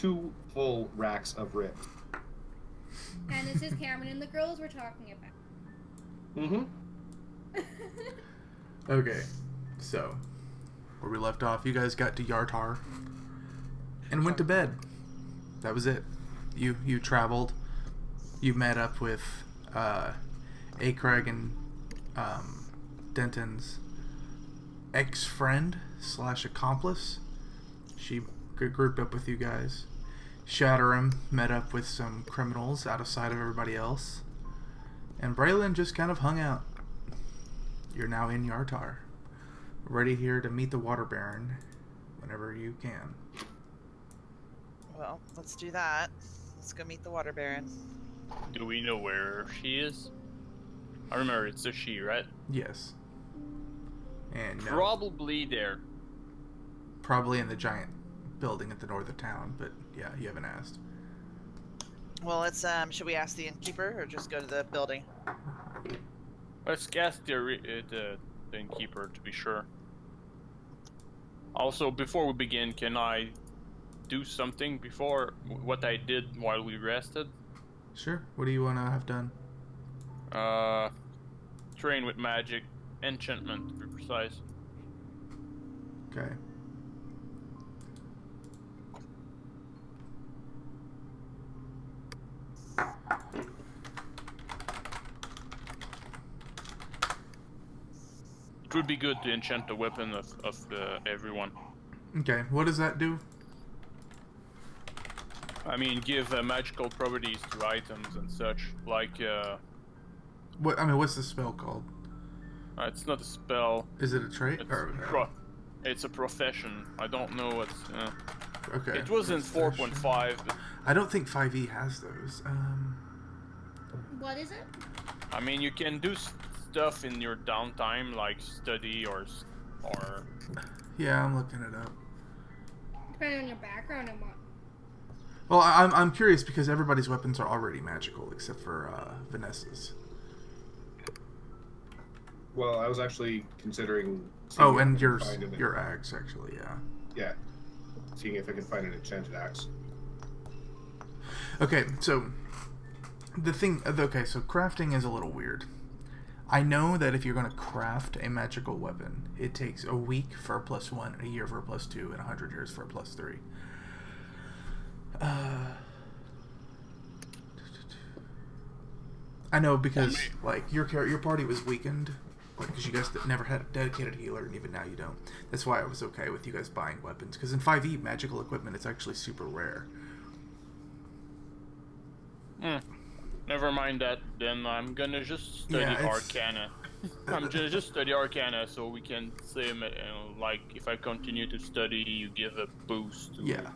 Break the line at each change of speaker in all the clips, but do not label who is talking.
2 full racks of ribs.
And this is Cameron and the girls we're talking about.
Mm-hmm.
Okay, so where we left off, you guys got to Yartar and went to bed. That was it. You traveled. You met up with Acraig and Denton's ex-friend / accomplice. She grouped up with you guys. Shatteram met up with some criminals out of sight of everybody else. And Braylon just kind of hung out. You're now in Yartar. Ready here to meet the Water Baron whenever you can.
Well, let's do that. Let's go meet the Water Baron.
Do we know where she is? I remember it's a she, right?
Yes. And no,
Probably there.
probably in the giant building at the north of town, but yeah, you haven't asked.
Well, let's should we ask the innkeeper or just go to the building?
Let's ask the innkeeper to be sure. Also, before we begin, can I do something before what I did while we rested?
Sure. What do you want to have done?
Train with magic, enchantment to be precise.
Okay.
It would be good to enchant the weapon of everyone.
Okay. What does that do?
I mean, give magical properties to items and such, like,
What's the spell called?
it's not a spell,
Is it a trait?
it's a profession. I don't know what's,
Okay.
it was in 4.5, but,
I don't think 5e has those.
What is it?
I mean, you can do stuff in your downtime, like study or
Yeah, I'm looking it up.
Depending on your background and what.
Well, I'm curious because everybody's weapons are already magical except for Vanessa's.
Well, I was actually considering...
Oh,
if I
and
can find
your axe, actually, yeah.
Yeah. Seeing if I can find an enchanted axe.
Okay, so so crafting is a little weird. I know that if you're going to craft a magical weapon, it takes a week for a +1, a year for a +2, and 100 years for a +3. I know because like your party was weakened, like because you guys never had a dedicated healer, and even now you don't. That's why I was okay with you guys buying weapons, because in 5e magical equipment it's actually super rare.
never mind that. Then I'm gonna just study Arcana. I'm just study Arcana, so we can say, like, if I continue to study, you give a boost.
Yeah,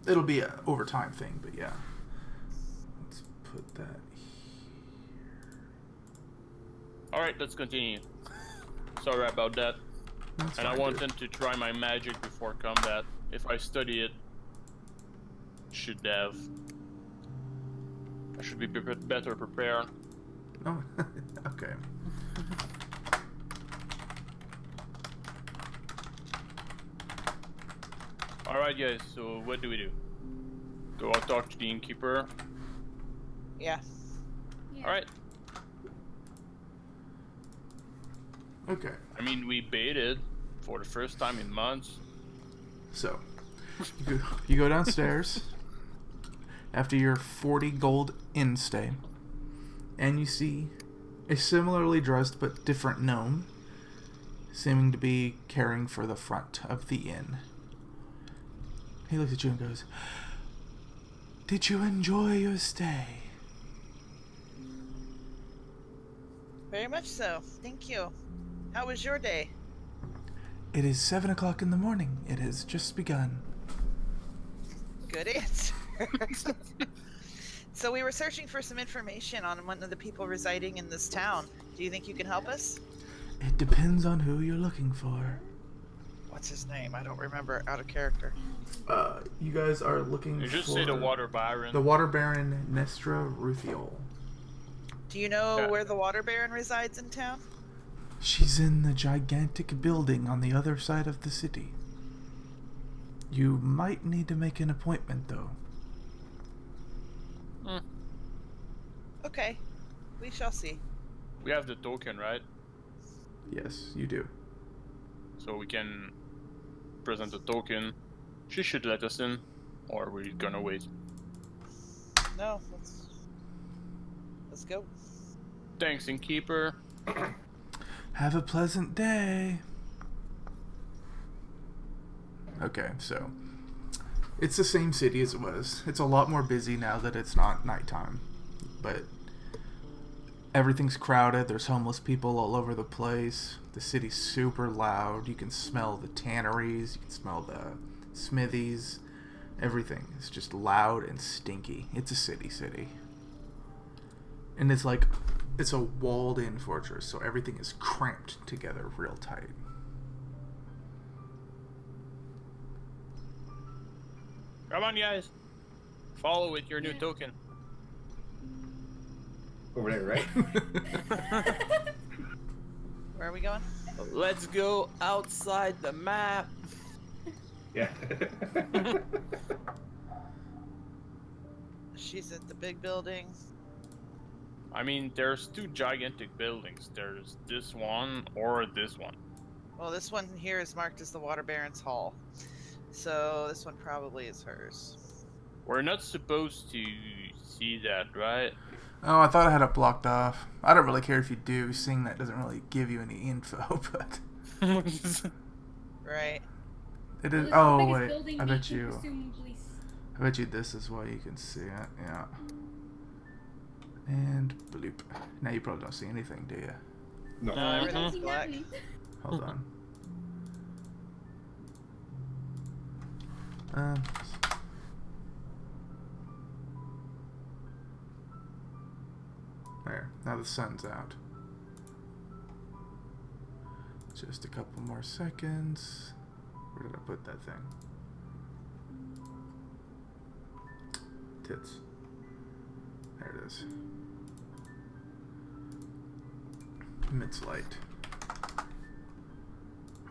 it'll be a over time thing, but yeah. Let's put that here.
Alright, let's continue. Sorry about that.
That's
And I
fine,
wanted to try my magic before combat. If I study it, I should be better prepared.
Oh, okay.
Alright guys, so what do we do? Go out talk to the innkeeper?
Yeah.
Alright.
Okay.
I mean, we baited for the first time in months.
So, you go downstairs after your 40 gold inn stay, and you see a similarly dressed but different gnome, seeming to be caring for the front of the inn. He looks at you and goes, "Did you enjoy your stay?"
Very much so. Thank you. How was your day?
It is 7 o'clock in the morning. It has just begun.
Good answer. So we were searching for some information on one of the people residing in this town. Do you think you can help us?
It depends on who you're looking for.
What's his name? I don't remember. Out of character.
You guys are looking
You
for...
just say the Water Baron.
The Water Baron, Nestra Ruthiol.
Do you know
Yeah.
where the Water Baron resides in town?
She's in the gigantic building on the other side of the city. You might need to make an appointment, though.
Okay, we shall see.
We have the token, right?
Yes, you do.
So we can present the token. She should let us in, or we're gonna wait.
No, let's go.
Thanks, innkeeper.
Have a pleasant day. Okay, so it's the same city as it was. It's a lot more busy now that it's not nighttime, but everything's crowded. There's homeless people all over the place. The city's super loud. You can smell the tanneries. You can smell the smithies. Everything is just loud and stinky. It's a city. And it's like, it's a walled-in fortress, so everything is cramped together real tight.
Come on, guys. Follow with your new token.
Over there, right?
Where are we going?
Let's go outside the map.
Yeah.
She's at the big building.
I mean, there's two gigantic buildings. There's this one or this one.
Well, this one here is marked as the Water Baron's Hall. So this one probably is hers.
We're not supposed to see that, right?
Oh, I thought I had it blocked off. I don't really care if you do. Seeing that doesn't really give you any info, but
Right.
it
Well,
is.
this
Oh
the biggest
wait,
building
I
we
bet
can
you.
presumably
I bet you this is why you can see it. Yeah. And bloop. Now you probably don't see anything, do you?
No.
No, everything's
see
black.
nothing.
Hold on. There. Now the sun's out. Just a couple more seconds. Where did I put that thing? Tits. There it is. Emits light.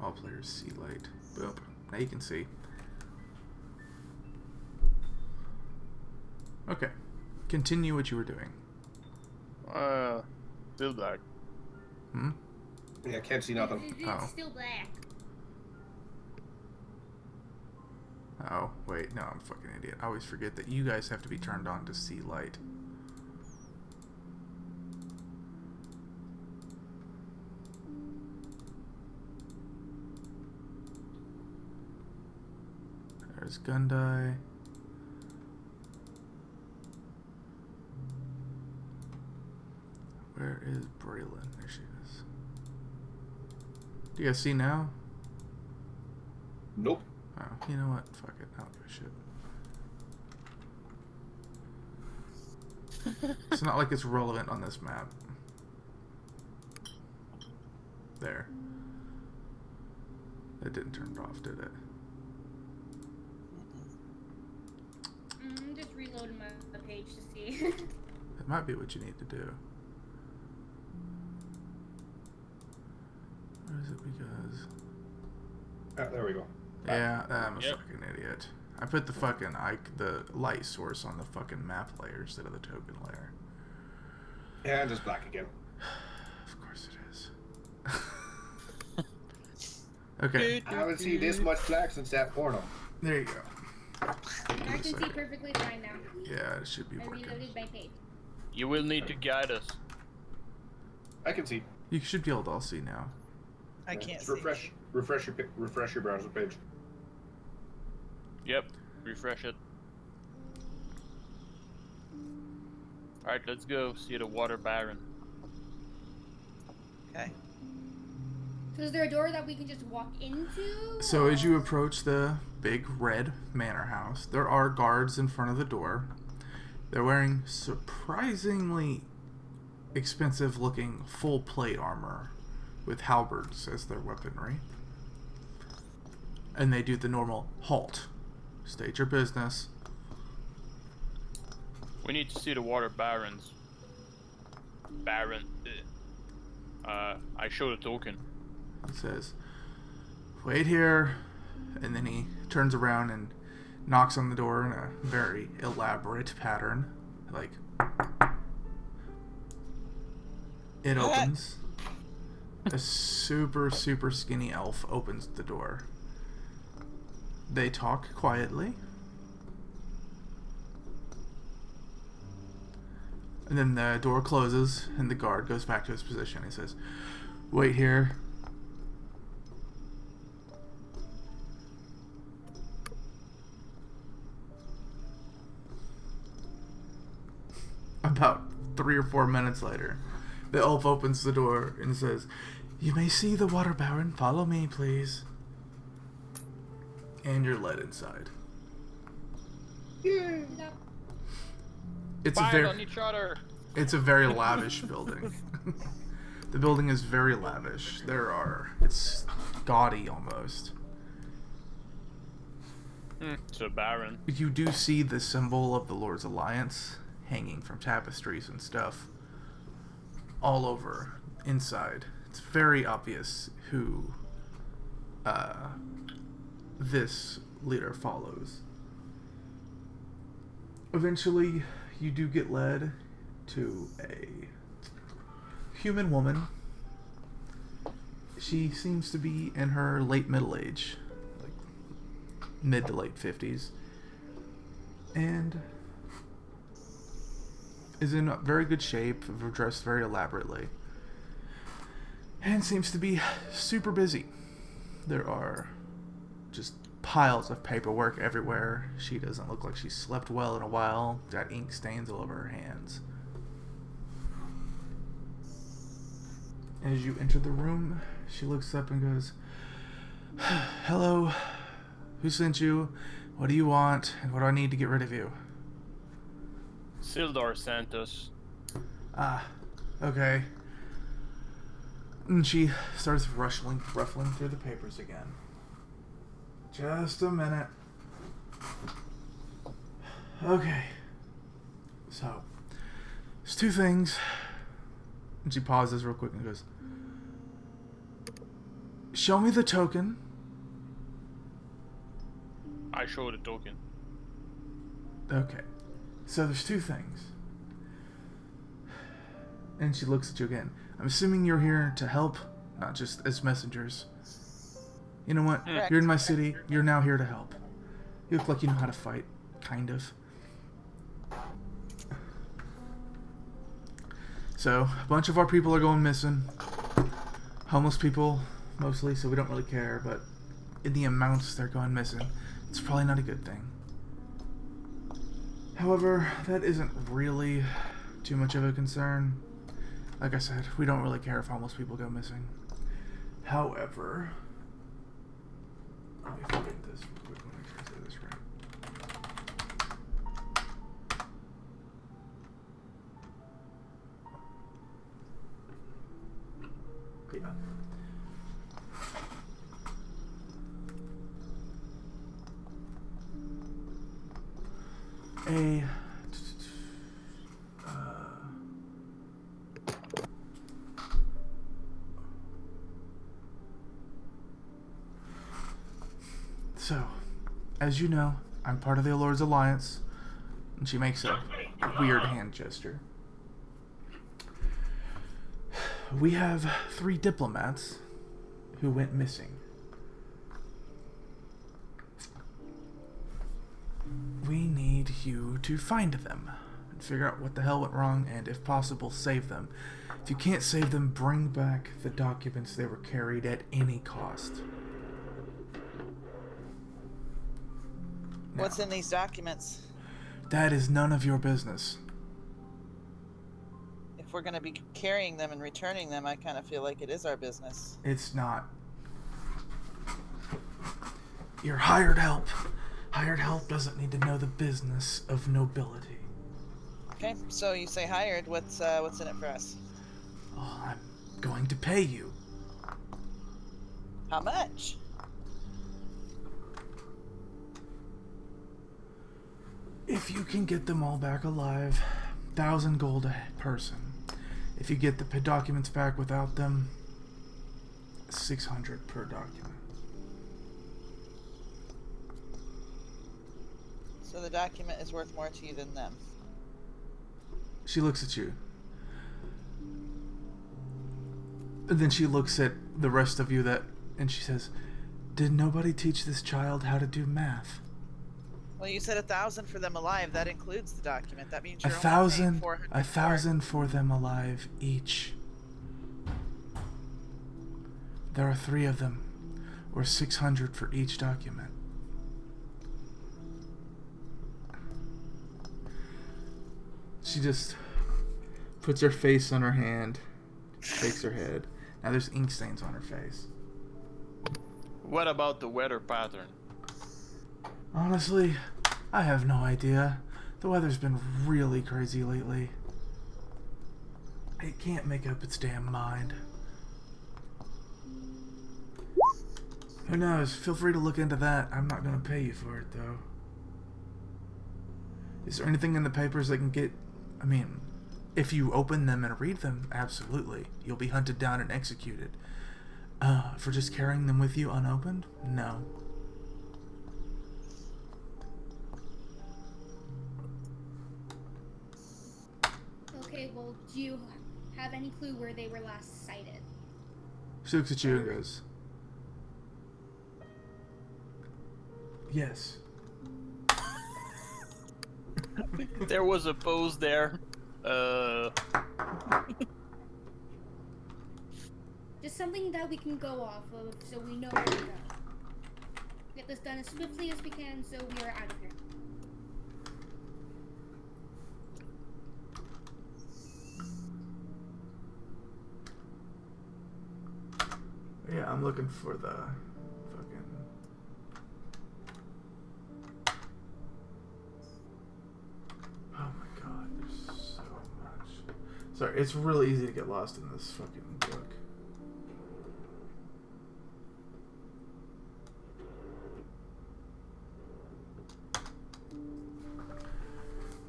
All players see light. Boom. Now you can see. Okay. Continue what you were doing.
Still black.
Hmm?
Yeah, can't see nothing.
It's
Oh.
still black.
Oh, wait. No, I'm a fucking idiot. I always forget that you guys have to be turned on to see light. There's Gundai. Where is Braylon? There she is. Do you guys see now?
Nope.
Oh, you know what? Fuck it. I don't give a shit. It's not like it's relevant on this map. There. It didn't turn it off, did it?
I'm just reloading my page to see.
It might be what you need to do. What is it? Because...
Ah, there we go.
Yeah, I'm a
Yep.
fucking idiot. I put the fucking the light source on the fucking map layer instead of the token layer.
Yeah, and just black again.
Of course it is. Okay,
I haven't seen this much black since that porno.
there you go.
I can see perfectly fine now.
Yeah, it should be
I
working.
reloaded my page.
You will need to guide us.
I can see.
You should be able to all see now.
I can't
Just
see.
refresh your browser page.
Yep. Refresh it. Alright, let's go see the Water Baron.
Okay.
So is there a door that we can just walk into?
So as you
or-
approach the big red manor house, there are guards in front of the door. They're wearing surprisingly expensive looking full plate armor with halberds as their weaponry. And they do the normal halt. State your business.
We need to see the Water Barons. Baron. I show the token.
He says, wait here. And then he turns around and knocks on the door in a very elaborate pattern Like, it opens. A super, super skinny elf opens the door. They talk quietly. And then the door closes, and the guard goes back to his position. He says, "Wait here." About 3 or 4 minutes later, the elf opens the door and says, "You may see the water baron. Follow me, please." And you're led inside.
Yay!
Yep.
It's
Fight on each other.
It's a very lavish building. The building is very lavish. It's gaudy almost.
It's a baron.
You do see the symbol of the Lord's Alliance hanging from tapestries and stuff all over inside. It's very obvious who this leader follows. Eventually, you do get led to a human woman. She seems to be in her late middle age, like mid to late 50s, and is in very good shape, dressed very elaborately, and seems to be super busy. There are just piles of paperwork everywhere. She doesn't look like she's slept well in a while. Got ink stains all over her hands. As you enter the room, she looks up and goes, "Hello, who sent you? What do you want? And what do I need to get rid of you?"
Sildar sent us.
Ah, okay. And she starts ruffling through the papers again. Just a minute. Okay. So, there's 2 things. And she pauses real quick and goes, "Show me the token."
I show the token.
Okay. So there's 2 things. And she looks at you again. "I'm assuming you're here to help, not just as messengers. You know what?
Correct.
You're in my city. You're now here to help. You look like you know how to fight. Kind of." So, a bunch of our people are going missing. Homeless people, mostly, so we don't really care, but in the amounts they're going missing, it's probably not a good thing. However, that isn't really too much of a concern. Like I said, we don't really care if homeless people go missing. However, let me forget this real quick. Let me make sure I say this right. Yeah. So, as you know, I'm part of the Lord's Alliance, and she makes a weird hand gesture. We have 3 diplomats who went missing. We need you to find them and figure out what the hell went wrong, and if possible, save them. If you can't save them, bring back the documents they were carried at any cost.
What's in these documents?
That is none of your business.
If we're going to be carrying them and returning them, I kind of feel like it is our business.
It's not. You're hired help. Hired help doesn't need to know the business of nobility.
Okay, so you say hired. What's in it for us?
Oh, I'm going to pay you.
How much?
If you can get them all back alive, 1,000 gold a person. If you get the documents back without them, 600 per document.
So the document is worth more to you than them.
She looks at you. And then she looks at the rest of you and she says, "Did nobody teach this child how to do math?"
Well, you said 1,000 for them alive. That includes the document. That means
A
you're only paying
thousand,
400
a thousand for them alive each. There are 3 of them, or 600 for each document. She just puts her face on her hand, shakes her head. Now there's ink stains on her face.
What about the weather pattern?
Honestly, I have no idea. The weather's been really crazy lately. It can't make up its damn mind. Who knows? Feel free to look into that. I'm not gonna pay you for it, though. Is there anything in the papers that can get... I mean, if you open them and read them, absolutely. You'll be hunted down and executed. For just carrying them with you unopened? No.
Okay, well, do you have any clue where they were last sighted?
She looks at you and goes, "Yes."
There was a pose there.
Just something that we can go off of so we know where to go. Get this done as swiftly as we can so we are out of here.
Yeah, I'm looking for the fucking... Oh my god, there's so much. Sorry, it's really easy to get lost in this fucking book.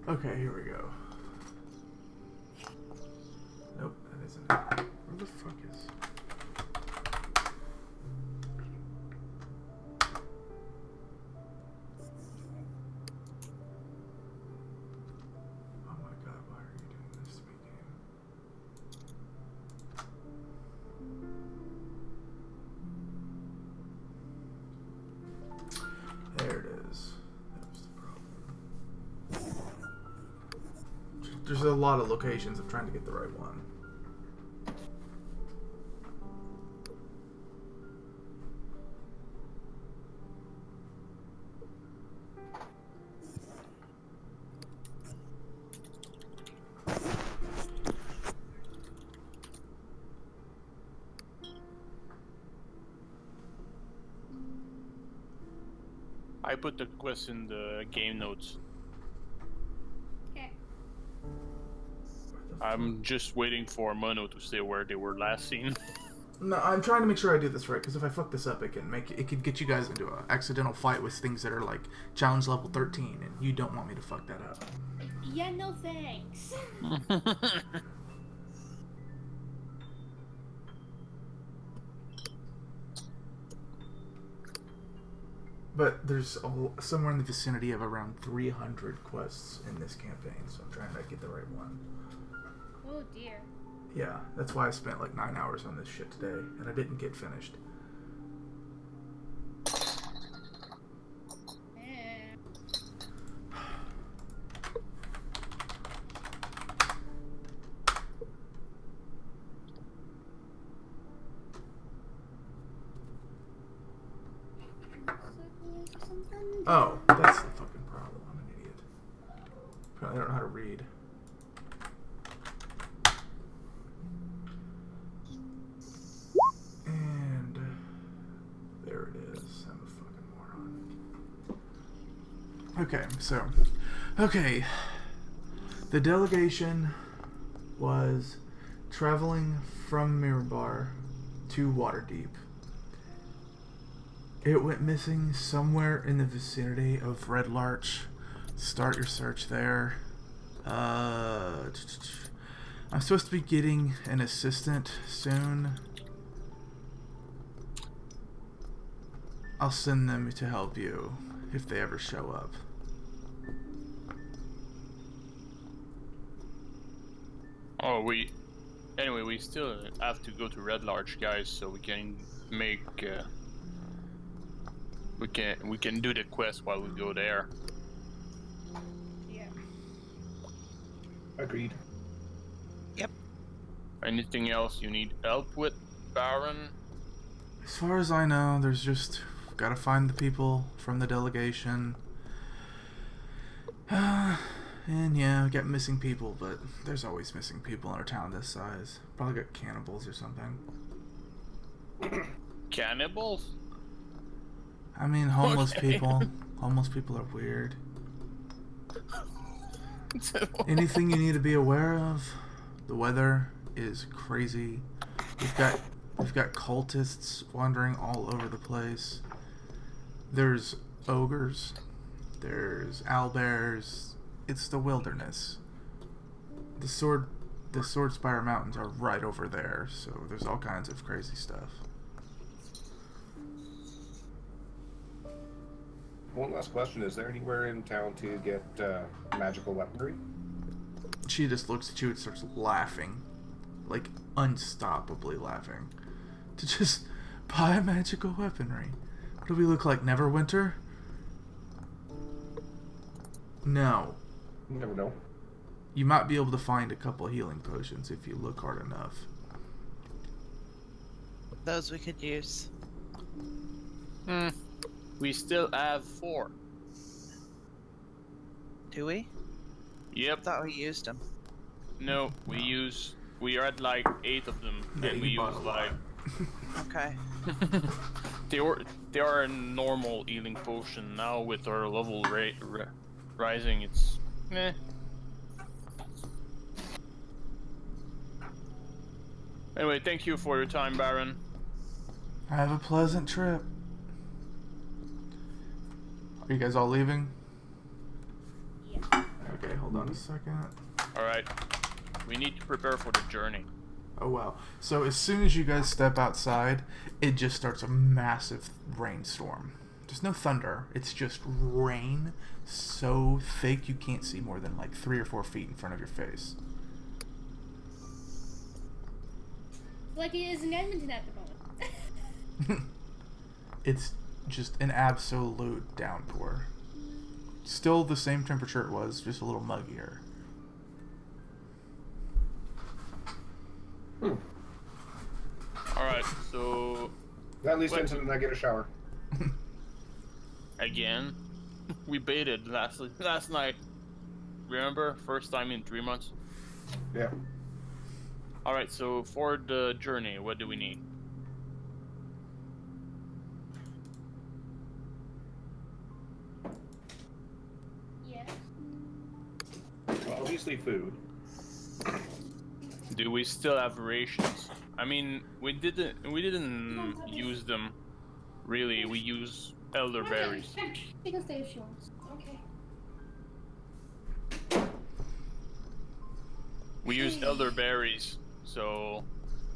Okay, here we go. Nope, that isn't it. Where the fuck is... Oh my god, why are you doing this to me, game? There it is. That was the problem. There's a lot of locations. I'm trying to get the right one.
I put the quest in the game notes.
Okay.
I'm
I'm just waiting for Mono to say where they were last seen.
no, I'm trying to make sure I do this right, because if I fuck this up, it could get you guys into an accidental fight with things that are like challenge level 13, and you don't want me to fuck that up.
Yeah, no thanks.
But there's somewhere in the vicinity of around 300 quests in this campaign, so I'm trying to get the right one.
Oh dear.
Yeah, that's why I spent like 9 hours on this shit today, and I didn't get finished.
Eh.
Oh, that's the fucking problem. I'm an idiot. Apparently I don't know how to read. And there it is. I'm a fucking moron. Okay, so the delegation was traveling from Mirabar to Waterdeep. It went missing somewhere in the vicinity of Red Larch. Start your search there. I'm supposed to be getting an assistant soon. I'll send them to help you if they ever show up.
Oh, anyway, we still have to go to Red Larch, guys, so we can make we can do the quest while we go there.
Yeah.
Agreed.
Anything else you need help with, Baron?
As far as I know, there's just gotta find the people from the delegation. And yeah, we got missing people, but there's always missing people in a town this size. Probably got cannibals or something.
Cannibals?
I mean, homeless
Okay.
people. Homeless people are weird. Anything you need to be aware of? The weather is crazy. We've got cultists wandering all over the place. There's ogres. There's owlbears. It's the wilderness. The Swordspire Mountains are right over there, so there's all kinds of crazy stuff.
One last question: is there anywhere in town to get magical weaponry?
She just looks at you and starts laughing. Like, unstoppably laughing. To just buy magical weaponry. What do we look like, Neverwinter? No.
You never know.
You might be able to find a couple healing potions if you look hard enough.
Those we could use.
We still have 4.
Do we?
Yep.
Thought we used them.
No, we are at like 8 of them,
Yeah,
and we
you bought
use
a lot.
like
Okay.
they are a normal healing potion now with our level rising. It's meh. Anyway, thank you for your time, Baron.
Have a pleasant trip. Are you guys all leaving?
Yeah.
Okay, hold on a second.
All right, we need to prepare for the journey.
Oh wow. So as soon as you guys step outside, it just starts a massive rainstorm. There's no thunder. It's just rain so thick you can't see more than like 3 or 4 feet in front of your face.
Like it is in Edmonton at the moment.
It's just an absolute downpour. Still the same temperature it was, just a little muggier.
All right, so
At least
Wait.
until I get a shower.
again, we baited last night. Remember, first time in 3 months.
Yeah.
All right, so for the journey, what do we need?
Yes.
Well, obviously food.
Do we still have rations? I mean, we didn't use them. Really, we use elderberries.
She can stay if she wants. Okay.
We use elderberries, so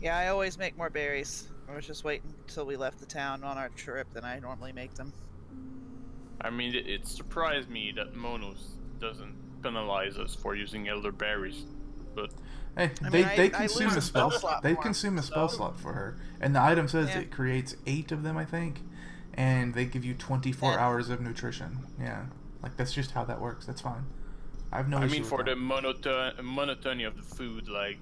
Yeah, I always make more berries. I was just waiting until we left the town on our trip, then I normally make them.
I mean, it surprised me that Monos doesn't penalize us for using elderberries, but
Hey,
I
they
mean, I
consume
lose
a
a
spell.
spell slot
They
for 'em,
consume a spell
so-
slot for her, and the item says
Yeah.
it creates 8 of them, I think, and they give you 24
Yeah.
hours of nutrition. Yeah, like that's just how that works. That's fine. I have no
I
issue
mean
with
for
that.
the monotony of the food, like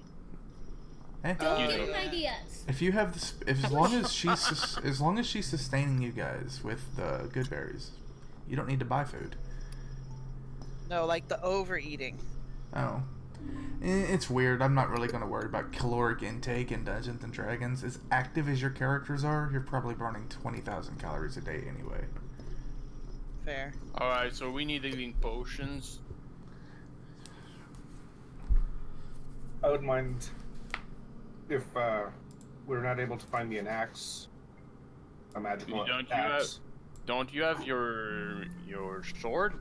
Eh,
Don't
You
give
know.
him ideas.
if you have this, as long as she's sustaining you guys with the good berries, you don't need to buy food.
No, like the overeating.
Oh. It's weird. I'm not really going to worry about caloric intake in Dungeons and Dragons. As active as your characters are, you're probably burning 20,000 calories a day anyway.
Fair.
all right, so we need healing potions.
I wouldn't mind if we're not able to find me an axe, a magical
Don't you
axe.
Don't you have your sword?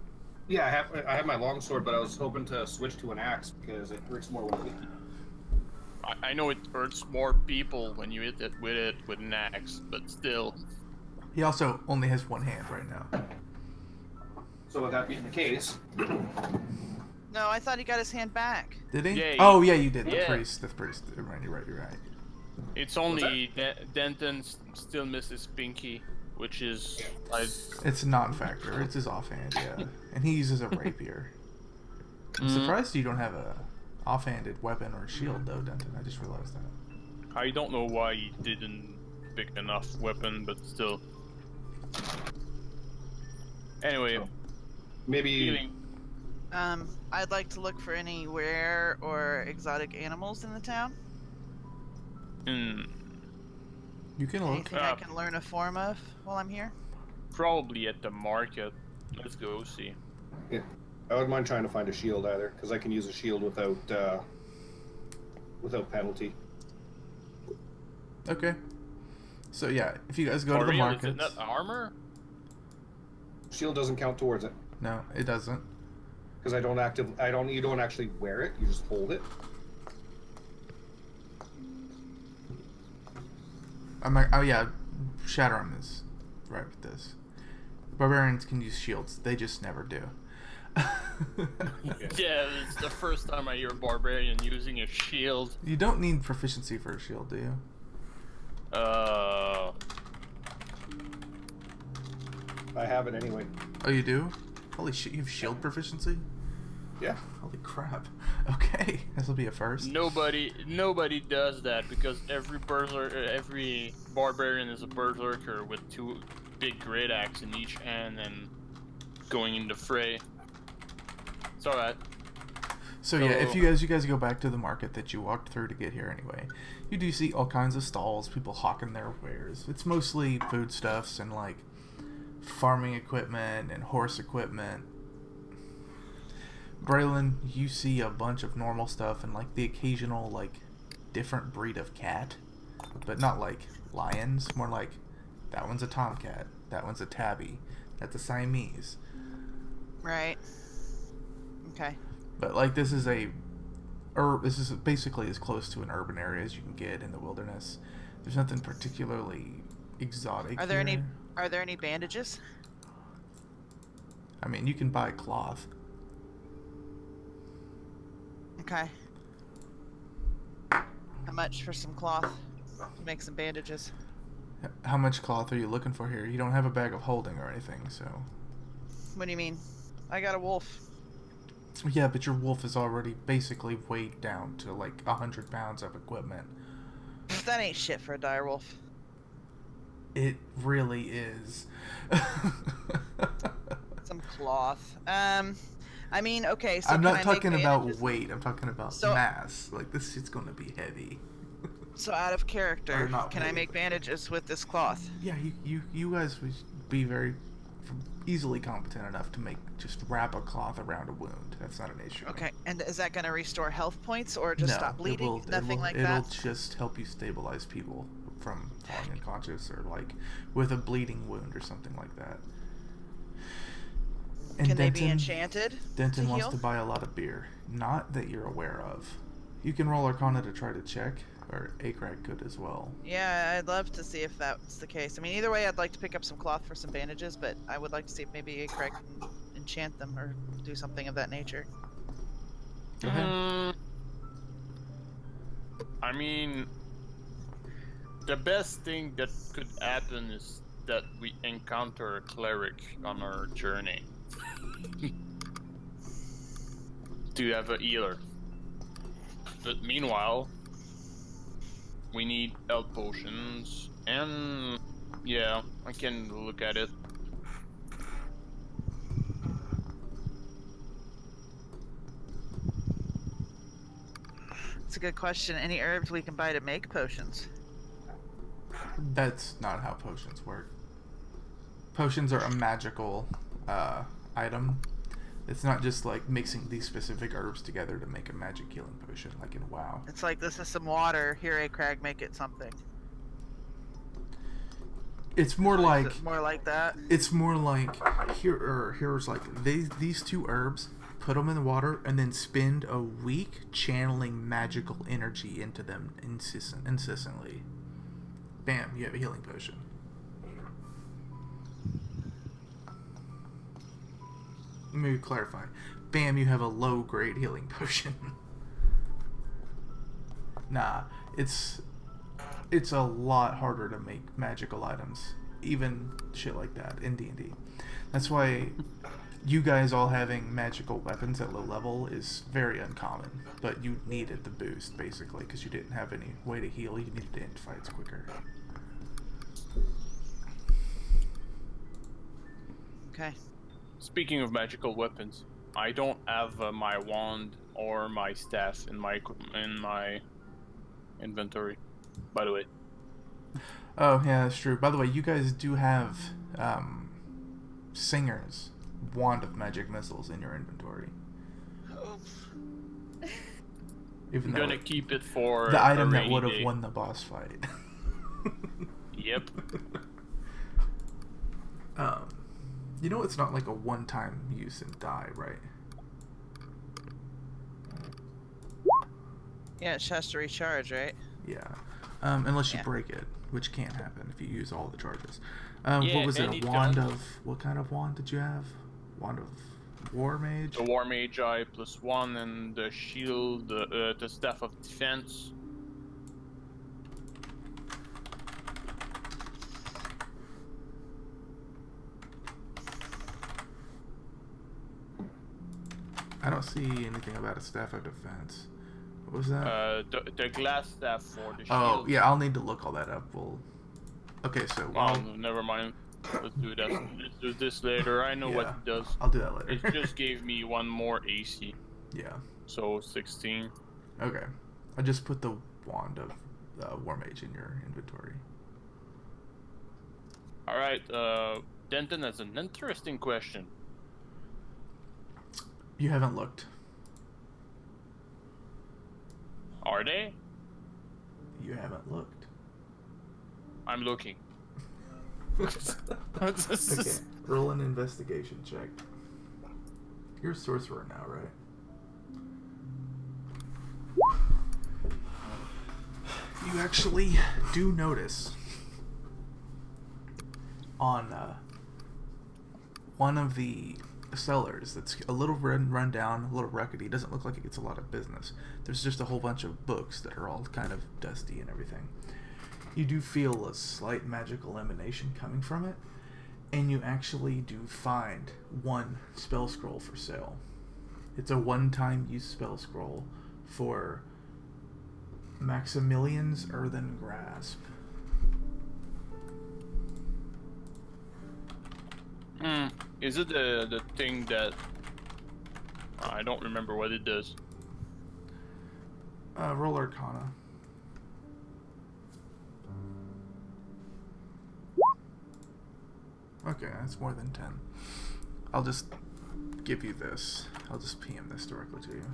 Yeah, I have my long sword, but I was hoping to switch to an axe because it hurts more when
I know it hurts more people when you hit it with an axe, but still.
He also only has one hand right now.
So with that being the case,
No, I thought he got his hand back.
Did he?
Yeah,
Oh, yeah, you did. The
yeah.
priest. The priest. You're right. You're right.
It's only Denton still misses Pinky, which is like
It's a non-factor. It's his offhand, yeah. And he uses a rapier. I'm surprised you don't have a offhanded weapon or shield, though, Denton. I just realized that.
I don't know why he didn't pick enough weapon, but still. Anyway,
Maybe
healing.
I'd like to look for any rare or exotic animals in the town.
You can look.
Anything I can learn a form of while I'm here?
Probably at the market. Let's go see.
yeah, I wouldn't mind trying to find a shield either, because I can use a shield without penalty.
Okay. So, yeah, if you guys go
For
to the
real, is
market.
it not armor?
Shield doesn't count towards it,
No, it doesn't.
because you don't actually wear it. You just hold it.
Oh, yeah. Shadowrun is right with this. Barbarians can use shields. They just never do.
Yeah, it's the first time I hear a barbarian using a shield.
You don't need proficiency for a shield, do you?
I have it anyway.
Oh, you do? Holy shit, you have shield proficiency?
Yeah.
Holy crap. Okay, this will be a first.
Nobody does that because every barbarian is a berserker with two big great axe in each hand and going in the fray. It's alright.
So yeah, if you guys go back to the market that you walked through to get here anyway, you do see all kinds of stalls, people hawking their wares. It's mostly foodstuffs and like farming equipment and horse equipment. Braylon, you see a bunch of normal stuff and like the occasional like different breed of cat, but not like lions, more like that one's a tomcat, that one's a tabby, that's a Siamese.
Right. Okay.
But like this is basically as close to an urban area as you can get in the wilderness. There's nothing particularly exotic.
Are there
here.
any bandages?
I mean, you can buy cloth.
Okay. How much for some cloth to make some bandages?
How much cloth are you looking for here? You don't have a bag of holding or anything, so.
What do you mean? I got a wolf.
Yeah, but your wolf is already basically weighed down to like 100 pounds of equipment.
That ain't shit for a dire wolf.
It really is.
Some cloth. I mean, okay, so
I'm
can
not
I
talking
make
about
bandages?
weight. I'm talking about mass. Like, this shit's gonna be heavy.
So out of character,
Or not
can I
weight.
make bandages with this cloth?
Yeah, you guys would be very easily competent enough to just wrap a cloth around a wound. That's not an issue.
Okay, and is that going to restore health points or just
No,
stop bleeding? Nothing like
it'll
that?
just help you stabilize people from falling unconscious or like with a bleeding wound or something like that. And
Can they be enchanted
Denton
to
wants
heal?
to buy a lot of beer. Not that you're aware of. You can roll Arcana to try to check, or Acrag could as well.
Yeah, I'd love to see if that's the case. I mean, either way, I'd like to pick up some cloth for some bandages, but I would like to see if maybe Craig can enchant them or do something of that nature.
Go ahead.
I mean, the best thing that could happen is that we encounter a cleric on our journey. To have a healer. But meanwhile, we need health potions, and yeah, I can look at it.
That's a good question. Any herbs we can buy to make potions?
That's not how potions work. Potions are a magical item. It's not just like mixing these specific herbs together to make a magic healing potion, like in WoW.
It's like, this is some water. Here, Craig, make it something.
It's more
Is
like
it more like that?
it's more like here's like these two herbs. Put them in the water and then spend a week channeling magical energy into them incessantly. Bam, you have a healing potion. Let me clarify. bam, you have a low-grade healing potion. Nah, it's a lot harder to make magical items, even shit like that in D&D. That's why you guys all having magical weapons at low level is very uncommon, but you needed the boost, basically, because you didn't have any way to heal. You needed to end fights quicker.
Okay.
Speaking of magical weapons, I don't have my wand or my staff in my inventory, by the way.
Oh, yeah, that's true. By the way, you guys do have Singer's Wand of Magic Missiles in your inventory. Even
I'm
though
gonna keep it for
the
a
item that
rainy
would have
day.
won the boss fight.
Yep.
You know it's not like a one-time use and die, right?
Yeah, it has to recharge, right?
Yeah. Unless you
Yeah.
break it, which can't happen if you use all the charges.
Yeah,
what was it?
and
A
it
wand
don't.
of... What kind of wand did you have? Wand of War Mage?
The War Mage I +1 and the shield, the Staff of Defense.
I don't see anything about a Staff of Defense. What was that?
The glass staff for the shield.
Oh, yeah, I'll need to look all that up. Okay, so
Never mind. Let's do that. Let's do this later. I know what
Yeah.
it does.
I'll do that later.
It just gave me one more AC,
Yeah.
so 16.
Okay. I just put the Wand of War Mage in your inventory.
All right. Denton has an interesting question.
You haven't looked.
Are they?
You haven't looked.
I'm looking.
Okay. Roll an investigation check. You're a sorcerer now, right? You actually do notice on one of the cellars that's a little run down, a little rickety, doesn't look like it gets a lot of business. There's just a whole bunch of books that are all kind of dusty and everything. You do feel a slight magical emanation coming from it, and you actually do find one spell scroll for sale. It's a one-time use spell scroll for Maximilian's Earthen Grasp.
Is it the thing that I don't remember what it does?
Roll Arcana. Okay, that's more than 10. I'll just give you this. I'll just PM this directly to you.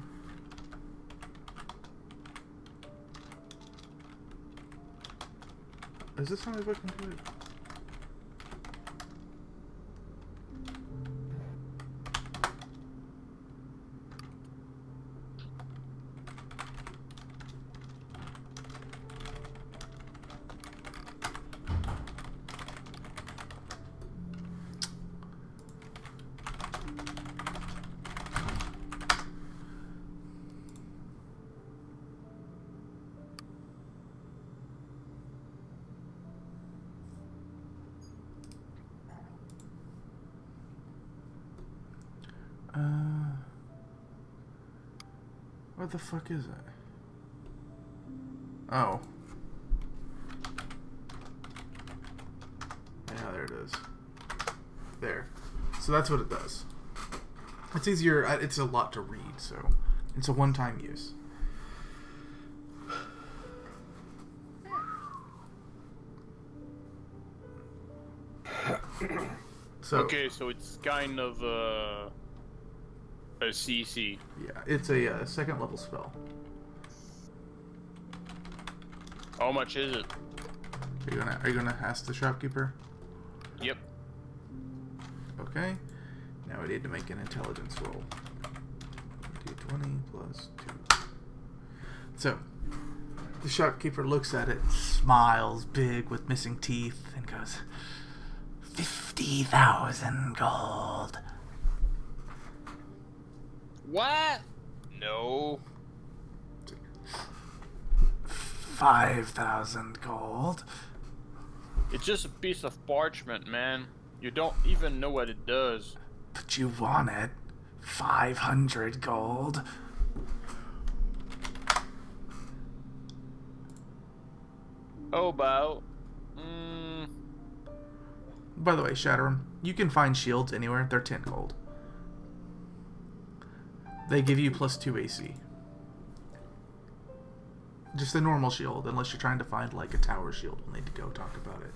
Is this how I can do it? What the fuck is it? Oh. Yeah, there it is. There. So that's what it does. It's easier, it's a lot to read, so it's a one-time use. So,
Okay, so it's kind of a CC.
yeah, it's a second level spell.
How much is it?
Are you gonna ask the shopkeeper?
Yep.
Okay. Now I need to make an intelligence roll. D20 plus 2. So, the shopkeeper looks at it, smiles big with missing teeth, and goes, 50,000 gold.
What? No.
5,000 gold.
It's just a piece of parchment, man. You don't even know what it does.
But you want it. 500 gold.
Oh, about.
By the way, Shadowrun, you can find shields anywhere. They're 10 gold. They give you +2 AC. Just a normal shield, unless you're trying to find like a tower shield. We'll need to go talk about it.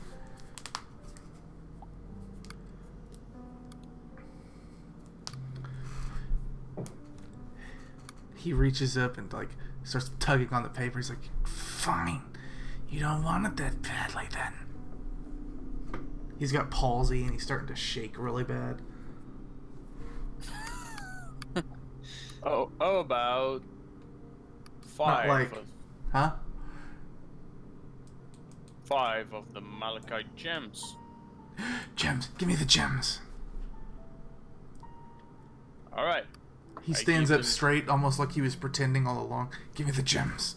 He reaches up and like starts tugging on the paper. He's like, "Fine, you don't want it that badly then." He's got palsy and he's starting to shake really bad.
Oh, about 5.
Not like, huh?
5 of the malachite gems.
Gems, give me the gems.
All right.
He
I
stands
give
up
them-
straight, almost like he was pretending all along. Give me the gems.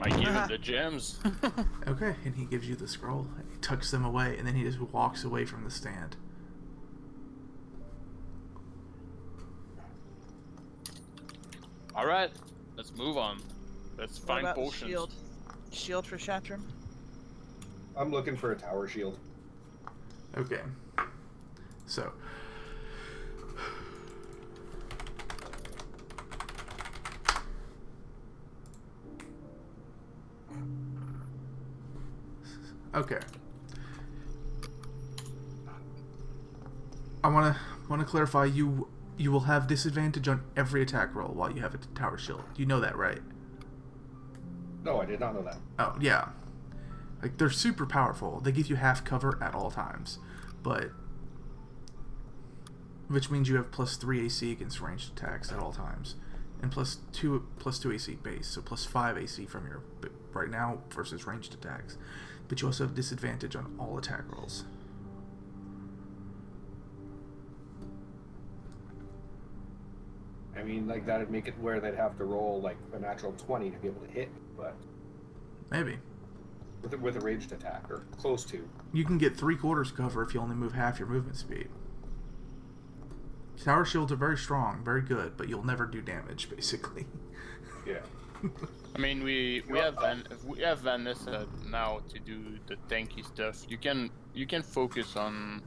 I give him the gems.
Okay, and he gives you the scroll. And he tucks them away, and then he just walks away from the stand.
All right, let's move on. Let's
What
find
about
potions.
shield? Shield for Shatram?
I'm looking for a tower shield.
Okay. So. Okay. I want to clarify, you will have disadvantage on every attack roll while you have a tower shield. You know that, right?
No, I did not know that.
Oh, yeah. Like, they're super powerful. They give you half cover at all times. But... which means you have +3 AC against ranged attacks at all times. And +2 AC base. So +5 AC from your... right now versus ranged attacks. But you also have disadvantage on all attack rolls.
I mean, like, that'd make it where they'd have to roll, like, a natural 20 to be able to hit, but
Maybe.
with a ranged attack, or close to.
You can get 3/4 cover if you only move half your movement speed. Tower shields are very strong, very good, but you'll never do damage, basically.
Yeah.
I mean, we have Vanessa now to do the tanky stuff. You can focus on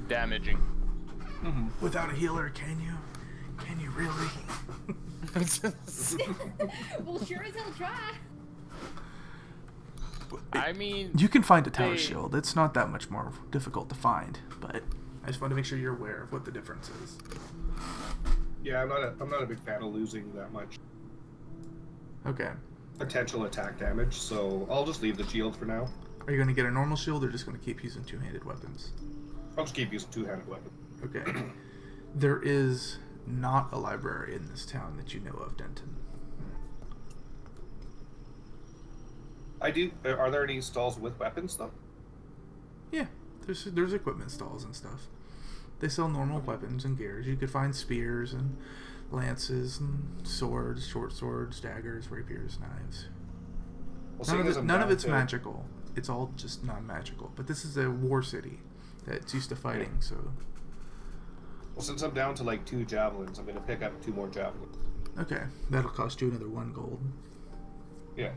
damaging.
Without a healer, can you? Can you really?
Well, sure as hell try.
I mean,
You can find a tower
They-
shield. It's not that much more difficult to find, but I just want to make sure you're aware of what the difference is.
Yeah, I'm not a big fan of losing that much
Okay.
potential attack damage, so I'll just leave the shield for now.
Are you going to get a normal shield or just going to keep using two-handed weapons?
I'll just keep using two-handed weapon.
Okay. There is not a library in this town that you know of, Denton.
I do. Are there any stalls with weapons though?
Yeah, there's equipment stalls and stuff. They sell normal weapons and gears. You could find spears and lances and swords, short swords, daggers, rapiers, knives.
Well, seeing as I'm
None of
down
it's
to-
magical. It's all just non-magical. But this is a war city that's used to fighting, so...
Well, since I'm down to like 2 javelins, I'm gonna pick up 2 more javelins.
Okay, that'll cost you another 1 gold.
Yeah,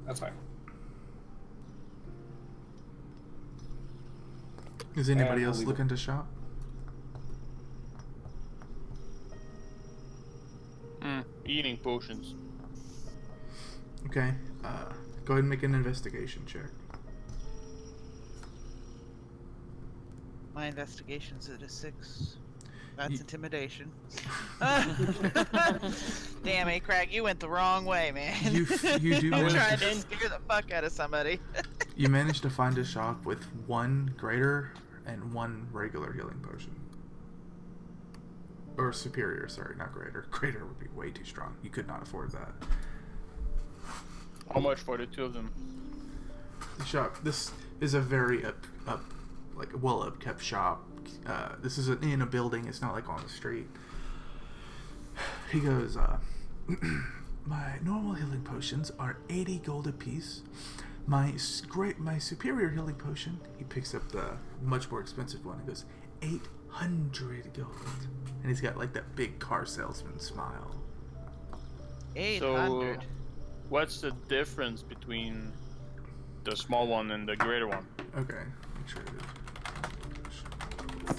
that's fine.
Is anybody
And
else
we'll leave
looking to shop?
eating potions.
Okay, go ahead and make an investigation check.
My investigation's at a 6. That's
You-
intimidation. Damn it, Craig, you went the wrong way, man.
You do
I'm
manage
trying
to,
to scare the fuck out of somebody.
you managed to find a shop with 1 greater and 1 regular healing potion. Or superior, sorry, not greater. Greater would be way too strong. You could not afford that.
How much for the 2 of them?
The shop. This is a very up like a well-kept shop. This is in a building. It's not like on the street. He goes, my normal healing potions are 80 gold apiece. My superior healing potion, he picks up the much more expensive one. He goes, 800 gold. And he's got like that big car salesman smile.
800.
So, what's the difference between the small one and the greater one?
Okay, make sure it is.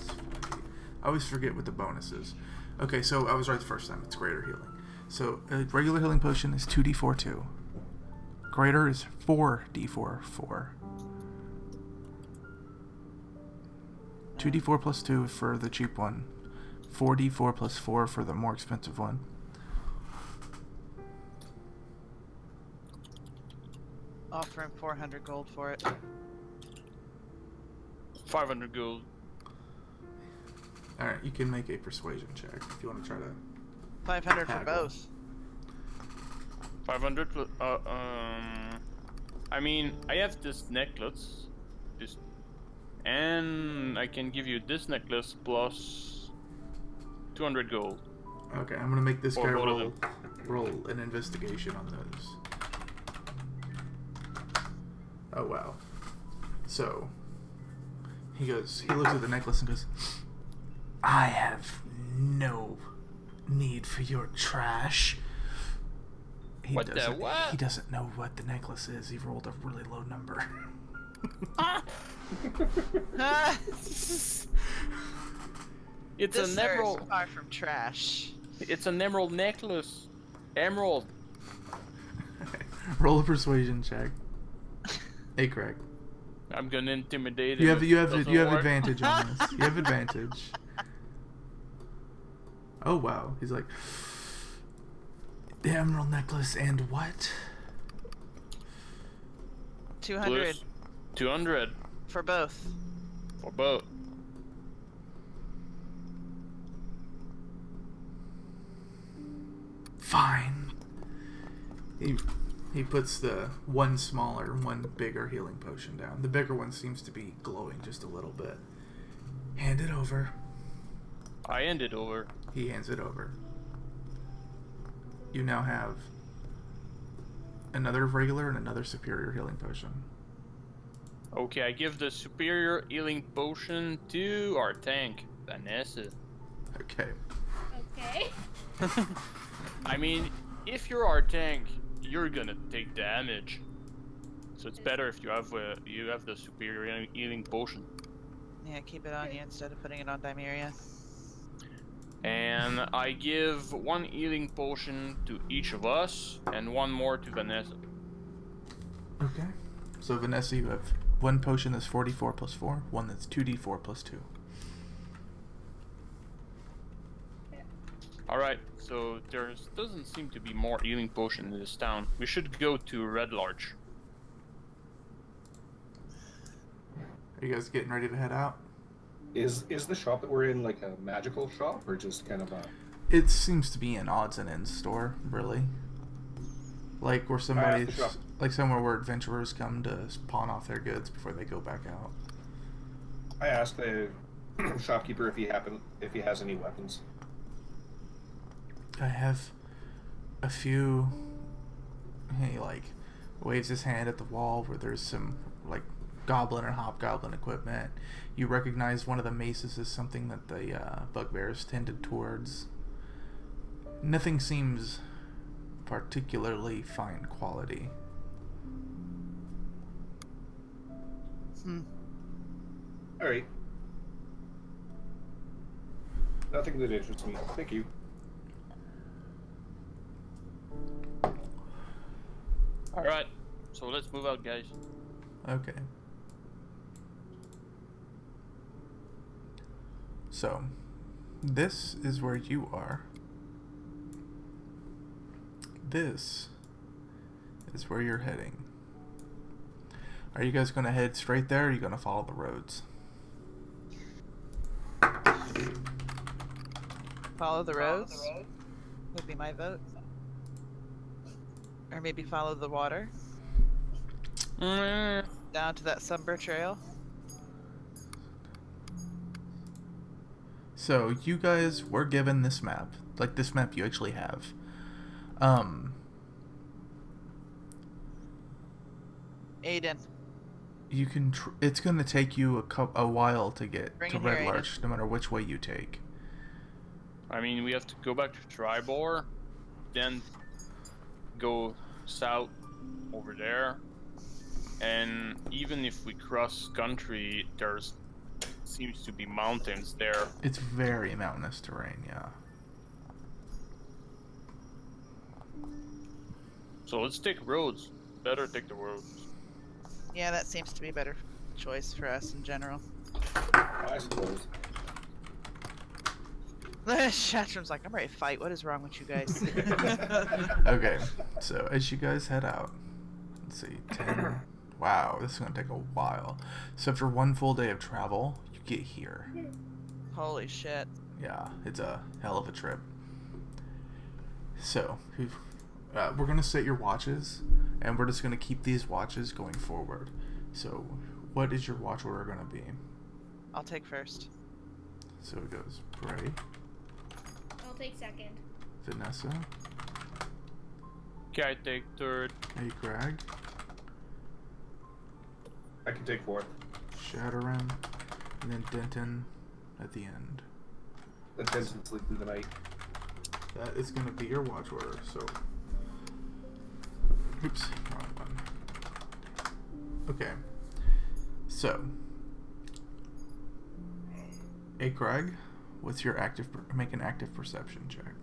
I always forget what the bonus is. Okay, so I was right the first time. It's greater healing. So a regular healing potion is 2d4 2. Greater is 4d4 4. 2d4 plus 2 for the cheap one. 4d4 plus 4 for the more expensive one.
Offering 400 gold for it.
500 gold.
Alright, you can make a persuasion check if you want to try to...
500 for
Haggle.
both.
500. I mean, I have this necklace, and I can give you this necklace plus 200 gold.
Okay, I'm gonna make this
Or
guy
both of
roll an investigation on those. Oh wow. So he looks at the necklace and goes, I have no need for your trash. He
What the
doesn't
what?
He doesn't know what the necklace is. He rolled a really low number.
It's
This
an
sir is
emerald.
far from trash.
It's an emerald necklace. Emerald.
Roll a persuasion check. Hey, Craig.
I'm gonna intimidate him.
You have
if
you
it
have
doesn't
you have
work.
advantage on this. You have advantage. Oh wow. He's like, the emerald necklace and what?
200
Plus 200
for both.
for both.
Fine. He puts the one smaller, one bigger healing potion down. The bigger one seems to be glowing just a little bit. Hand it over.
I hand it over.
He hands it over. You now have another regular and another superior healing potion.
Okay, I give the superior healing potion to our tank, Vanessa.
Okay.
Okay.
I mean, if you're our tank, you're gonna take damage. So it's better if you have the superior healing potion.
Yeah, keep it on you instead of putting it on Dimeria.
And I give one healing potion to each of us, and one more to Vanessa.
Okay. So Vanessa, you have one potion that's 44 plus 4, one that's 2d4 plus 2.
Alright, so there doesn't seem to be more healing potion in this town. We should go to Red Larch.
Are you guys getting ready to head out?
Is the shop that we're in like a magical shop or just kind of a?
It seems to be an odds and ends store, really. Like where somebody,
the shop.
like somewhere where adventurers come to pawn off their goods before they go back out.
I asked the shopkeeper if he has any weapons.
I have a few. He like waves his hand at the wall where there's some like goblin or hobgoblin equipment. You recognize one of the maces as something that the bugbears tended towards. Nothing seems particularly fine quality.
All right. Nothing that interests me. Thank you.
Alright, so let's move out, guys.
Okay. So, this is where you are. This is where you're heading. Are you guys going to head straight there, or are you going to follow the roads?
Follow the roads would be my vote. Or maybe follow the water
Mm,
down to that Sumber Trail.
So you guys were given this map, like this map you actually have.
Aiden,
You can. It's gonna take you a while to get
Bring
to
it here,
Red
Aiden.
Larch, no matter which way you take.
I mean, we have to go back to Tribor, then go south over there, and even if we cross country, there's seems to be mountains there.
It's very mountainous terrain, yeah.
So let's take roads. Better take the roads.
yeah, that seems to be a better choice for us in general.
I suppose.
Shatram's like, I'm ready to fight. What is wrong with you guys?
Okay, so as you guys head out, let's see, 10. Wow, this is gonna take a while. So after one full day of travel, you get here.
Holy shit.
Yeah, it's a hell of a trip. So, we're gonna set your watches, and we're just gonna keep these watches going forward. So, what is your watch order gonna be?
I'll take first.
So it goes Bray,
I'll take second.
Vanessa,
Okay, I take third.
A. Greg,
I can take 4th.
Shadowrun, and then Denton at the end.
Let Denton sleep through the night.
That is going to be your watch order, so... Oops, wrong one. Okay. So... Hey, Craig, what's your make an active perception check.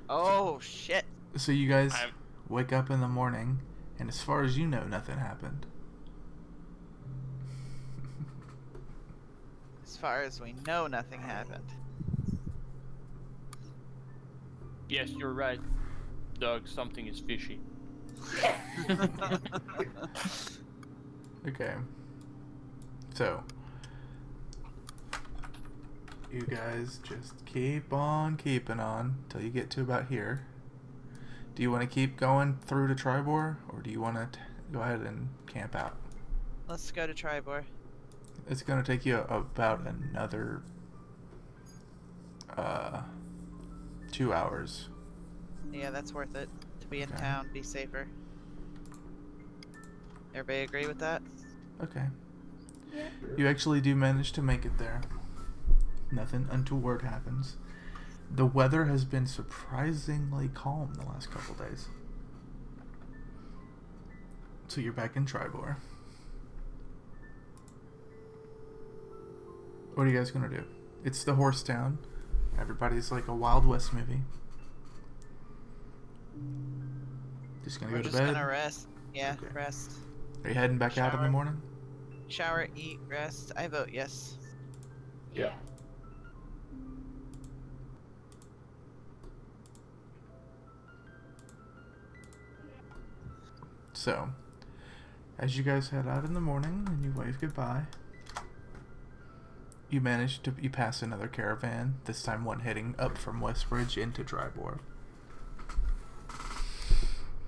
Oh shit.
So you guys
I'm-
wake up in the morning, and as far as you know, nothing happened.
As far as we know, nothing happened.
Yes, you're right, Doug. Something is fishy.
Okay. So, you guys just keep on keeping on till you get to about here. Do you want to keep going through to Tribor, or do you want to go ahead and camp out?
Let's go to Tribor.
It's going to take you about another 2 hours.
Yeah, that's worth it. To be in
Okay.
town, be safer. Everybody agree with that?
Okay.
Yeah.
You actually do manage to make it there. Nothing untoward happens. The weather has been surprisingly calm the last couple days. So you're back in Tribor. What are you guys gonna do? It's the horse town. Everybody's like a Wild West movie. Just gonna
We're
go to
just
bed?
gonna rest. Yeah,
Okay.
rest.
Are you heading back out in the
Shower.
morning?
Shower, eat, rest. I vote yes.
Yeah.
So, as you guys head out in the morning and you wave goodbye, you pass another caravan, this time one heading up from Westbridge into Tribor.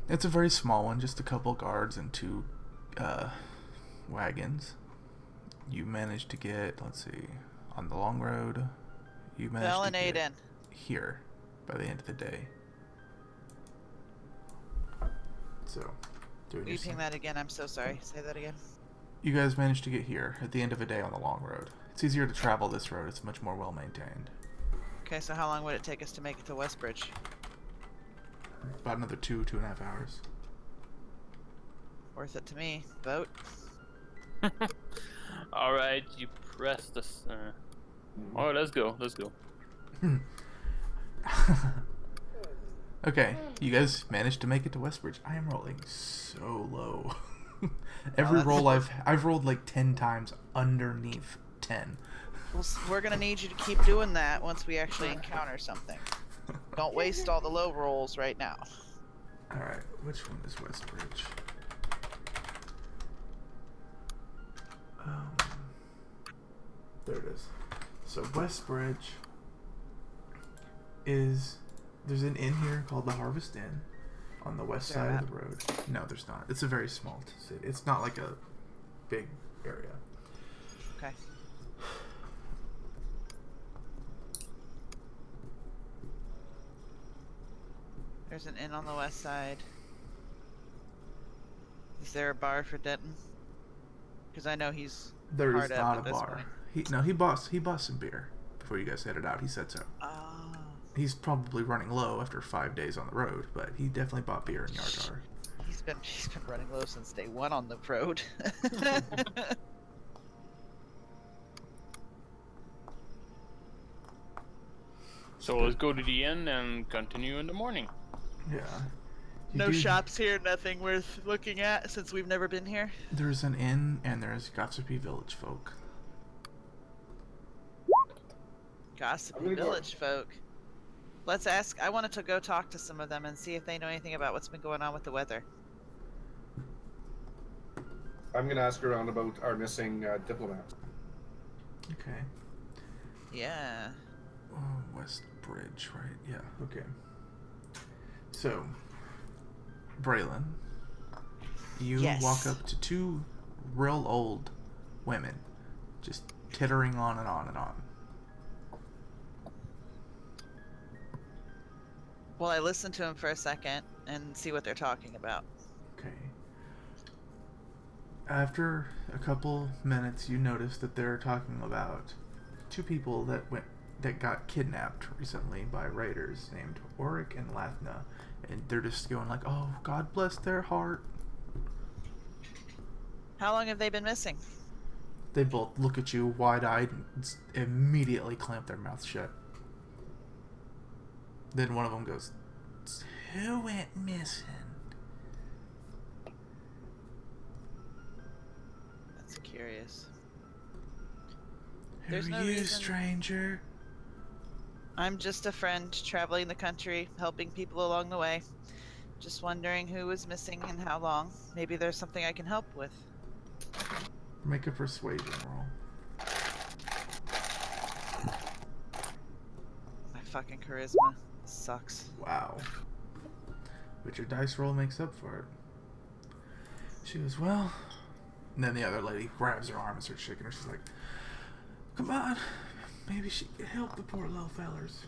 It's a very small one, just a couple guards and 2 wagons. You manage to get, let's see, on the long road, you manage
Bell
to
and
get
Aiden.
here by the end of the day. So, doing your
Repeating that again, I'm so sorry. Say that again.
You guys managed to get here at the end of a day on the long road. It's easier to travel this road, it's much more well maintained.
Okay, so how long would it take us to make it to Westbridge?
About another 2.5 hours.
Worth it to me. Vote.
All right, you press this. Oh, let's go. Let's go.
Okay, you guys managed to make it to Westbridge. I am rolling so low. Every
that's-
roll I've rolled like 10 times underneath 10.
Well, we're gonna need you to keep doing that once we actually encounter something. Don't waste all the low rolls right now.
Alright, which one is Westbridge? There it is. So Westbridge is... There's an inn here called the Harvest Inn. on the west
Is there
side
a
of the road. No, there's not. It's a very small city. It's not like a big area.
Okay. There's an inn on the west side. Is there a bar for Denton? Because I know he's
There
hard
is
up
not
at
a
this
bar.
point.
He bought some beer before you guys headed out. He said so.
Oh.
He's probably running low after 5 days on the road, but he definitely bought beer in Yar Tar.
He's been running low since day one on the road.
So let's go to the inn and continue in the morning.
Yeah. You
No
do-
shops here, nothing worth looking at since we've never been here.
There's an inn and there's gossipy village folk.
Gossipy
I'm gonna go-
village folk. Let's ask. I wanted to go talk to some of them and see if they know anything about what's been going on with the weather.
I'm gonna ask around about our missing diplomat.
Okay.
Yeah.
Oh, West Bridge, right? Yeah, okay. So, Braylon, you
Yes.
walk up to two real old women, just tittering on and on and on.
Well, I listen to them for a second and see what they're talking about.
Okay. After a couple minutes, you notice that they're talking about two people that got kidnapped recently by raiders named Oric and Lathna, and they're just going like, "Oh, God bless their heart."
How long have they been missing?
They both look at you wide-eyed and immediately clamp their mouths shut. Then one of them goes, "Who went missing?"
That's curious.
"Who
There's
are
no
you,
reason-
stranger?"
I'm just a friend traveling the country, helping people along the way. Just wondering who was missing and how long. Maybe there's something I can help with.
Make a persuasion roll.
My fucking charisma sucks.
Wow. But your dice roll makes up for it. She goes, "Well..." And then the other lady grabs her arm and starts shaking her. She's like, "Come on. Maybe she can help the poor little fellers."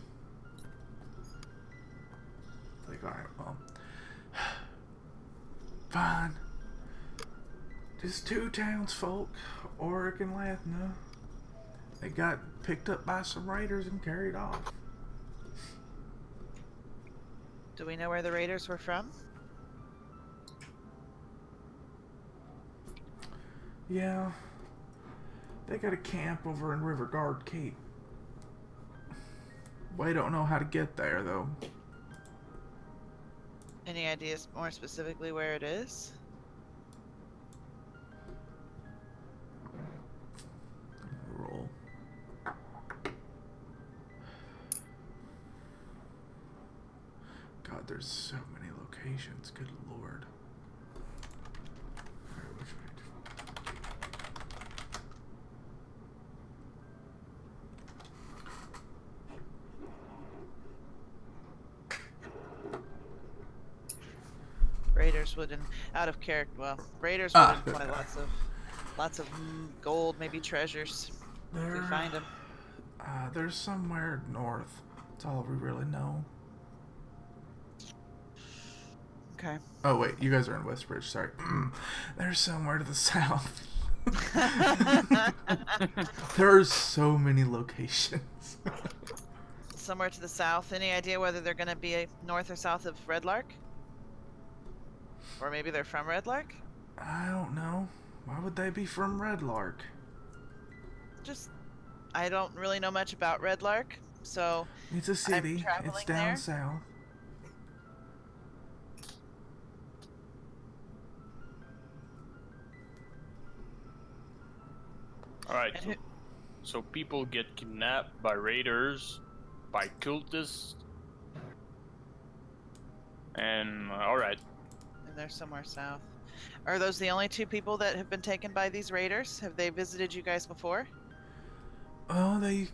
It's like, "Alright, well... fine. Just two townsfolk, Oric and Lathna. They got picked up by some raiders and carried off."
Do we know where the raiders were from?
Yeah. They got a camp over in River Guard Cape. We don't know how to get there, though.
Any ideas more specifically where it is?
Roll. God, there's so many locations. Good lord. Alright, which way?
Raiders wouldn't out of character. Well, raiders would
Ah.
imply lots of gold, maybe treasures. If we find them.
There's somewhere north. That's all we really know.
Okay.
Oh, wait. You guys are in Westbridge. Sorry. There's somewhere to the south. There's so many locations.
Somewhere to the south. Any idea whether they're going to be north or south of Red Lark? Or maybe they're from Red Lark?
I don't know. Why would they be from Red Lark?
Just, I don't really know much about Red Lark, so
It's a city. It's
traveling
down
there.
south.
Alright,
And
so,
who-
so people get kidnapped by raiders, by cultists, and alright.
and they're somewhere south. Are those the only two people that have been taken by these raiders? Have they visited you guys before?
Oh, they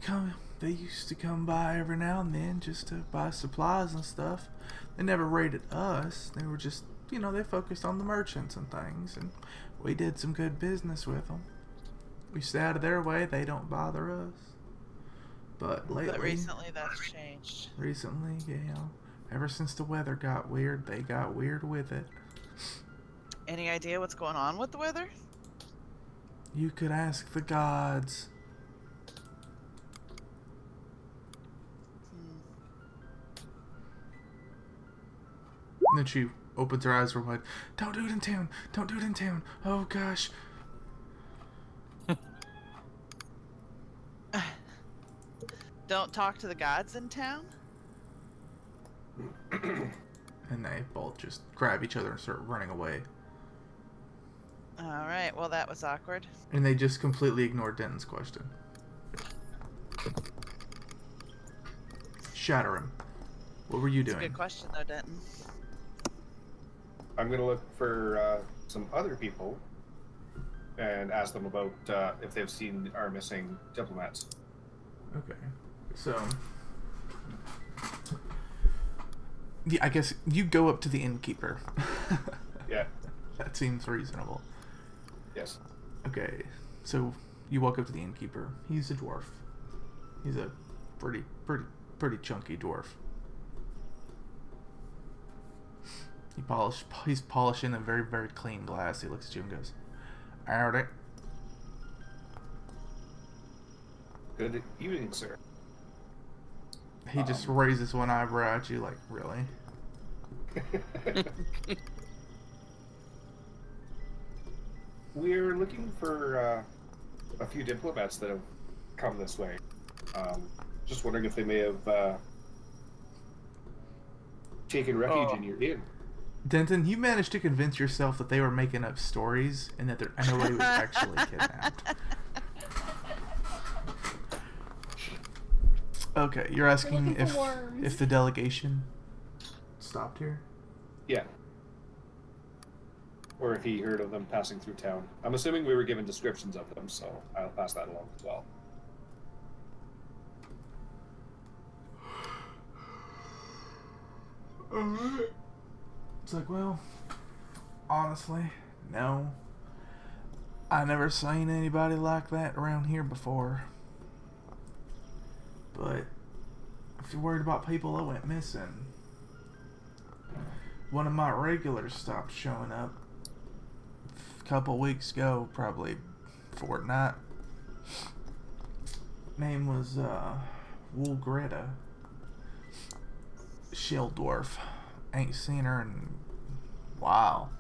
used to come by every now and then just to buy supplies and stuff. They never raided us. They were just, they focused on the merchants and things, and we did some good business with them. We stay out of their way. They don't bother us. But lately...
But recently that's changed.
Recently, yeah. Ever since the weather got weird, they got weird with it.
Any idea what's going on with the weather?
You could ask the gods. And then she opens her eyes real wide. Don't do it in town. Don't do it in town. Oh, gosh.
Don't talk to the gods in town?
And they both just grab each other and start running away.
Alright, well that was awkward.
And they just completely ignored Denton's question. Shatter him. What were you
That's
doing?
a good question though, Denton.
I'm gonna look for some other people and ask them about if they've seen our missing diplomats.
Okay. So... yeah, I guess you go up to the innkeeper.
Yeah.
That seems reasonable.
Yes.
Okay, so you walk up to the innkeeper. He's a dwarf. He's a pretty chunky dwarf. He's polishing a very, very clean glass. He looks at you and goes, "Howdy."
Good evening, sir.
He just raises one eyebrow at you like, really?
We're looking for a few diplomats that have come this way. Just wondering if they may have taken refuge in your inn.
Denton, you managed to convince yourself that they were making up stories and that nobody was actually kidnapped. Okay, you're asking if the delegation stopped here?
Yeah. Or if he heard of them passing through town. I'm assuming we were given descriptions of them, so I'll pass that along as well.
Alright. It's like, well, honestly, no. I never seen anybody like that around here before. But if you're worried about people that went missing, one of my regulars stopped showing up a couple weeks ago, probably fortnight. Name was Wool Greta. Shield dwarf. Ain't seen her in a while.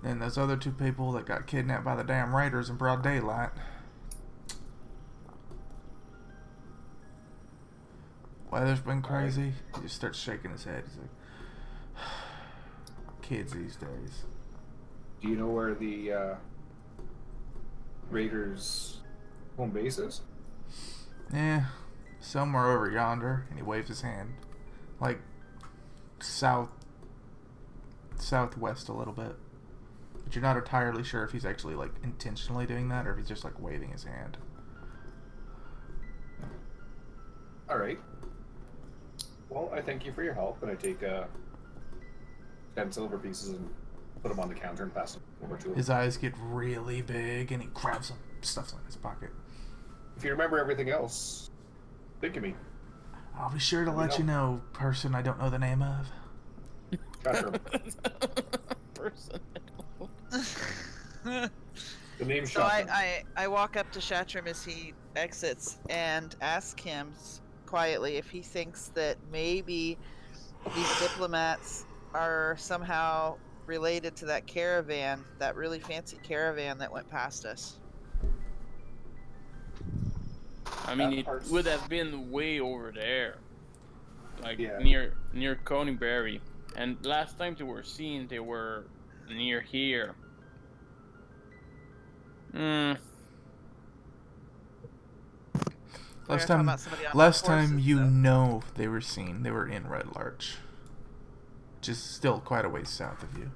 Then those other two people that got kidnapped by the damn raiders in broad daylight. Weather's been crazy. He just starts shaking his head. He's like, kids these days.
Do you know where the Raiders' home base is?
Yeah, somewhere over yonder. And he waves his hand. Like, southwest a little bit. But you're not entirely sure if he's actually, like, intentionally doing that or if he's just, like, waving his hand.
Alright. Well, I thank you for your help, and I take 10 silver pieces and put them on the counter and pass them over to him.
His eyes get really big, and he grabs them, stuffs them in his pocket.
If you remember everything else, think of me.
I'll be sure to let you know, person I don't know the name of.
Gotcha.
Person.
The name
So I walk up to Shatram as he exits and ask him quietly if he thinks that maybe these diplomats are somehow related to that caravan, that really fancy caravan that went past us.
I mean, it would have been way over there, like
Yeah.
near Coneyberry. And last time they were seen, they were near here.
Last
talking
time,
about somebody on
last
horses,
time you
though.
know they were seen, they were in Red Larch, which is still quite a ways south of you.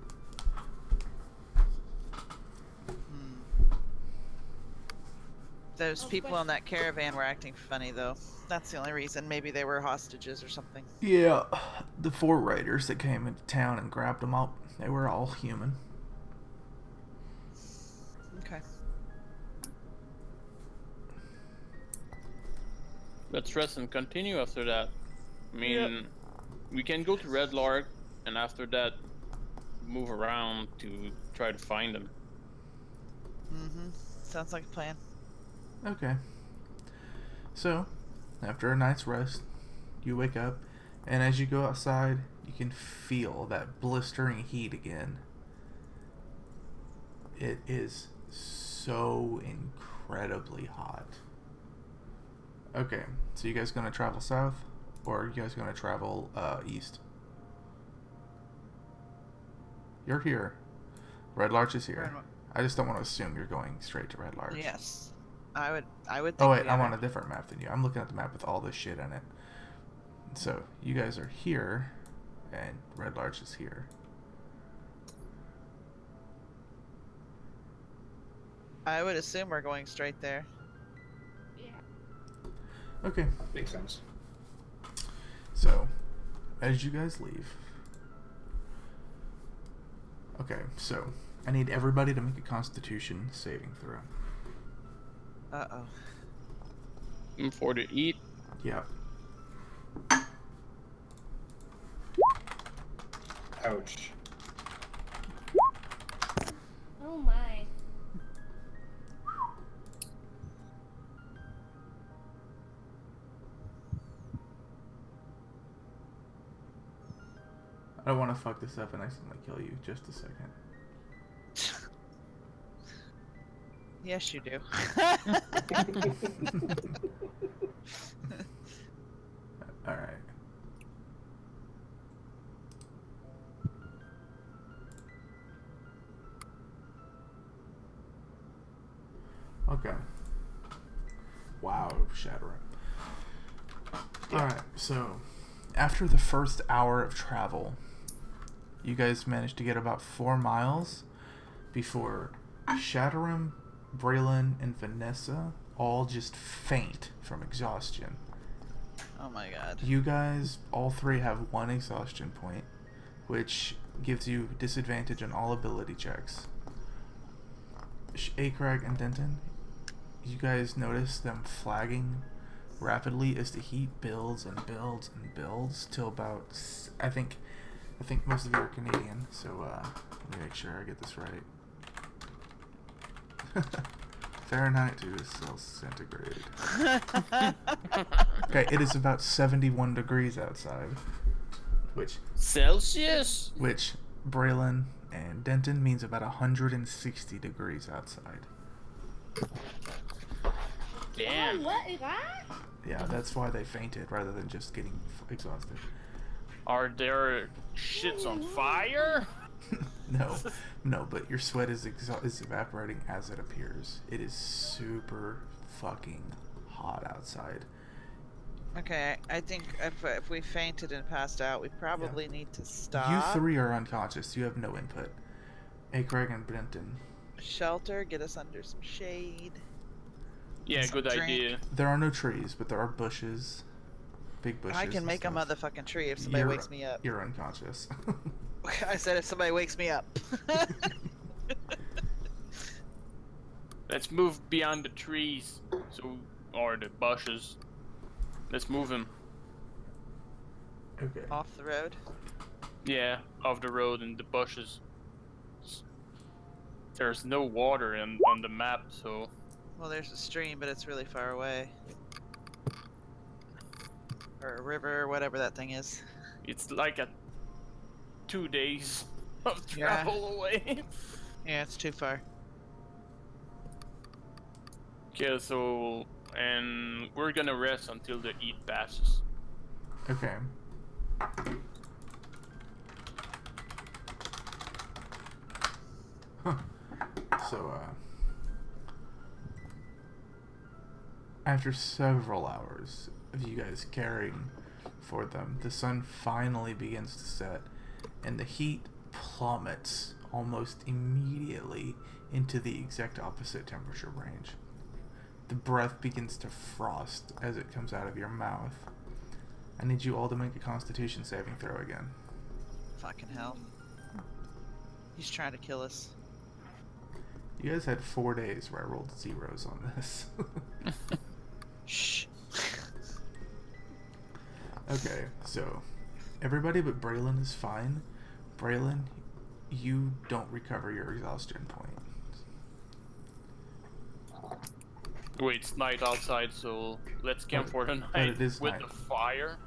Those people on that caravan were acting funny, though. That's the only reason. Maybe they were hostages or something.
Yeah, the 4 raiders that came into town and grabbed them up, they were all human.
Okay.
Let's rest and continue after that. I mean, we can go to Red Lark, and after that, move around to try to find them.
Mm-hmm. Sounds like a plan.
Okay. So, after a night's rest, you wake up, and as you go outside, you can feel that blistering heat again. It is so incredibly hot. Okay, so you guys gonna travel south, or are you guys gonna travel east? You're here. Red Larch is here. I just don't want to assume you're going straight to Red Larch.
Yes. I would think
Oh wait,
we
I'm
are.
on a different map than you. I'm looking at the map with all this shit in it. So, you guys are here, and Red Larch is here.
I would assume we're going straight there.
Yeah.
Okay,
Makes sense.
so, as you guys leave... Okay, so, I need everybody to make a Constitution saving throw.
Uh-oh.
For to eat.
Yeah.
Ouch.
Oh my.
I don't want to fuck this up and accidentally kill you. Just a second.
Yes, you do.
Alright. Okay. Wow, shattering. Alright, so after the first hour of travel, you guys managed to get about 4 miles before Shatterum, Braylon, and Vanessa all just faint from exhaustion.
Oh my god.
You guys, all 3 have 1 exhaustion point, which gives you disadvantage on all ability checks. Akrag and Denton, you guys notice them flagging rapidly as the heat builds and builds and builds till about, I think most of you are Canadian, so let me make sure I get this right. Fahrenheit to centigrade. Okay, it is about 71 degrees outside, which
Celsius?
Braylon and Denton means about 160 degrees outside.
Damn.
Oh, what is that?
Yeah, that's why they fainted rather than just getting exhausted.
Are their shits on fire?
No, but your sweat is evaporating as it appears. It is super fucking hot outside.
Okay, I think if we fainted and passed out, we probably need to stop.
You 3 are unconscious. You have no input. Craig and Brenton.
Shelter, get us under some shade.
Yeah,
Some
good
drink.
idea.
There are no trees, but there are bushes. Big bushes.
I can
and
make a
stuff.
motherfucking tree if somebody wakes me up.
You're unconscious.
I said if somebody wakes me up.
Let's move beyond the trees, or the bushes. Let's move him.
Okay.
Off the road.
Yeah, off the road and the bushes. There's no water on the map, so
Well, there's a stream, but it's really far away. Or a river, or whatever that thing is.
it's like 2 days of
Yeah.
travel away.
Yeah, it's too far.
Okay, so and we're gonna rest until the heat passes.
Okay. So, after several hours of you guys caring for them, the sun finally begins to set, and the heat plummets almost immediately into the exact opposite temperature range. The breath begins to frost as it comes out of your mouth. I need you all to make a Constitution saving throw again.
Fucking hell. He's trying to kill us.
You guys had 4 days where I rolled zeros on this.
Shh.
Okay, so everybody but Braylon is fine. Braylon, you don't recover your exhaustion point.
Wait, it's night outside, so let's camp for the night
it is
with
night.
the fire.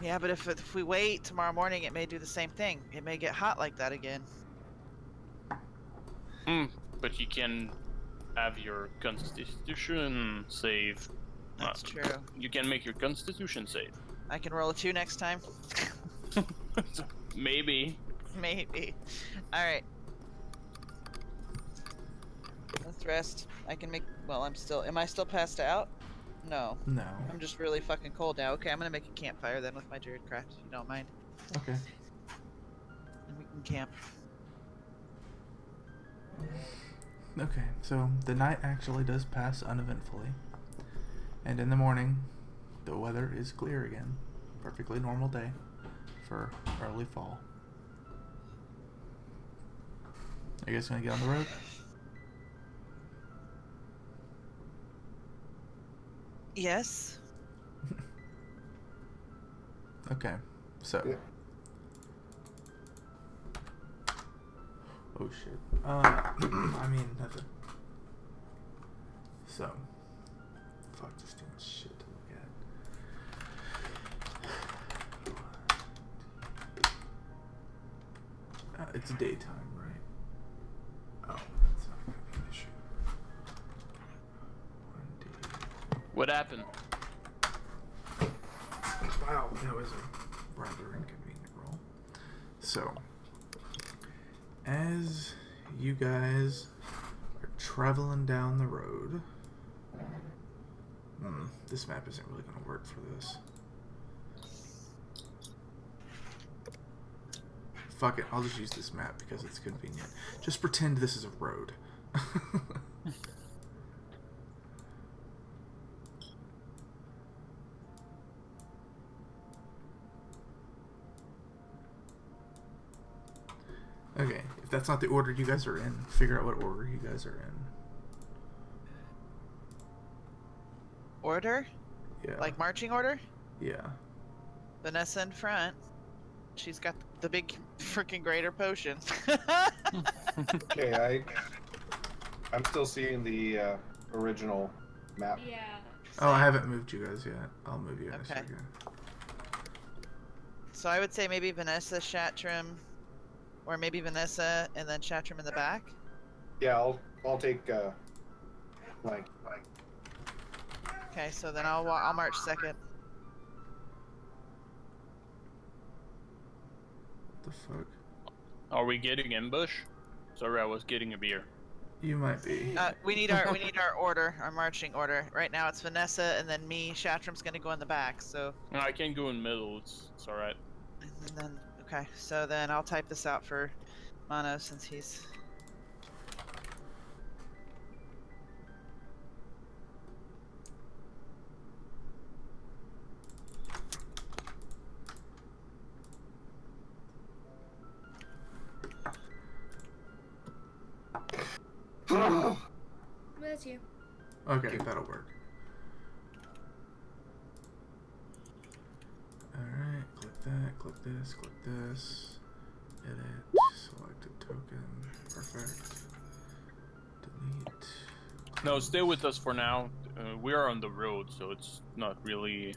Yeah, but if we wait tomorrow morning, it may do the same thing. It may get hot like that again.
But you can have your Constitution save.
That's true.
You can make your Constitution save.
I can roll a 2 next time.
Maybe.
Maybe. Alright. Let's rest. I can make... Well, Am I still passed out? No.
No.
I'm just really fucking cold now. Okay, I'm gonna make a campfire then with my Druid Craft, if you don't mind.
Okay.
And we can camp.
Okay, so the night actually does pass uneventfully. And in the morning, the weather is clear again. Perfectly normal day for early fall. Are you guys gonna get on the road?
Yes.
Okay, so.
Yeah.
Oh shit. I mean, nothing. So. Fuck, just too much shit to look at. It's daytime, right? Oh, that's not gonna be an issue. 1D.
What happened?
Wow, that was a rather inconvenient roll. So, as you guys are traveling down the road, this map isn't really going to work for this. Fuck it, I'll just use this map because it's convenient. Just pretend this is a road. Okay, if that's not the order you guys are in, figure out what order you guys are in.
Order?
Yeah.
Like marching order?
Yeah.
Vanessa in front. She's got the big freaking greater potion.
Okay, I'm still seeing the original map.
Yeah.
Oh, I haven't moved you guys yet. I'll move you in a
Okay.
second.
So I would say maybe Vanessa, Shatrim, or maybe Vanessa and then Shatrim in the back.
Yeah, I'll take like
Okay, so then I'll march second.
What the fuck?
Are we getting ambush? Sorry, I was getting a beer.
You might be.
We need our order, our marching order. Right now it's Vanessa and then me. Shatrim's gonna go in the back. So.
No, I can go in middle. It's alright.
And then okay, so then I'll type this out for Mono since he's.
That's you.
Okay, that'll work. Alright, click that, click this, edit, select a token, perfect, delete.
No, stay with us for now. We are on the road, so it's not really...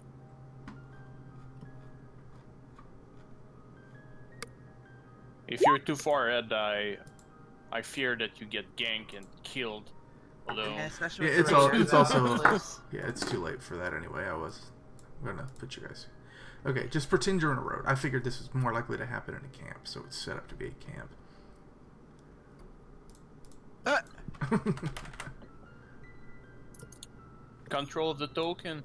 If you're too far ahead, I fear that you get ganked and killed. Although...
Yeah, especially
Yeah,
with the
it's
Rangers
also,
close.
yeah, it's too late for that anyway. I'm gonna put you guys. Okay, just pretend you're in a road. I figured this was more likely to happen in a camp, so it's set up to be a camp.
Control the token.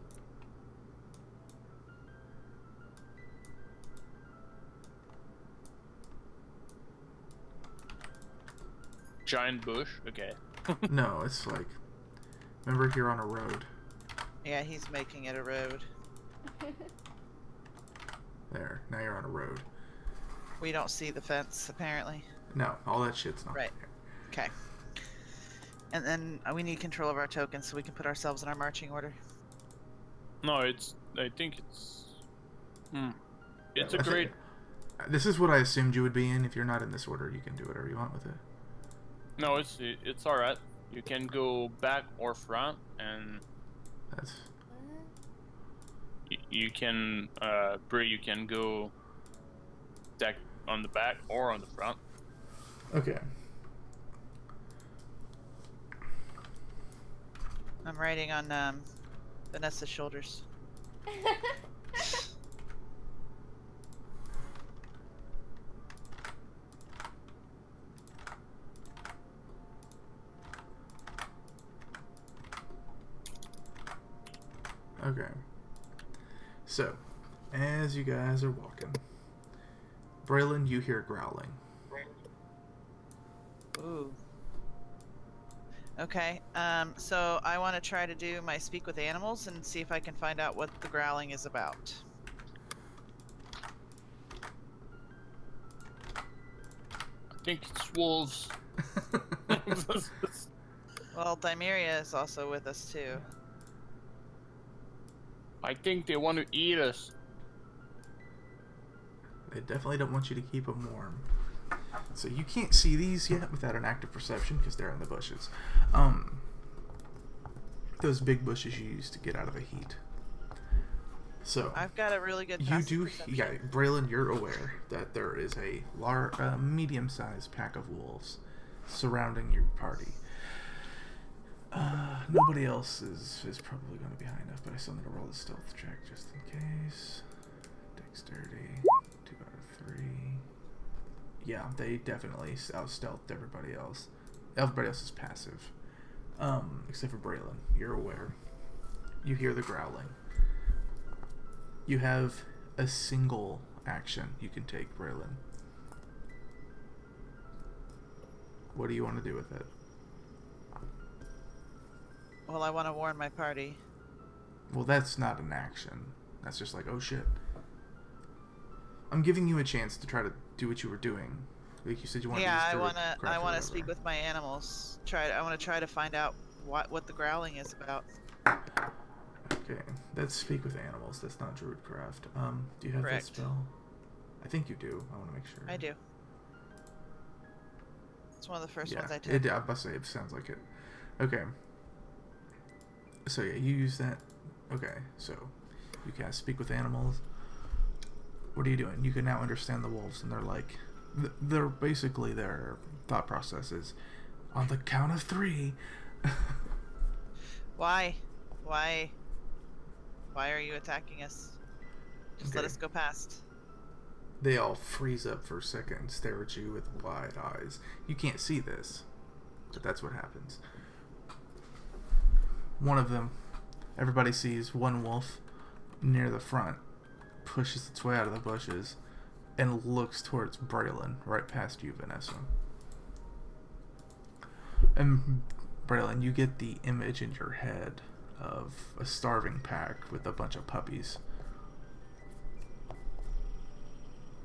Giant bush? Okay.
No, it's like, remember, you're on a road.
Yeah, he's making it a road.
There. Now you're on a road.
We don't see the fence, apparently.
No, all that shit's not
Right.
there.
Okay. And then we need control of our tokens so we can put ourselves in our marching order.
No, I think it's. It's a
I think-
great.
This is what I assumed you would be in. If you're not in this order, you can do whatever you want with it.
No, it's alright. You can go back or front, and
That's
you can Brie, you can go deck on the back or on the front.
okay.
I'm riding on Vanessa's shoulders.
Okay. So, as you guys are walking, Braylon, you hear growling.
Ooh. Okay. So I want to try to do my speak with animals and see if I can find out what the growling is about.
I think it's wolves.
Well, Dimeria is also with us too.
I think they want to eat us.
They definitely don't want you to keep them warm. So you can't see these yet without an active perception because they're in the bushes. Those big bushes you use to get out of the heat. So
I've got a really good.
you
passive
do,
perception.
yeah, Braylon, you're aware that there is a medium-sized pack of wolves surrounding your party. Nobody else is probably going to be high enough, but I still need to roll a stealth check just in case. Dexterity, 2 out of 3. Yeah, they definitely out-stealthed everybody else. Everybody else is passive. Except for Braylon. You're aware. You hear the growling. You have a single action you can take, Braylon. What do you want to do with it?
Well, I want to warn my party.
Well, that's not an action. That's just like, oh shit. I'm giving you a chance to try to do what you were doing. Like you said, you want
Yeah,
to.
I want to speak with my animals. I want to try to find out what the growling is about.
Okay, that's speak with animals. That's not Druidcraft. Do you have
Correct.
that spell? I think you do. I want to make sure.
I do. It's one of the first
Yeah,
ones I took.
I must say it sounds like it. Okay. So yeah, you use that. Okay, so you cast speak with animals. What are you doing? You can now understand the wolves, and they're like, they're basically their thought process is, on the count of 3.
Why? Why are you attacking us? Just let
Okay.
us go past.
They all freeze up for a second and stare at you with wide eyes. You can't see this, but that's what happens. One of them, everybody sees one wolf near the front, pushes its way out of the bushes, and looks towards Braylon, right past you, Vanessa. And Braylon, you get the image in your head of a starving pack with a bunch of puppies.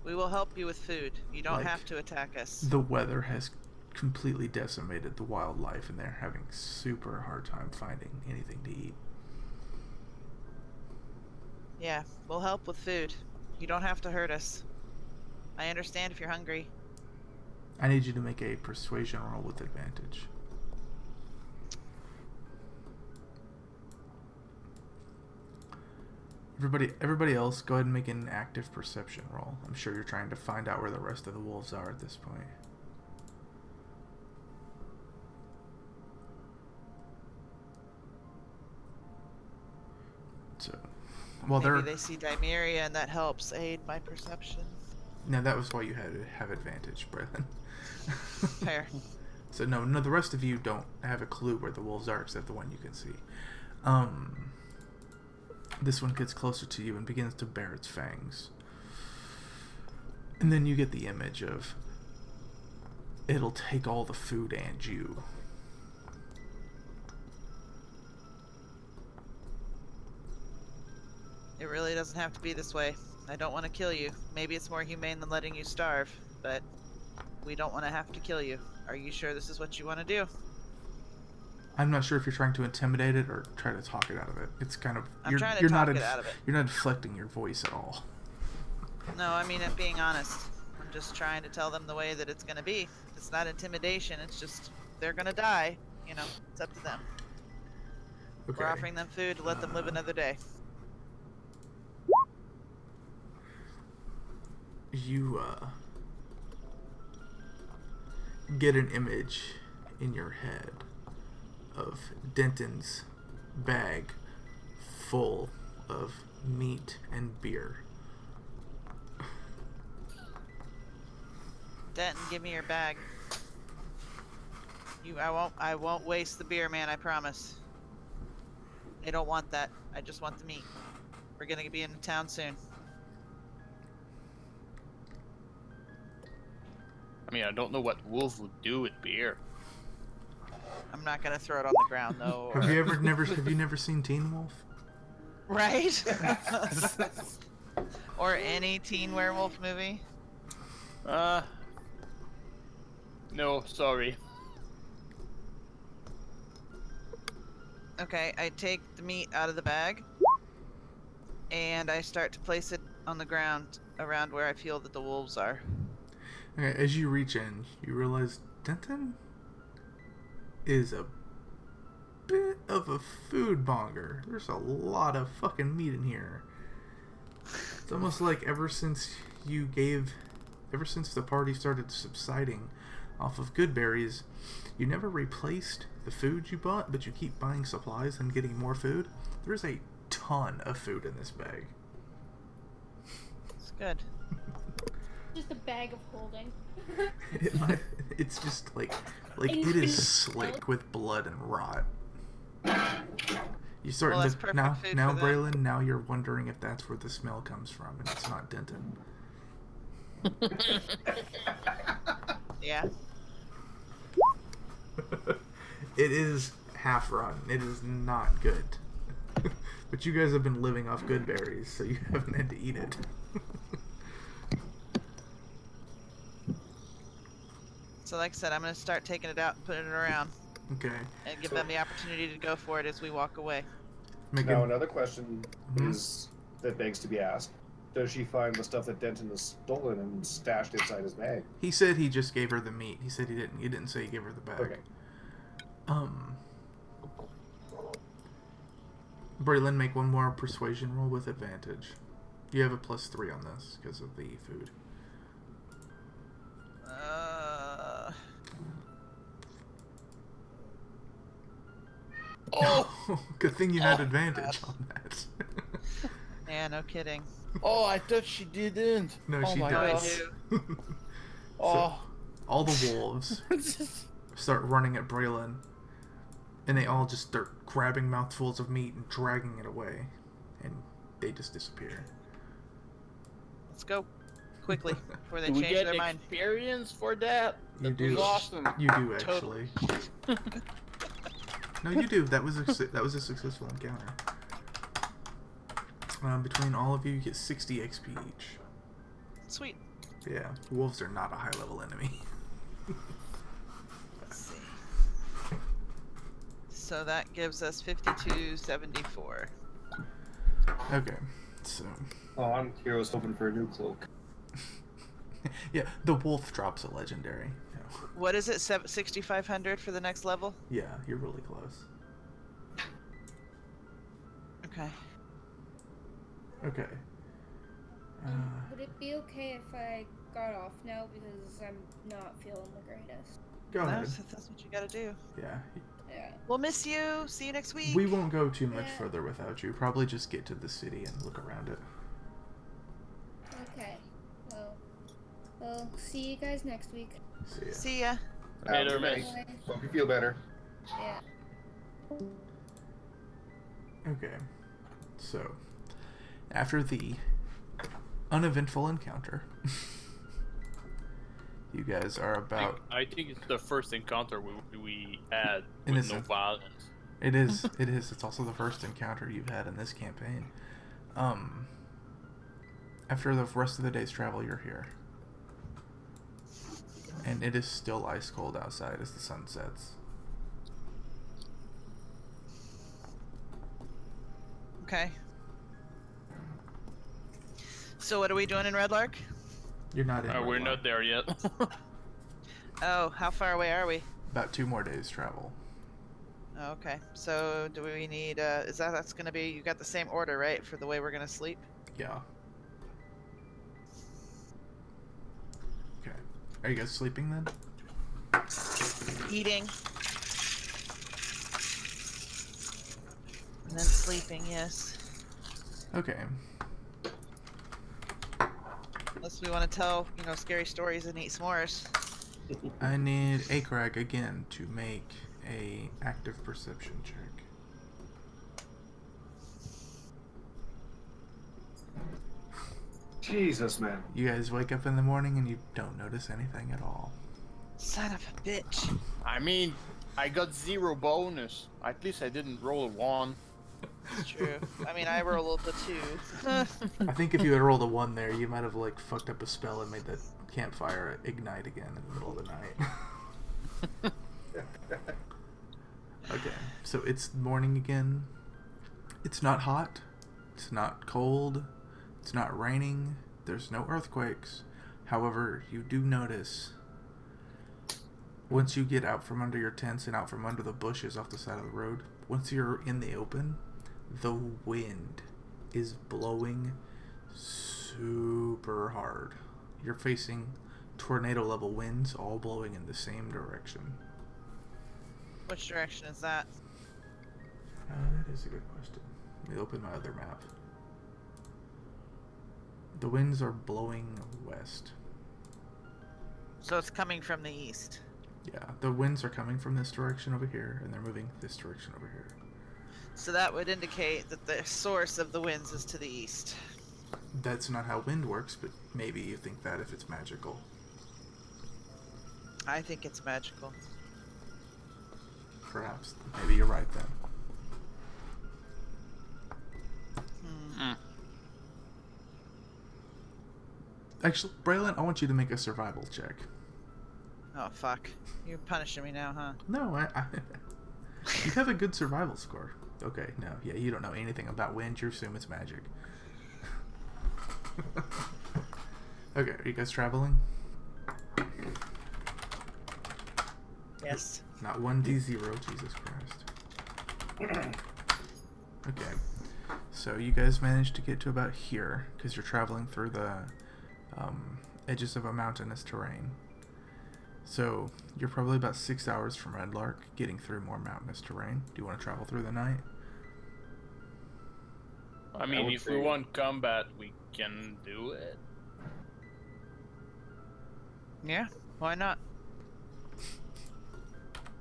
We will help you with food. You don't
Like,
have to attack us.
The weather has completely decimated the wildlife, and they're having super hard time finding anything to eat.
Yeah, we'll help with food. You don't have to hurt us. I understand if you're hungry.
I need you to make a persuasion roll with advantage. Everybody else, go ahead and make an active perception roll. I'm sure you're trying to find out where the rest of the wolves are at this point. So, well,
Maybe they see Dimeria and that helps aid my perception.
no, that was why you had to have advantage, Braylon.
Fair.
So no, the rest of you don't have a clue where the wolves are except the one you can see. This one gets closer to you and begins to bare its fangs. And then you get the image of it'll take all the food and you.
It It really doesn't have to be this way. I don't want to kill you. Maybe it's more humane than letting you starve, but we don't want to have to kill you. Are you sure this is what you want to do?
I'm not sure if you're trying to intimidate it or try to talk it out of it. It's kind of
I'm trying to talk it out of it.
You're not inflecting your voice at all.
No, I mean, I'm being honest. I'm just trying to tell them the way that it's going to be. It's not intimidation. It's just they're going to die. You know, it's up to them.
Okay.
We're offering them food to let them live another day.
You get an image in your head of Denton's bag full of meat and beer.
Denton, give me your bag. I won't waste the beer, man, I promise. I don't want that. I just want the meat. We're gonna be in town soon.
I mean, I don't know what wolves would do with beer.
I'm not gonna throw it on the ground though.
Have you never seen Teen Wolf?
Right? Or any teen werewolf movie?
No, sorry.
Okay, I take the meat out of the bag and I start to place it on the ground around where I feel that the wolves are.
Okay, as you reach in, you realize Denton is a bit of a food monger. There's a lot of fucking meat in here. It's almost like ever since the party started subsiding off of Goodberries, you never replaced the food you bought, but you keep buying supplies and getting more food. There's a ton of food in this bag.
It's good.
Just a bag of holding.
It's just like it is slick with blood and rot. You starting
that's
to
perfect
now,
food
now
for them.
Braylon. Now you're wondering if that's where the smell comes from, and it's not Denton.
Yeah.
It is half rotten. It is not good. But you guys have been living off Goodberries, so you haven't had to eat it.
So like I said, I'm going to start taking it out and putting it around
Okay.
and give them the opportunity to go for it as we walk away.
Now, another question
Mhm.
is that begs to be asked: does she find the stuff that Denton has stolen and stashed inside his bag?
He said he just gave her the meat. He said he didn't. He didn't say he gave her the bag.
Okay.
Braylon, make one more persuasion roll with advantage. You have a +3 on this because of the food.
Oh!
Good thing you had
Oh,
advantage on that.
Yeah, no kidding.
Oh, I thought she didn't.
No,
oh
she
my
does.
I
God.
do.
Oh.
All the wolves start running at Braylon, and they all just start grabbing mouthfuls of meat and dragging it away, and they just disappear.
Let's go. Quickly, before they
Do we
change
get
their mind.
experience for that?
You
That
do.
was awesome.
You do actually. No, you do. That was a successful encounter. Between all of you, you get 60 XP each.
Sweet.
Yeah, wolves are not a high-level enemy.
Let's see. So that gives us 5274.
Okay, so
On Hero's hoping for a new cloak.
yeah, the wolf drops a legendary. Yeah.
What is it? 6500 for the next level?
Yeah, you're really close.
Okay.
Okay.
Would it be okay if I got off now because I'm not feeling the greatest?
Go ahead.
That's what you gotta do.
Yeah,
Yeah.
We'll miss you. See you next week.
we won't go too much
Yeah.
further without you. Probably just get to the city and look around it.
Okay. Well, see you guys next week.
See ya.
See ya.
Later, miss.
Bye.
Hope you feel better.
Yeah.
Okay. So, after the uneventful encounter, you guys are about.
I think it's the first encounter we had
It
with
is
no
a-
violence.
It is. It is. It's also the first encounter you've had in this campaign. After the rest of the day's travel, you're here. And it is still ice cold outside as the sun sets.
Okay. So what are we doing in Red Lark?
You're not in.
We're
Redline.
not there yet.
Oh, how far away are we?
About 2 more days travel.
Oh, okay. So do we need? That's gonna be? You got the same order, right, for the way we're gonna sleep?
Yeah. Okay. Are you guys sleeping then?
Eating. And then sleeping, yes.
Okay.
Unless we want to tell, scary stories and eat s'mores.
I need Akrag again to make a active perception check.
Jesus, man.
You guys wake up in the morning and you don't notice anything at all.
Son of a bitch.
I mean, I got 0 bonus. At least I didn't roll a 1.
It's true. I mean, I rolled a 2.
I think if you had rolled a 1 there, you might have fucked up a spell and made that campfire ignite again in the middle of the night. Okay, so it's morning again. It's not hot. It's not cold. It's not raining. There's no earthquakes. However, you do notice once you get out from under your tents and out from under the bushes off the side of the road, once you're in the open, the wind is blowing super hard. You're facing tornado level winds all blowing in the same direction.
Which direction is that?
That is a good question. Let me open my other map. The winds are blowing west.
So it's coming from the east.
Yeah, the winds are coming from this direction over here, and they're moving this direction over here.
So that would indicate that the source of the winds is to the east.
That's not how wind works, but maybe you think that if it's magical.
I think it's magical.
Perhaps. Maybe you're right then. Actually, Braylon, I want you to make a survival check.
Oh, fuck. You're punishing me now, huh?
No, I you have a good survival score. Okay, no, yeah, you don't know anything about wind. You assume it's magic. Okay, are you guys traveling?
Yes.
Not 1d0, Jesus Christ. Okay, so you guys managed to get to about here because you're traveling through the edges of a mountainous terrain. So you're probably about 6 hours from Red Lark, getting through more mountainous terrain. Do you want to travel through the night?
I mean, if we want combat, we can do it.
Yeah, why not?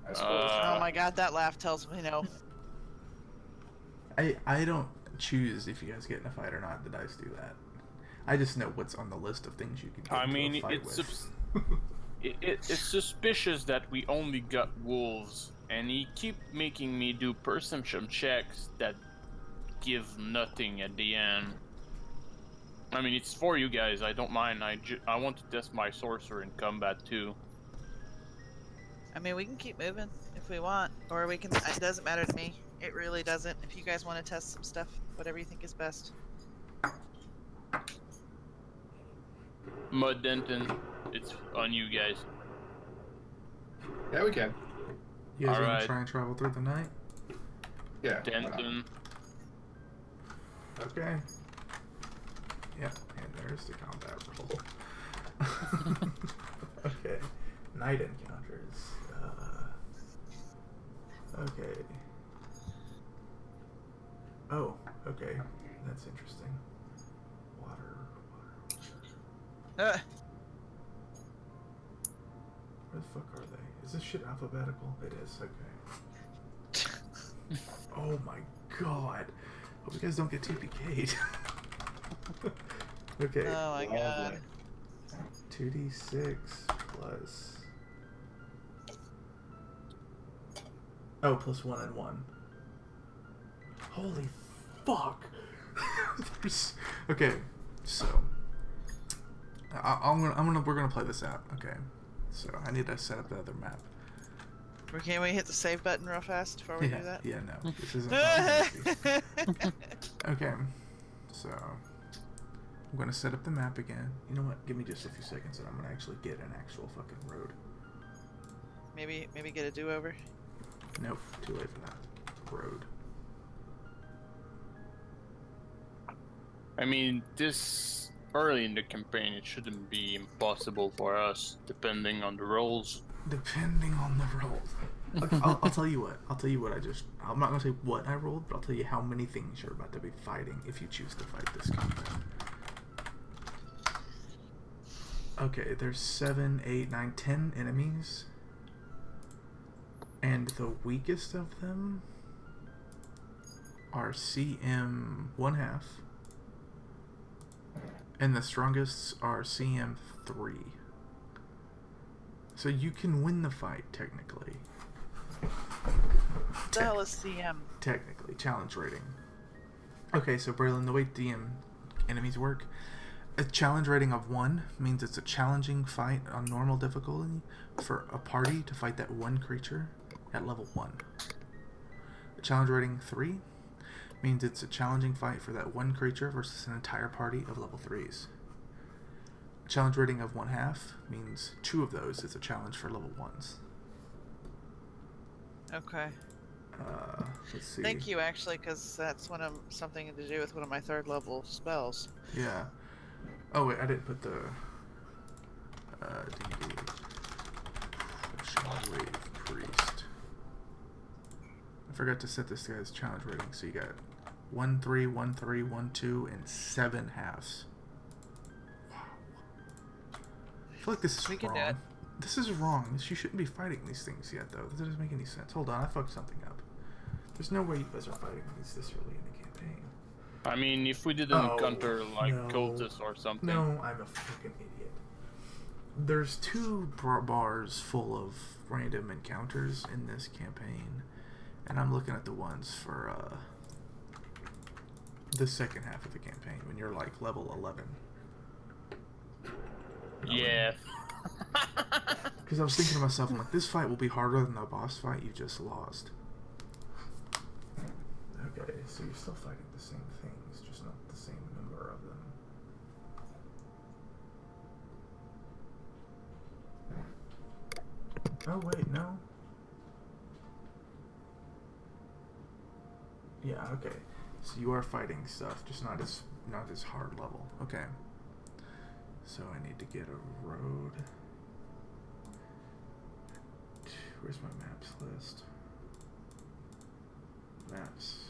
I suppose.
Oh my god, that laugh tells me no.
I don't choose if you guys get in a fight or not. The dice do that. I just know what's on the list of things you can get
I
into
mean,
a fight
it's
with.
it's suspicious that we only got wolves, and he keep making me do perception checks that give nothing at the end. I mean, it's for you guys. I don't mind. I want to test my sorcerer in combat too.
I mean, we can keep moving if we want, or we can. It doesn't matter to me. It really doesn't. If you guys want to test some stuff, whatever you think is best.
Mud Denton, it's on you guys.
Yeah, we can.
You guys want
Alright.
to try and travel through the night?
Yeah. why not?
Denton,
Okay. Yep, and there's the combat roll. Okay. Night encounters. Okay. Oh, okay. That's interesting. Water.
Uh,
Where the fuck are they? Is this shit alphabetical? It is, okay. Oh my god. Hope you guys don't get TPK'd. Okay.
oh my god.
2d6 plus... Oh, plus 1 and 1. Holy fuck! Okay, so we're gonna play this out. Okay, so I need to set up the other map.
Can we hit the save button real fast before we do that?
Yeah, no, this isn't. Okay, so I'm gonna set up the map again. You know what? Give me just a few seconds, and I'm gonna actually get an actual fucking road.
Maybe get a do-over.
Nope, too late for that. Road.
I mean, this early in the campaign, it shouldn't be impossible for us, depending on the roles.
Depending on the rolls. Okay, I'll tell you what. I'm not gonna say what I rolled, but I'll tell you how many things you're about to be fighting if you choose to fight this combat. Okay, there's 7, 8, 9, 10 enemies. And the weakest of them are CM 1/2. And the strongest are CM 3. So you can win the fight, technically.
What the hell is CM?
Technically, challenge rating. Okay, so Braylon, the way DM enemies work, a challenge rating of 1 means it's a challenging fight on normal difficulty for a party to fight that one creature at level 1. A challenge rating 3 means it's a challenging fight for that one creature versus an entire party of level 3s. A challenge rating of 1/2 means 2 of those is a challenge for level 1s.
Okay.
Let's see.
Thank you, actually, because that's something to do with one of my 3rd level spells.
Yeah. Oh wait, I didn't put the D&D Wave Priest. I forgot to set this guy's challenge rating. So you got 1, 3, 1, 3, 1, 2, and 7 halves. Wow. I feel like this is
We can do
wrong.
it.
This is wrong. You shouldn't be fighting these things yet, though. This doesn't make any sense. Hold on, I fucked something up. There's no way you guys are fighting these this early in the campaign.
I mean, if we didn't encounter, like, cultists or something.
No, I'm a fucking idiot. There's 2 bars full of random encounters in this campaign, and I'm looking at the ones for the second half of the campaign when you're like level 11.
Yeah.
Because I was thinking to myself, I'm like, this fight will be harder than the boss fight you just lost. Okay, so you're still fighting the same things, just not the same number of them. Oh wait, no. Yeah, okay. So you are fighting stuff, just not as hard level. Okay. So I need to get a road. Where's my maps list? Maps.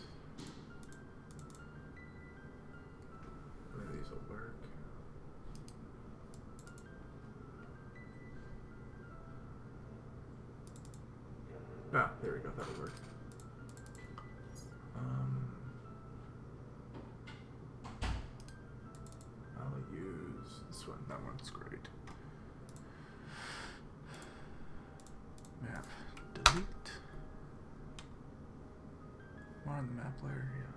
One of these will work. Ah, there we go. That'll work. I'll use this one. That one's great. Map. Delete. More on the map layer, yeah.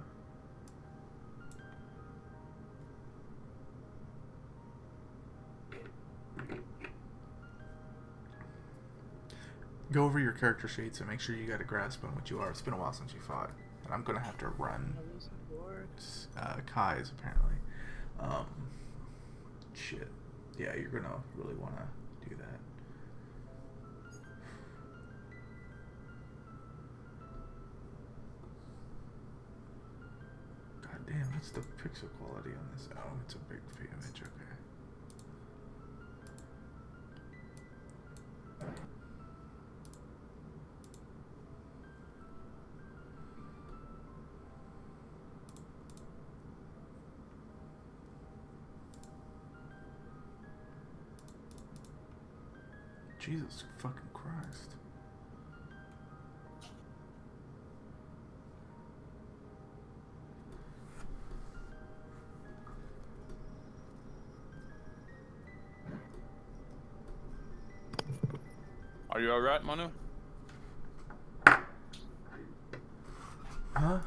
Go over your character sheets and make sure you got a grasp on what you are. It's been a while since you fought. And I'm gonna have to run Kai's apparently. Shit. Yeah, you're gonna really wanna do that. God damn, what's the pixel quality on this? Oh, it's a big image, okay. Jesus fucking Christ.
Are you alright, Manu?
Huh?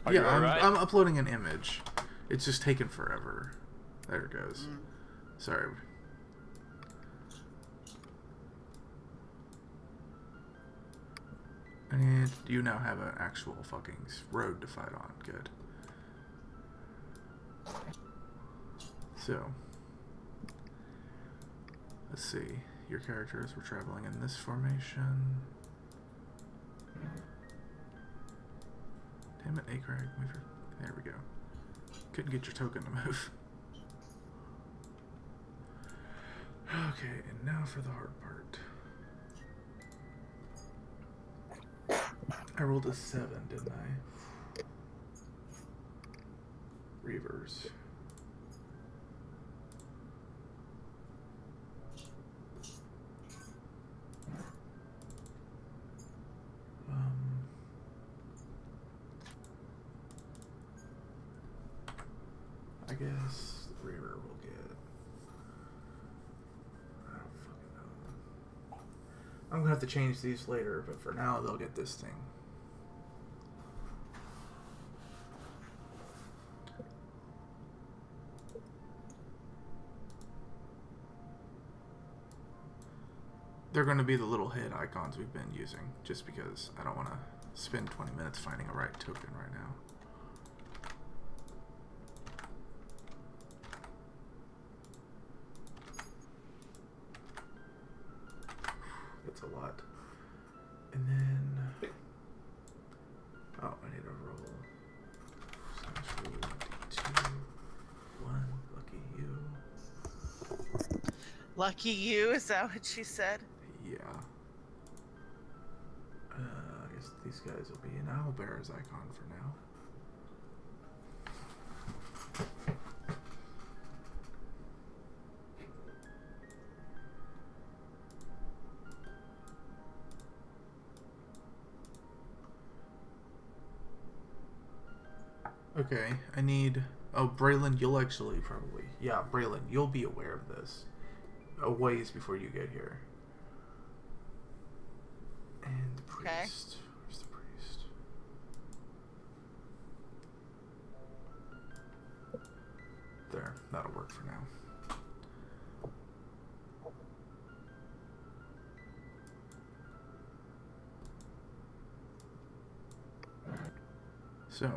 Are you
yeah,
alright?
I'm uploading an image. It's just taken forever. There it goes. Sorry. And you now have an actual fucking road to fight on. Good. So, let's see. Your characters were traveling in this formation. Damn it, Acrag. There we go. Couldn't get your token to move. Okay, and now for the hard part. I rolled a 7, didn't I? Reavers. I guess the Reaver will get... I don't fucking know. I'm gonna have to change these later, but for now they'll get this thing. They're going to be the little head icons we've been using, just because I don't want to spend 20 minutes finding a right token right now. That's a lot. And then... oh, I need to roll. Slash roll D2. 1. Lucky you.
Lucky you, is that what she said?
Yeah. I guess these guys will be an owlbear's icon for now. Okay, I need... oh, Braylon, you'll actually probably... yeah, Braylon, you'll be aware of this. A ways before you get here. And the priest.
Okay.
Where's the priest? There, that'll work for now. So,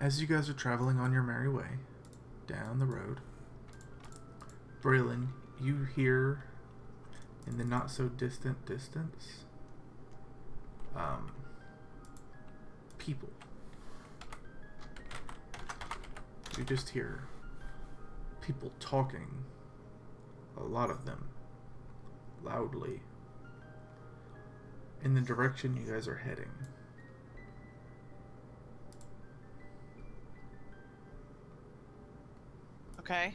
as you guys are traveling on your merry way down the road, Braylon, you hear in the not so distant distance people. You just hear people talking, a lot of them, loudly, in the direction you guys are heading.
Okay.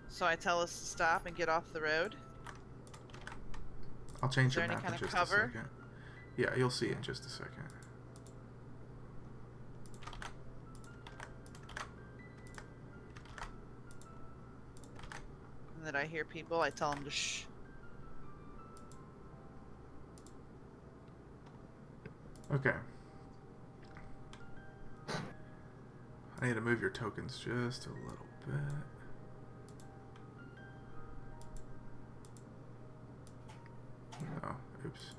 So I tell us to stop and get off the road.
I'll change
Is there
your
any
map in
kind of
just
cover?
a second. Yeah, you'll see in just a second.
And then I hear people, I tell them to shh.
Okay. I need to move your tokens just a little bit. Oh, oops.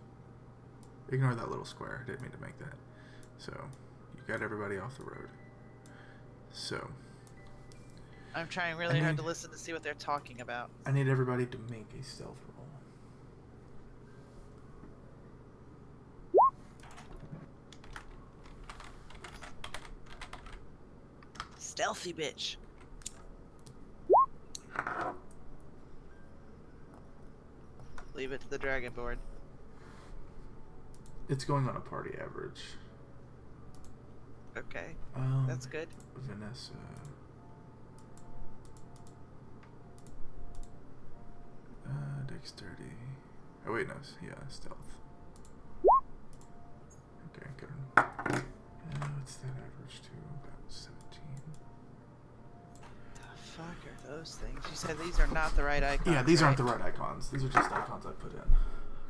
Ignore that little square. I didn't mean to make that. So, you got everybody off the road. So,
I'm trying really hard to listen to see what they're talking about.
I need everybody to make a stealth roll.
Stealthy bitch. Leave it to the dragon board.
It's going on a party average.
Okay, that's good.
Vanessa. Dexterity. Oh wait, no. Yeah, stealth. Okay, good. What's that average to? About 17.
The fuck are those things? You said these are not the right icons.
Yeah, these aren't
right?
the right icons. These are just icons I put in.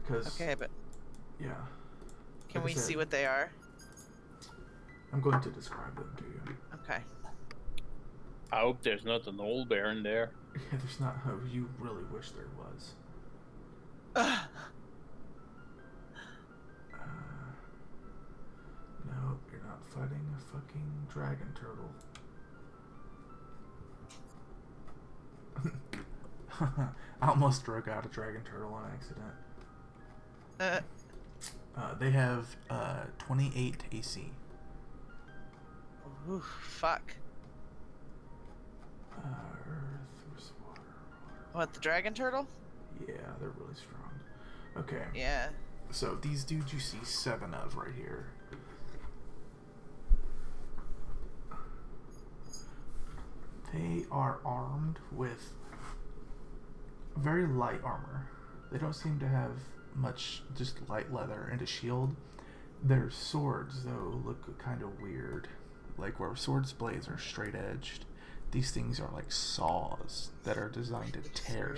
Cause,
Okay, but
yeah.
Can
Like I
we see
said,
what they are?
I'm going to describe them to you.
Okay.
I hope there's not an old bear in there.
Yeah, there's not. Oh, you really wish there was. No, you're not fighting a fucking dragon turtle. I almost drug out a dragon turtle on accident. They have 28 AC.
Ooh, fuck.
Earth, water.
What, the dragon turtle?
Yeah, they're really strong. Okay.
Yeah.
So these dudes you see 7 of right here. They are armed with very light armor. They don't seem to have much, just light leather and a shield. Their swords, though, look kind of weird. Like where swords' blades are straight edged, these things are like saws that are designed to tear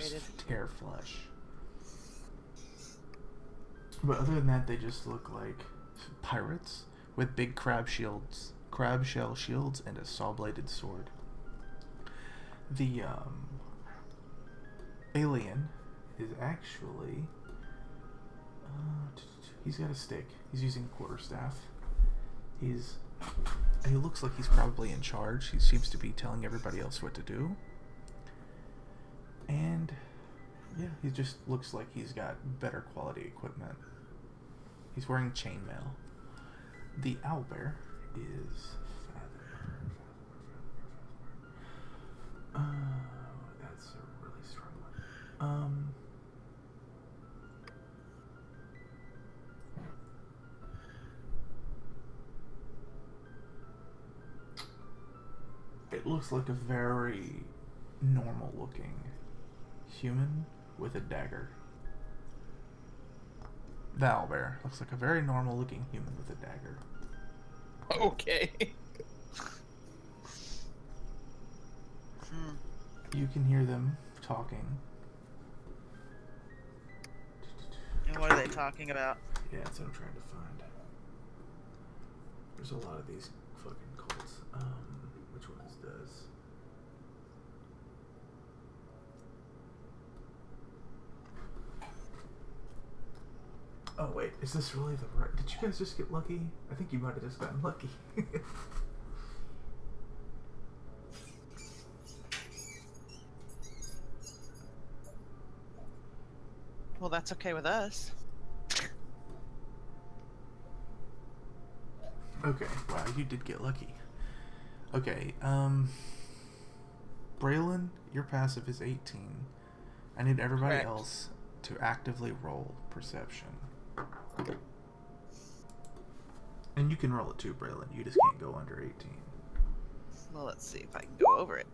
flesh. But other than that, they just look like pirates with big crab shell shields, and a saw-bladed sword. The alien is actually he's got a stick. He's using a quarterstaff. He looks like he's probably in charge. He seems to be telling everybody else what to do. And yeah, he just looks like he's got better quality equipment. He's wearing chainmail. The owlbear is that's a really strong one. It looks like a very normal looking human with a dagger. The owlbear looks like a very normal looking human with a dagger.
Okay.
You can hear them talking.
And what are they talking about?
Yeah, that's what I'm trying to find. There's a lot of these fucking cults. Which one is this? Oh wait, is this really the right? Did you guys just get lucky? I think you might have just gotten lucky.
Well, that's okay with us.
Okay, wow, you did get lucky. Okay, Braylon, your passive is 18. I need everybody
Correct.
else to actively roll perception. And you can roll it too, Braylon. You just can't go under 18.
Well, let's see if I can go over it.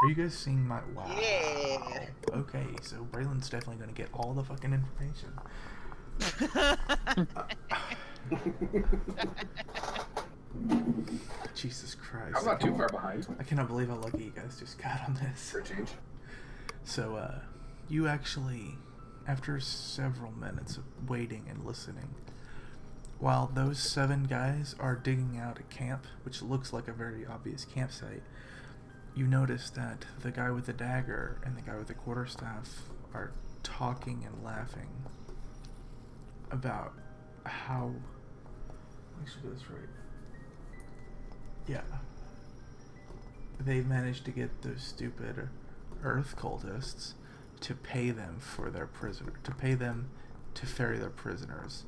Are you guys seeing my... Wow.
Yeah.
Okay, so Braylon's definitely going to get all the fucking information. Jesus Christ.
I'm not too far behind
I cannot believe how lucky you guys just got on this.
for a change.
So, you actually, after several minutes of waiting and listening, while those 7 guys are digging out a camp, which looks like a very obvious campsite, you notice that the guy with the dagger and the guy with the quarterstaff are talking and laughing about how... Let me get this right. Yeah. They managed to get those stupid Earth cultists to pay them for their prisoner, to pay them to ferry their prisoners,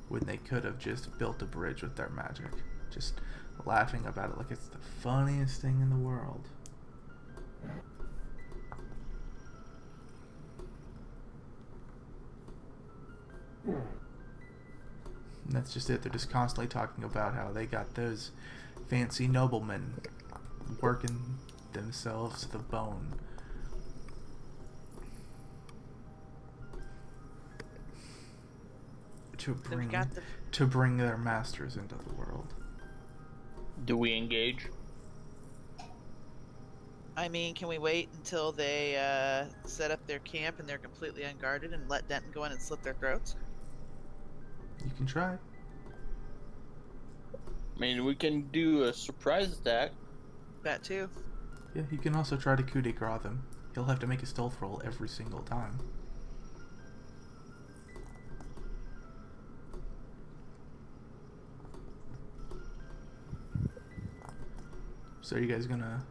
when they could have just built a bridge with their magic. Just laughing about it like it's the funniest thing in the world. And that's just it. They're just constantly talking about how they got those fancy noblemen working themselves to the bone.
Then we got the...
To bring their masters into the world.
Do we engage?
I mean, can we wait until they set up their camp and they're completely unguarded and let Denton go in and slit their throats?
You can try.
I mean, we can do a surprise attack.
That too.
Yeah, you can also try to coup de grace them. He'll have to make a stealth roll every single time. So are you guys gonna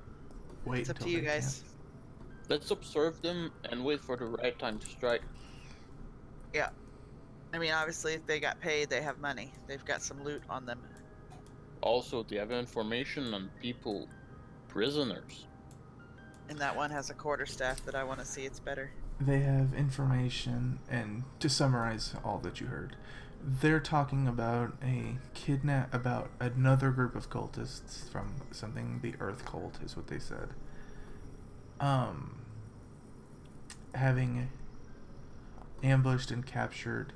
wait
It's up
until
to you
they
guys.
Let's observe them and wait for the right time to strike.
Yeah. I mean, obviously, if they got paid, they have money. They've got some loot on them.
Also, they have information on people, prisoners.
And that one has a quarterstaff that I want to see. It's better.
They have information, and to summarize all that you heard, they're talking about about another group of cultists from something the Earth Cult is what they said. Having ambushed and captured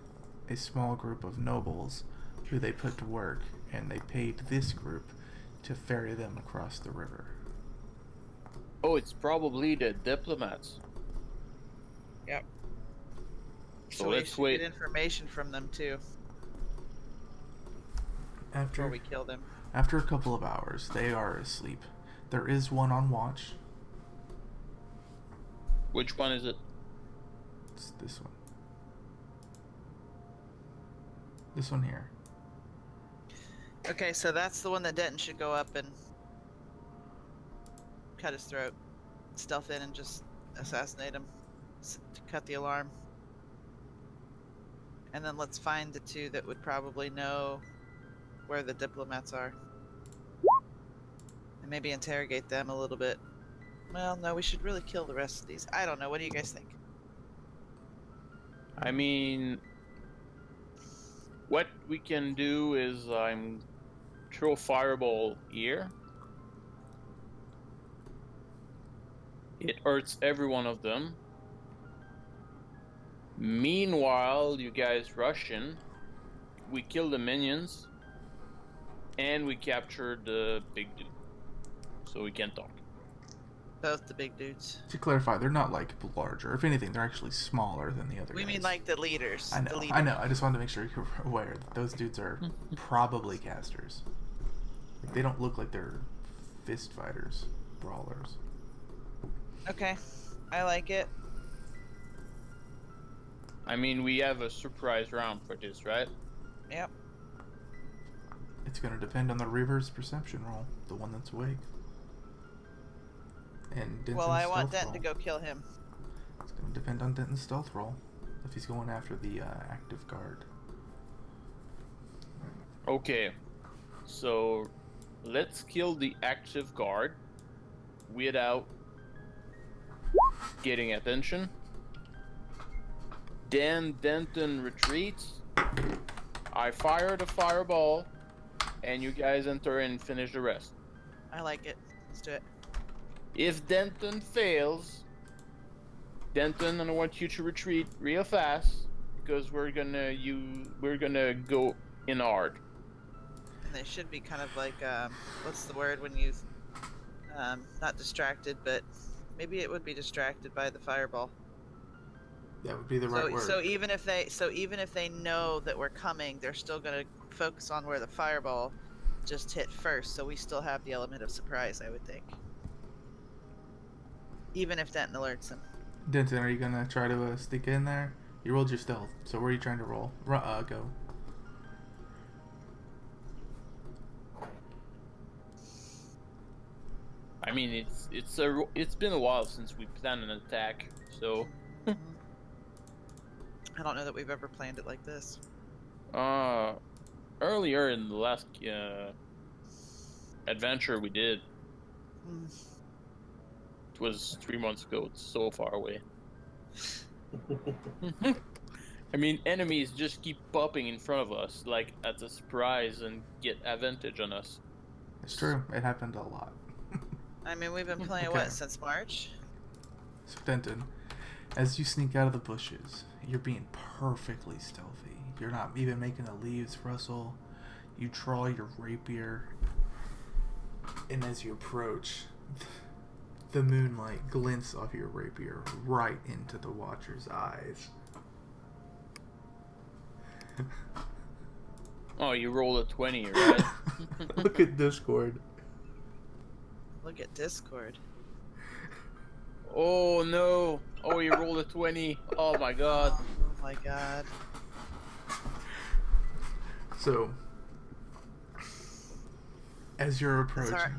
a small group of nobles who they put to work, and they paid this group to ferry them across the river.
Oh, it's probably the diplomats.
Yep.
So
we
let's
should
wait.
get information from them too before
After
we kill them.
After a couple of hours, they are asleep. There is one on watch.
Which one is it?
It's this one. This one here.
Okay, so that's the one that Denton should go up and cut his throat, stealth in, and just assassinate him to cut the alarm. And then let's find the two that would probably know where the diplomats are. And maybe interrogate them a little bit. Well, no, we should really kill the rest of these. I don't know. What do you guys think?
I mean, what we can do is throw fireball here. It hurts every one of them. Meanwhile, you guys rush in. We kill the minions. And we capture the big dude. So we can talk.
Both the big dudes.
To clarify, they're not like larger. If anything, they're actually smaller than the other
We
guys.
mean like the leaders.
I
The
know.
leaders.
I know. I just wanted to make sure you're aware that those dudes are probably casters. Like, they don't look like they're fist fighters, brawlers.
Okay, I like it.
I mean, we have a surprise round for this, right?
Yep.
It's going to depend on the Reaver's perception roll, the one that's awake. And Denton's
Well, I want
stealth
Denton to
roll.
go kill him.
It's going to depend on Denton's stealth roll, if he's going after the active guard.
Okay. So, let's kill the active guard without getting attention. Then Denton retreats. I fire the fireball, and you guys enter and finish the rest.
I like it. Let's do it.
If Denton fails, Denton, I want you to retreat real fast because we're gonna go in hard.
And they should be kind of like, what's the word when you, not distracted, but maybe it would be distracted by the fireball.
That would be the right word.
So even if they know that we're coming, they're still gonna focus on where the fireball just hit first. So we still have the element of surprise, I would think. Even if Denton alerts them.
Denton, are you going to try to sneak in there? You rolled your stealth, so where are you trying to roll? Go.
I mean, it's been a while since we planned an attack, so
I don't know that we've ever planned it like this.
earlier in the last adventure we did,
Mm.
it was 3 months ago. It's so far away. I mean, enemies just keep popping in front of us, like at a surprise, and get advantage on us.
It's true. It happened a lot.
I mean, we've been playing
Okay.
what since March?
So Denton, as you sneak out of the bushes, you're being perfectly stealthy. You're not even making the leaves rustle. You draw your rapier, and as you approach, The moonlight glints off your rapier right into the Watcher's eyes.
Oh, you rolled a 20, right?
Look at Discord.
Look at Discord.
Oh no! Oh, you rolled a 20. Oh my god.
Oh my god.
So, as you're
Sorry.
approaching,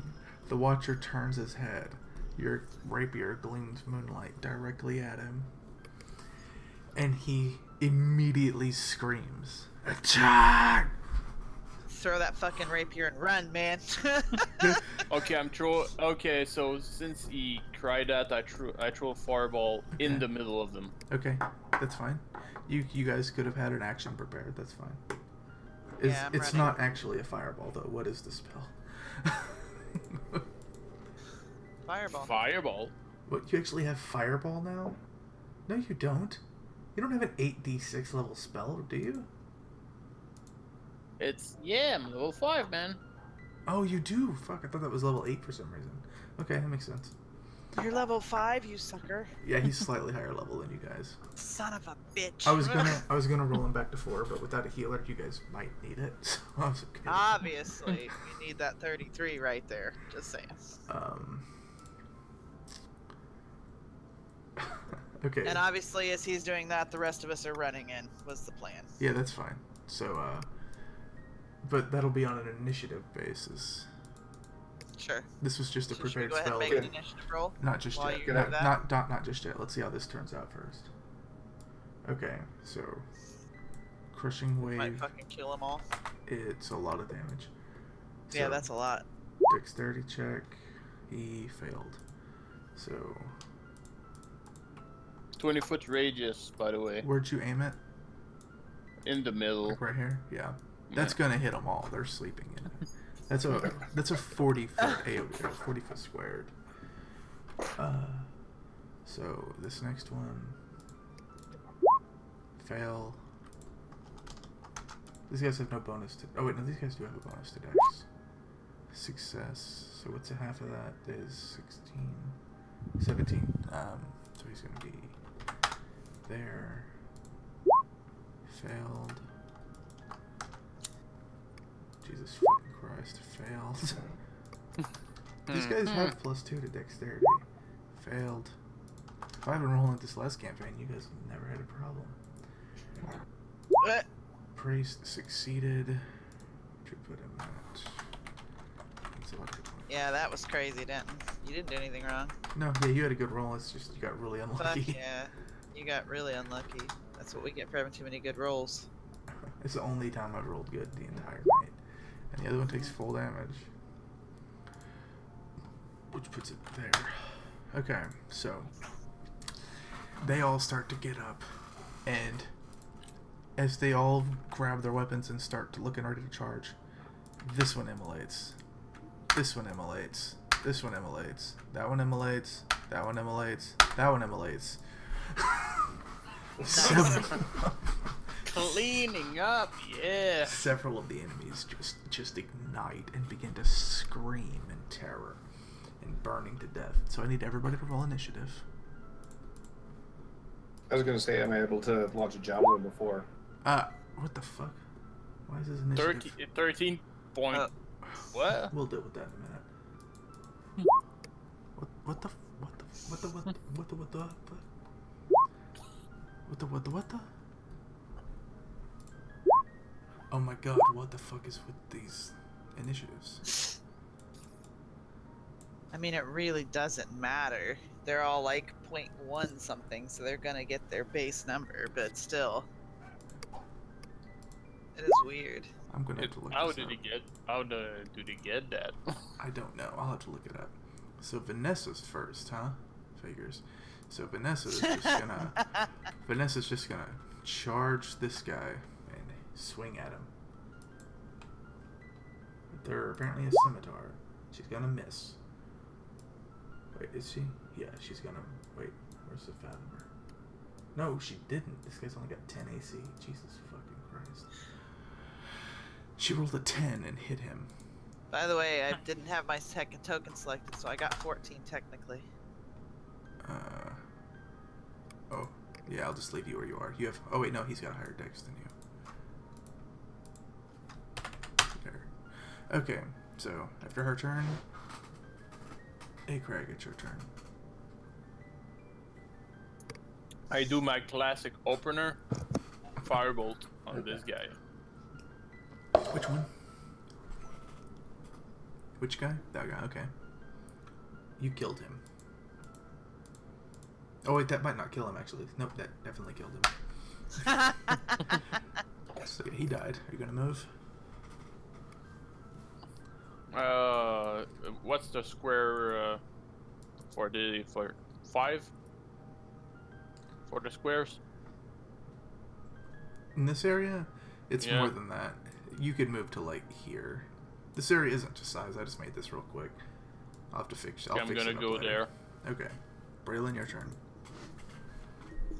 the Watcher turns his head. Your rapier gleams moonlight directly at him. And he immediately screams, "Attack!"
Throw that fucking rapier and run, man.
Okay, Okay, so since he cried that, I threw a fireball in
Okay.
the middle of them.
Okay, that's fine. You guys could have had an action prepared. That's fine.
Yeah, I'm
It's
ready.
not actually a fireball though. What is the spell?
Fireball.
Fireball?
What, you actually have fireball now? No, you don't. You don't have an 8d6 level spell, do you?
I'm level 5, man.
Oh, you do. Fuck, I thought that was level 8 for some reason. Okay, that makes sense.
You're level 5, you sucker.
Yeah, he's slightly higher level than you guys.
Son of a bitch.
I was gonna roll him back to 4, but without a healer, you guys might need it. So I was okay.
Obviously, we need that 33 right there. Just saying.
Okay.
And obviously, as he's doing that, the rest of us are running in, was the plan.
Yeah, that's fine. So, but that'll be on an initiative basis.
Sure.
This was just a
So should we
prepared
go ahead
spell.
and make an initiative roll?
Not just
while
yet.
you do
Not,
that?
not just yet. Let's see how this turns out first. Okay, so crushing
Might
wave.
fucking kill them all.
It's a lot of damage.
Yeah,
So,
that's a lot.
dexterity check. He failed. So
20-foot radius, by the way.
where'd you aim it?
In the middle.
Like right here? Yeah. That's gonna hit them all. They're sleeping in it. That's a 40-foot AoE, 40-foot squared. So this next one, fail. These guys have no bonus to. Oh wait, no, these guys do have a bonus to dex. Success. So what's a half of that? Is 16, 17. So he's gonna be there. Failed. Jesus fucking Christ, failed. These guys have +2 to dexterity. Failed. If I've been rolling this last campaign, you guys never had a problem. Priest succeeded. Should put him at. That's a lot of hit points.
Yeah, that was crazy, Denton. You didn't do anything wrong.
No, yeah, you had a good roll. It's just you got really
Fuck
unlucky.
yeah. You got really unlucky. That's what we get for having too many good rolls.
It's the only time I've rolled good the entire night. And the other one takes full damage. Which puts it there. Okay, so they all start to get up, and as they all grab their weapons and start to looking ready to charge, this one immolates. This one immolates. This one immolates. That one immolates. That one immolates. That one immolates.
Cleaning up, yeah.
Several of the enemies just ignite and begin to scream in terror and burning to death. So I need everybody to roll initiative.
I was gonna say, am I able to launch a javelin before?
What the fuck? Why is this initiative?
13 point. What?
We'll deal with that in a minute. What the? Oh my god, what the fuck is with these initiatives?
I mean, it really doesn't matter. They're all like 0.1 something, so they're gonna get their base number, but still. It is weird.
I'm gonna have to look
How
this
do
up.
they get that?
I don't know. I'll have to look it up. So Vanessa's first, huh? Figures. So Vanessa's just gonna charge this guy and swing at him. They're apparently a scimitar. She's gonna miss. Wait, is she? Yeah, she's gonna. Wait, where's the fathomer? No, she didn't. This guy's only got 10 AC. Jesus fucking Christ. She rolled a 10 and hit him.
By the way, I didn't have my second token selected, so I got 14 technically.
Oh, yeah, I'll just leave you where you are. You have... Oh, wait, no, he's got a higher dex than you. There. Okay, so after her turn... Hey, Craig, it's your turn.
I do my classic opener, firebolt on this guy.
Which one? Which guy? That guy, okay. You killed him. Oh wait, that might not kill him actually. Nope, that definitely killed him. So yeah, he died. Are you gonna move?
What's the square for 5? For the squares?
In this area, it's
Yeah.
more than that. You could move to like here. This area isn't just size. I just made this real quick. I'll have to fix. I'll
I'm
fix
gonna
it up
go
later.
there.
Okay, Braylon, your turn.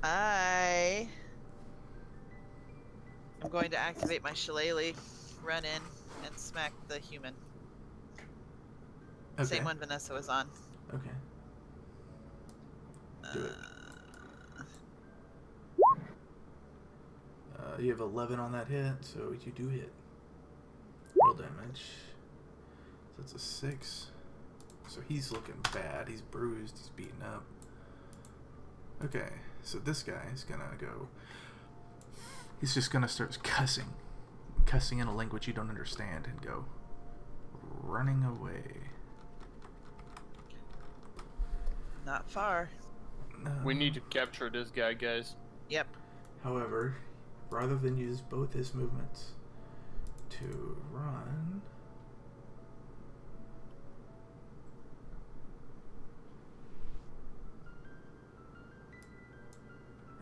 I'm going to activate my shillelagh, run in, and smack the human.
Okay.
Same one Vanessa was on.
Okay. Do it. You have 11 on that hit, so you do hit. Roll damage. So that's a 6. So he's looking bad. He's bruised. He's beaten up. Okay, so this guy is gonna go. He's just gonna start cussing in a language you don't understand, and go running away.
Not far.
We need to capture this guy, guys.
Yep.
However, rather than use both his movements to run,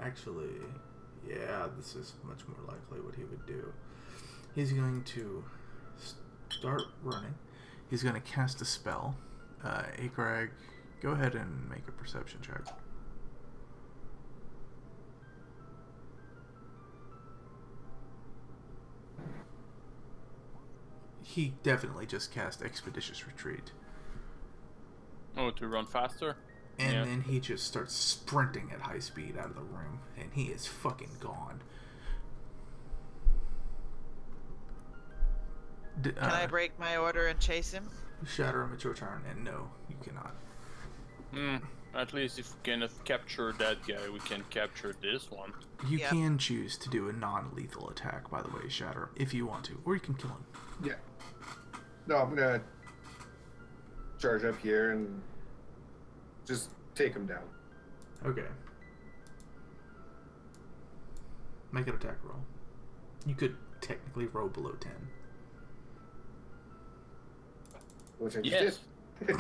actually, yeah, this is much more likely what he would do. He's going to start running. He's going to cast a spell. Agrag, go ahead and make a perception check. He definitely just cast Expeditious Retreat.
Oh, to run faster?
And
Yeah.
then he just starts sprinting at high speed out of the room. And he is fucking gone.
Can I break my order and chase him?
Shatter him, it's your turn. And no, you cannot.
At least if we cannot capture that guy, we can capture this one.
You
Yep.
can choose to do a non-lethal attack, by the way, Shatter, if you want to. Or you can kill him.
Yeah. No, I'm gonna charge up here and just take him down.
Okay. Make an attack roll. You could technically roll below 10.
Which I
Yes.
just did.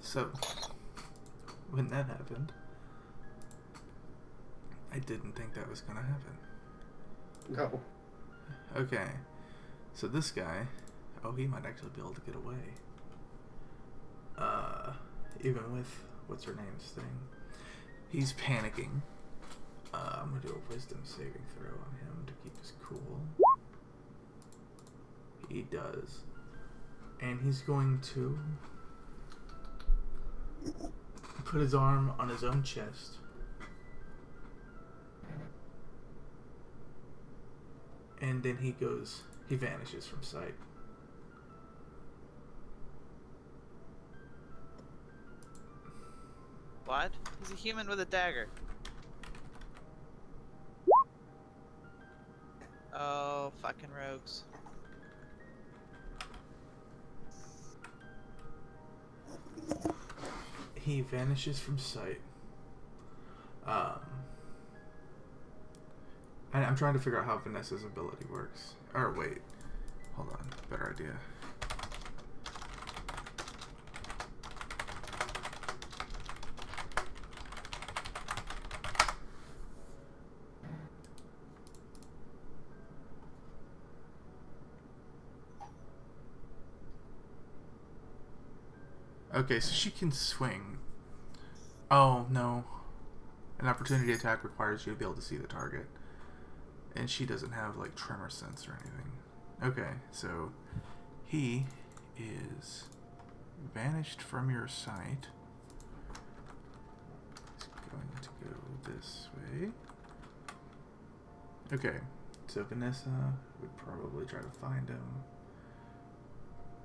So, when that happened, I didn't think that was gonna happen.
No.
Okay, so this guy, oh, he might actually be able to get away. Even with what's her name's thing, he's panicking. I'm gonna do a wisdom saving throw on him to keep his cool. He does, and he's going to put his arm on his own chest. And then he vanishes from sight.
What? He's a human with a dagger. Oh, fucking rogues.
He vanishes from sight. And I'm trying to figure out how Vanessa's ability works. Or wait, hold on, better idea. Okay, so she can swing. Oh, no. An opportunity attack requires you to be able to see the target. And she doesn't have, like, tremor sense or anything. Okay, so he is vanished from your sight. It's going to go this way. Okay, so Vanessa would probably try to find him.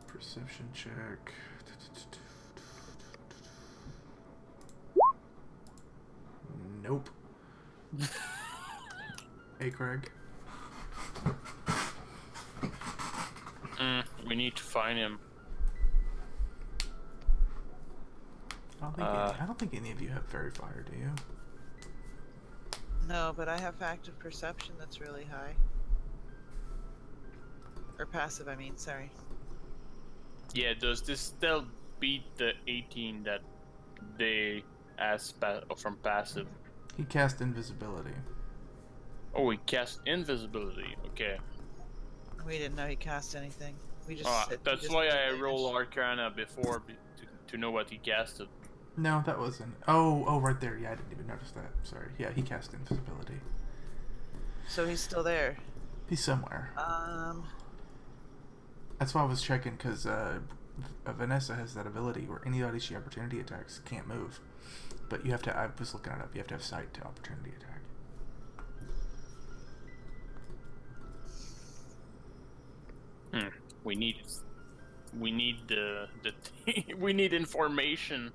Perception check. Nope. Hey, Craig.
We need to find him.
I don't think any of you have Fairy Fire, do you?
No, but I have active perception that's really high. Or passive, I mean, sorry.
Yeah, does this still beat the 18 that they asked from passive?
He cast invisibility.
Oh, he cast invisibility. Okay.
We didn't know he cast anything. We just.
That's why I roll Arcana before to know what he casted.
No, that wasn't. Oh, right there. Yeah, I didn't even notice that. Sorry. Yeah, he cast invisibility.
So he's still there.
He's somewhere. That's why I was checking, because Vanessa has that ability where anybody she opportunity attacks can't move. But you have to, I was looking it up, you have to have sight to opportunity attack.
We need the we need information.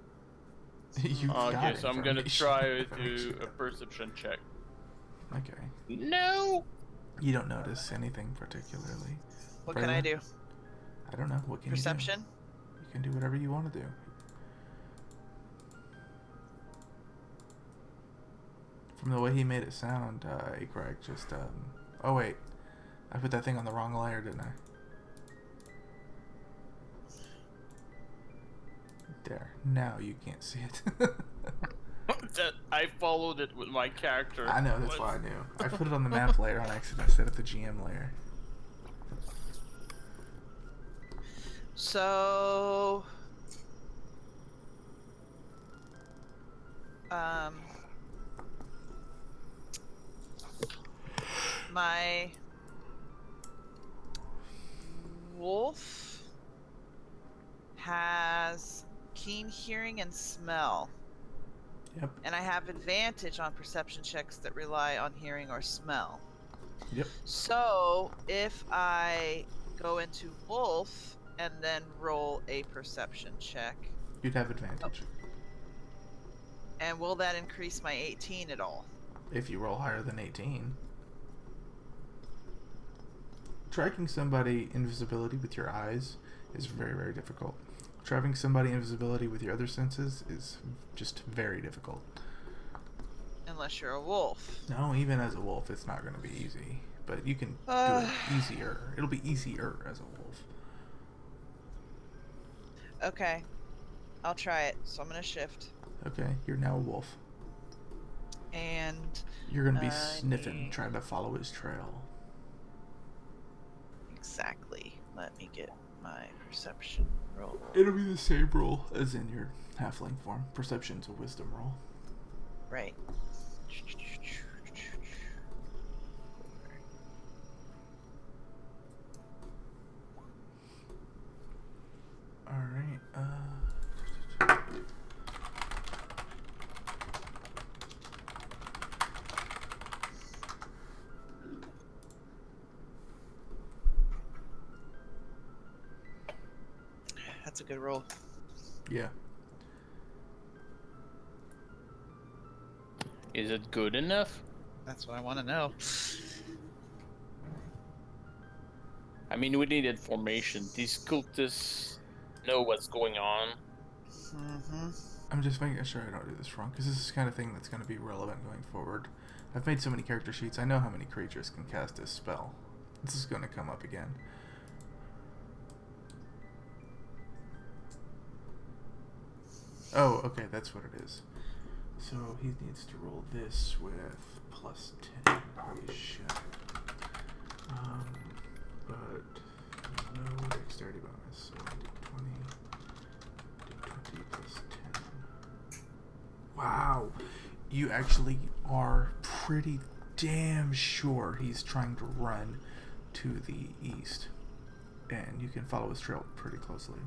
You've got
Okay, so I'm gonna try to do
information.
a perception check.
Okay.
No.
You don't notice anything particularly.
What can I do?
I don't know. What can
Perception?
you do? You can do whatever you want to do. From the way he made it sound, Craig, just, oh wait. I put that thing on the wrong layer, didn't I? There. Now you can't see it.
That I followed it with my character.
I know, that's why I knew. I put it on the map layer on accident instead of the GM layer.
So. My wolf has keen hearing and smell.
Yep.
And I have advantage on perception checks that rely on hearing or smell.
Yep.
So if I go into wolf and then roll a perception check,
You'd have advantage.
and will that increase my 18 at all?
If you roll higher than 18. Tracking somebody invisibility with your eyes is very, very difficult. Tracking somebody invisibility with your other senses is just very difficult.
Unless you're a wolf.
No, even as a wolf, it's not going to be easy. But you can do it easier. It'll be easier as a wolf.
Okay. I'll try it. So I'm going to shift.
Okay, you're now a wolf.
And
You're going to be sniffing, trying to follow his trail.
exactly. Let me get my perception roll.
It'll be the same roll as in your halfling form. Perception's a wisdom roll.
Right.
Alright,
That's a good roll.
yeah.
Is it good enough?
That's what I want to know.
I mean, we need information. These cultists know what's going on.
Mm-hmm.
I'm just making sure I don't do this wrong, because this is the kind of thing that's going to be relevant going forward. I've made so many character sheets, I know how many creatures can cast this spell. This is going to come up again. Oh, okay, that's what it is. So he needs to roll this with plus 10. Holy shit. But no dexterity bonus, so D20. D20 plus 10. Wow. You actually are pretty damn sure he's trying to run to the east. and you can follow his trail pretty closely.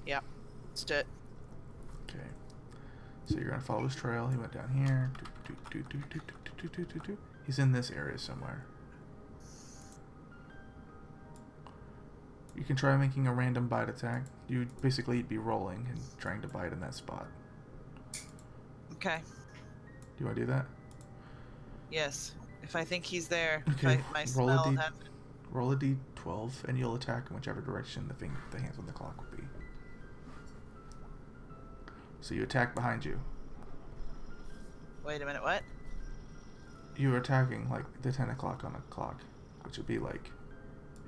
Yep. Stood.
Okay. So you're gonna follow his trail. He went down here. He's in this area somewhere. You can try making a random bite attack. You'd basically be rolling and trying to bite in that spot.
Okay.
Do you want to do that?
Yes. If I think he's there,
Okay.
if my
Roll a
smell
D-
has...
Roll a d12, and you'll attack in whichever direction the hands on the clock will be. So you attack behind you.
Wait a minute, what?
You're attacking like the 10 o'clock on a clock, which would be like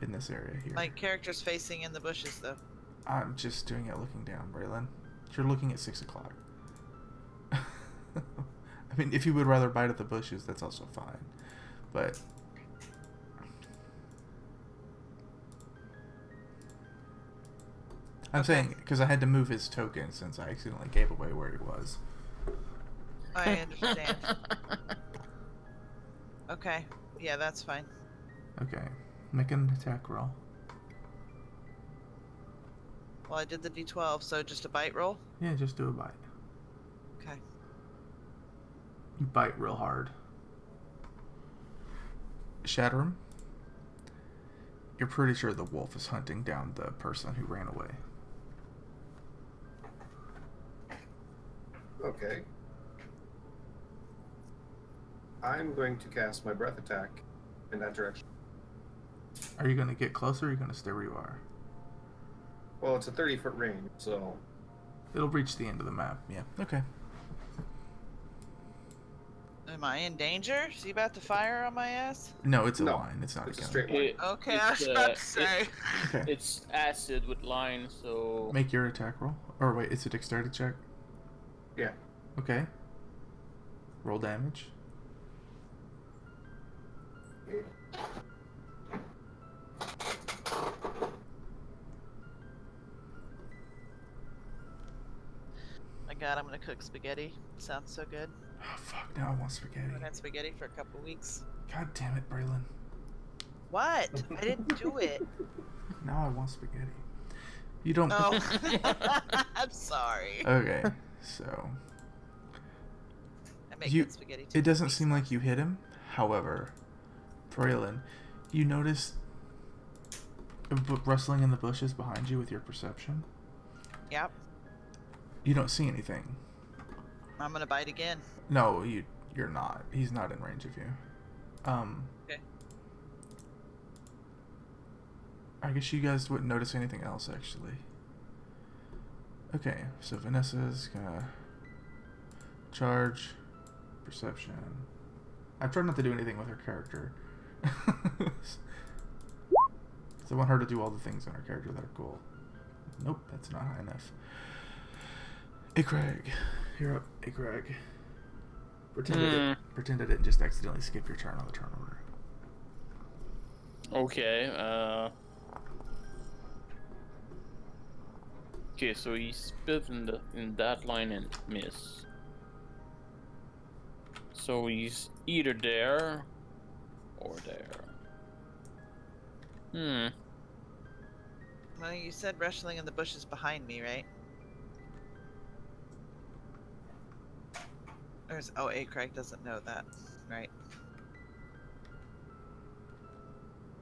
in this area here.
My character's facing in the bushes, though.
I'm just doing it looking down, Braylon. You're looking at 6 o'clock. I mean, if you would rather bite at the bushes, that's also fine. But I'm saying because I had to move his token since I accidentally gave away where he was.
I understand. Okay. Yeah, that's fine.
Okay, make an attack roll.
Well, I did the d12, so just a bite roll?
Yeah, just do a bite.
Okay.
You bite real hard. Shatter him. You're pretty sure the wolf is hunting down the person who ran away.
Okay. I'm going to cast my breath attack in that direction.
Are you going to get closer or are you going to stay where you are?
Well, it's a 30-foot range, so...
It'll reach the end of the map, yeah. Okay.
Am I in danger? Is he about to fire on my ass?
No, it's a
No,
line. It's not
it's
a
a
gun.
straight line.
Okay, I was about to say.
Okay.
It's acid with line, so
Make your attack roll. Or wait, it's a dexterity check?
Yeah.
Okay. Roll damage.
My God, I'm gonna cook spaghetti. Sounds so good.
Oh, fuck. Now I want spaghetti.
I haven't had spaghetti for a couple weeks.
God damn it, Braylon.
What? I didn't do it.
Now I want spaghetti. You don't...
Oh. I'm sorry.
Okay, so...
I make
You-
good spaghetti too.
It doesn't seem like you hit him. However, Braylon, you notice rustling in the bushes behind you with your perception.
Yep.
You don't see anything.
I'm gonna bite again.
No, you're not. He's not in range of you.
Okay.
I guess you guys wouldn't notice anything else, actually. Okay, so Vanessa's gonna charge perception. I've tried not to do anything with her character. So I want her to do all the things on her character that are cool. Nope, that's not high enough. Hey Craig, you're up. Hey Craig. Pretend I didn't just accidentally skip your turn on the turn order.
okay. Okay, so he spit in that line and miss. So he's either there or there.
Well, you said rustling in the bushes behind me, right? Oh, A. Craig doesn't know that, right?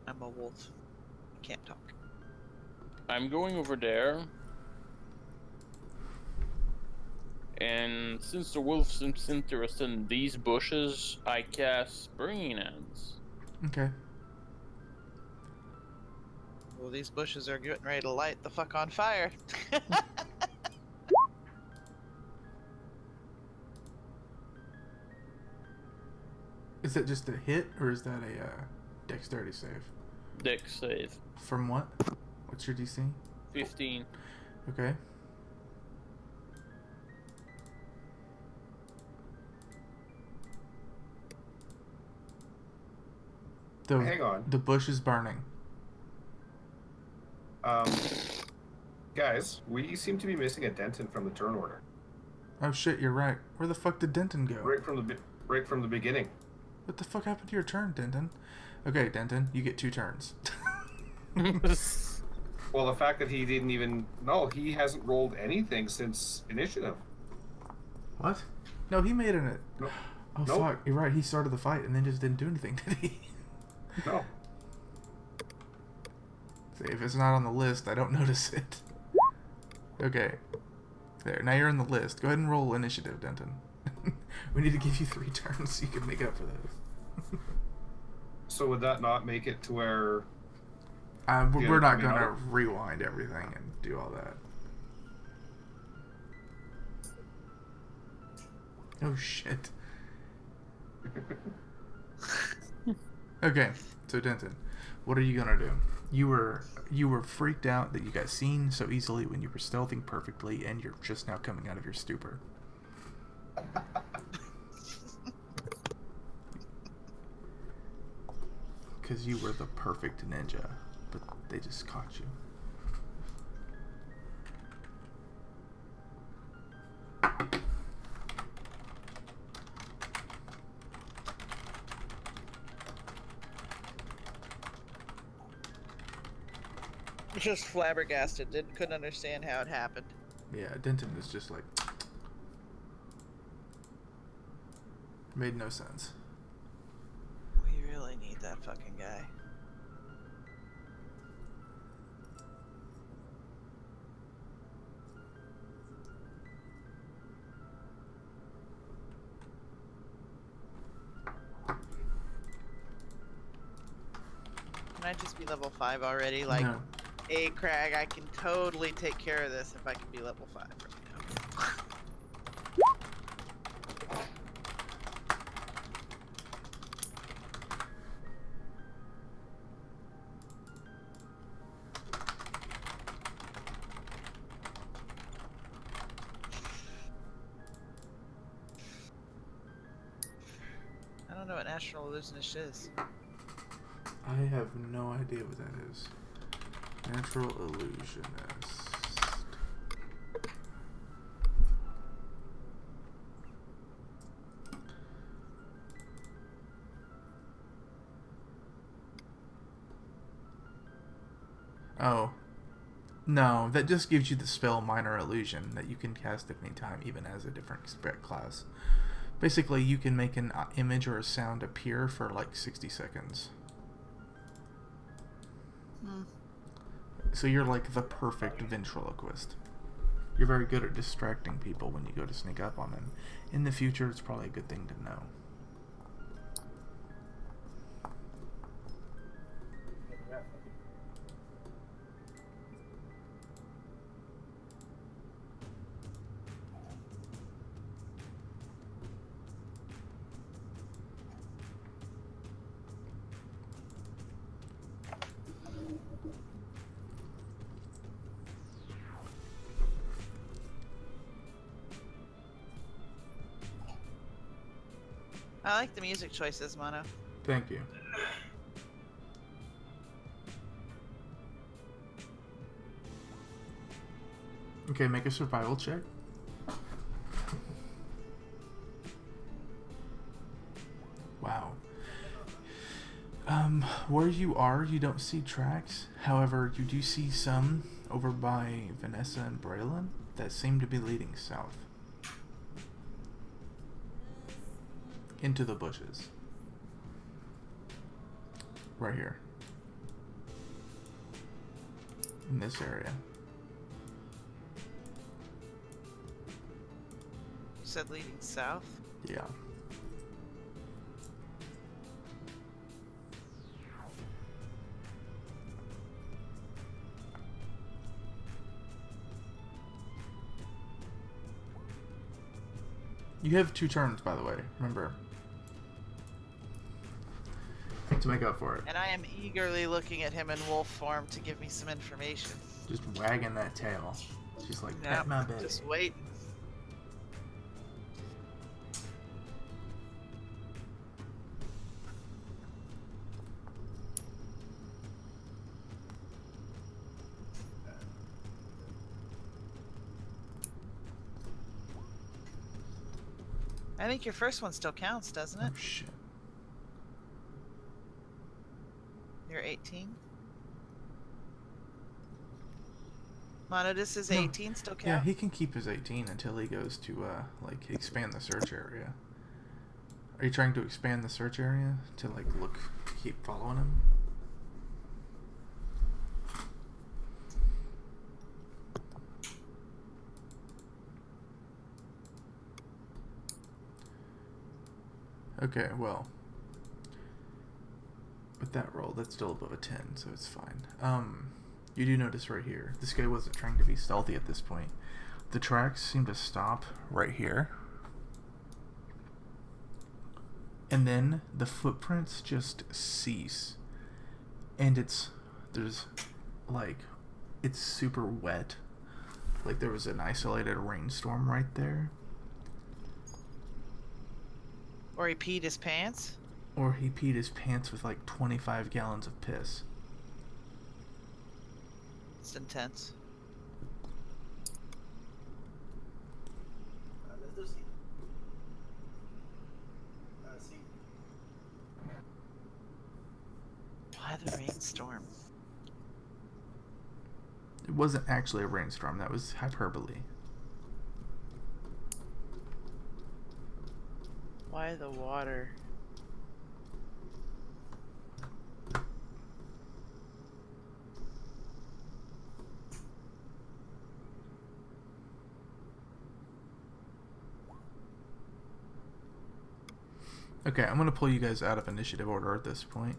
I'm a wolf. Can't talk.
I'm going over there. And since the wolf seems interested in these bushes, I cast Burning Hands.
Okay.
Well, these bushes are getting ready to light the fuck on fire.
Is that just a hit, or is that a dexterity save?
Dex save.
From what? What's your DC?
15.
Okay.
Hang on.
The bush is burning.
Guys, we seem to be missing a Denton from the turn order.
Oh shit, you're right. Where the fuck did Denton go?
Right from the beginning.
What the fuck happened to your turn, Denton? Okay, Denton, you get 2 turns.
Well, the fact that he didn't even... No, he hasn't rolled anything since initiative.
What? No, he made an...
No.
Oh,
Nope.
fuck. You're right. He started the fight and then just didn't do anything, did he?
No.
See, if it's not on the list, I don't notice it. Okay. There. Now you're on the list. Go ahead and roll initiative, Denton. We need to give you 3 turns so you can make up for this.
So would that not make it to where...
We're not
I
going
mean,
to rewind everything and do all that. Oh, shit. Okay, so Denton, what are you gonna do? You were freaked out that you got seen so easily when you were stealthing perfectly, and you're just now coming out of your stupor. Because you were the perfect ninja, but they just caught you.
Just flabbergasted. Couldn't understand how it happened.
Yeah, Denton is just like... Made no sense.
We really need that fucking guy. Can I just be level 5 already? Like,
No.
hey, Crag, I can totally take care of this if I can be level 5 right now. I don't know what Natural Illusionist is.
I have no idea what that is. Natural Illusionist. Oh. No, that just gives you the spell Minor Illusion that you can cast at any time, even as a different spec class. Basically, you can make an image or a sound appear for like 60 seconds. So you're like the perfect ventriloquist. You're very good at distracting people when you go to sneak up on them. In the future, it's probably a good thing to know.
I like the music choices, Mono.
Thank you. Okay, make a survival check. Wow. Where you are, you don't see tracks. However, you do see some over by Vanessa and Braylon that seem to be leading south. Into the bushes. Right here. In this area.
You said leading south?
Yeah. You have 2 turns, by the way. Remember. To make up for it.
And I am eagerly looking at him in wolf form to give me some information.
Just wagging that tail. She's like,
Yeah,
pat my belly.
just waiting. I think your first one still counts, doesn't it?
Oh, shit.
You're 18? Monodus is
No.
18, still
Yeah,
count?
he can keep his 18 until he goes to like expand the search area. Are you trying to expand the search area to like keep following him? Okay, well, with that roll, that's still above a 10, so it's fine. You do notice right here, this guy wasn't trying to be stealthy at this point. The tracks seem to stop right here. And then the footprints just cease. And it's super wet. Like there was an isolated rainstorm right there.
Or he peed his pants?
Or he peed his pants with like 25 gallons of piss.
It's intense. Why the rainstorm?
It wasn't actually a rainstorm, that was hyperbole.
Why the water?
Okay, I'm gonna pull you guys out of initiative order at this point.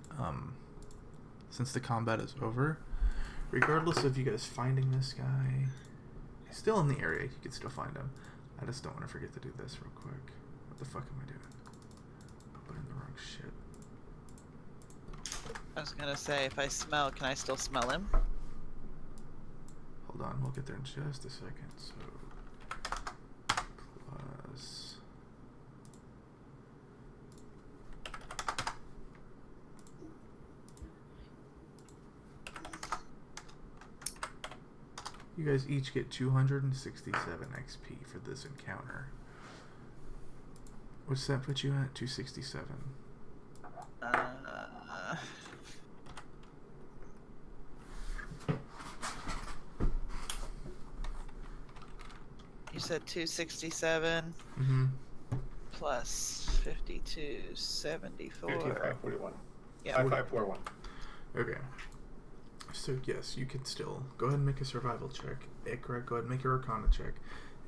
Since the combat is over, regardless of you guys finding this guy, he's still in the area. You can still find him. I just don't want to forget to do this real quick. What the fuck am I doing? I'm putting the wrong shit.
I was gonna say, if I smell, can I still smell him?
Hold on, we'll get there in just a second. So, plus. You guys each get 267 XP for this encounter. What's that put you at? 267.
You said 267
Mm-hmm.
plus 52, 74.
18541.
Yeah.
5541.
Okay. So yes, you can still go ahead and make a survival check. Ikra, go ahead and make your Arcana check.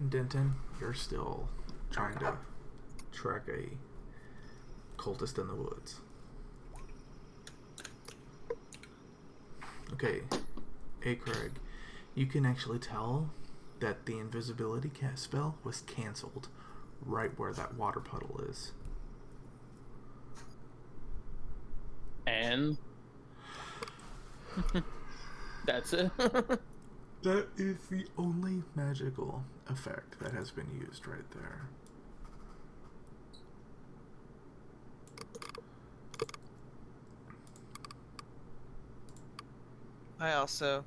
And Denton, you're still trying to track a cultist in the woods. Okay, Craig, you can actually tell that the invisibility cast spell was cancelled right where that water puddle is.
And that's it.
That is the only magical effect that has been used right there.
I also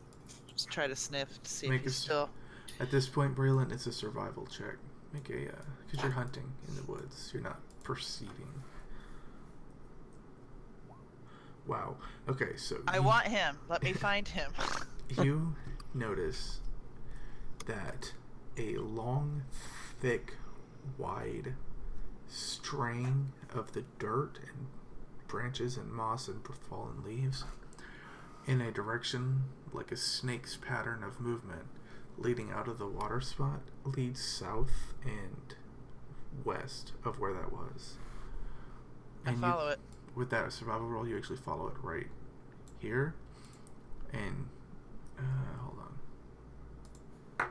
just try to sniff to see
Make
if he's
a s-
still.
At this point, Braylon, it's a survival check. Make a, because you're hunting in the woods. You're not perceiving. Wow. Okay, so
I want him. Let me find him.
you notice that a long, thick, wide straying of the dirt and branches and moss and fallen leaves in a direction like a snake's pattern of movement leading out of the water spot leads south and west of where that was.
I follow it.
With that survival roll, you actually follow it right here. And hold on.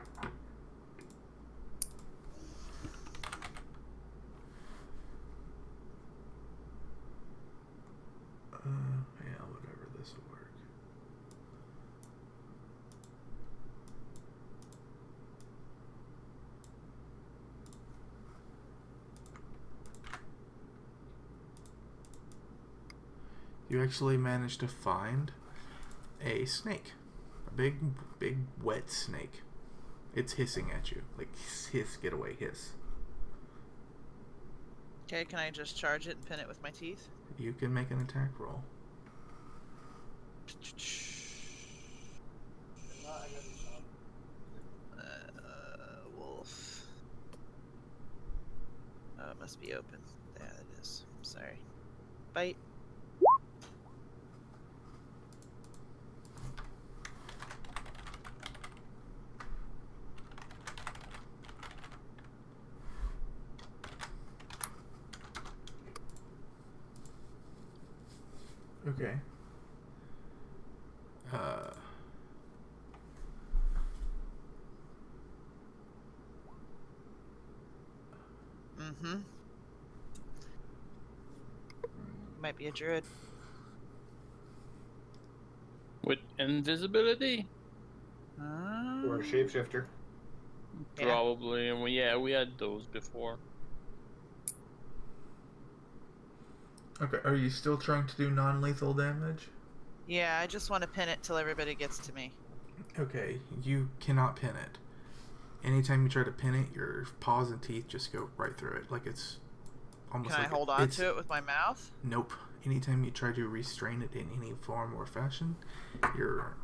Yeah, whatever. This will work. You actually managed to find a snake. A big, wet snake. It's hissing at you. Like, hiss, get away, hiss.
Okay, can I just charge it and pin it with my teeth?
You can make an attack roll.
must be open. There it is. Sorry. Bite.
Okay.
Mm-hmm. Might be a druid.
With invisibility?
Or a shapeshifter.
Yeah.
Probably. And we had those before.
Okay, are you still trying to do non-lethal damage?
Yeah, I just want to pin it till everybody gets to me.
Okay, you cannot pin it. Anytime you try to pin it, your paws and teeth just go right through it. Like it's almost
Can
like
I hold on to it with my mouth?
Nope. Anytime you try to restrain it in any form or fashion, your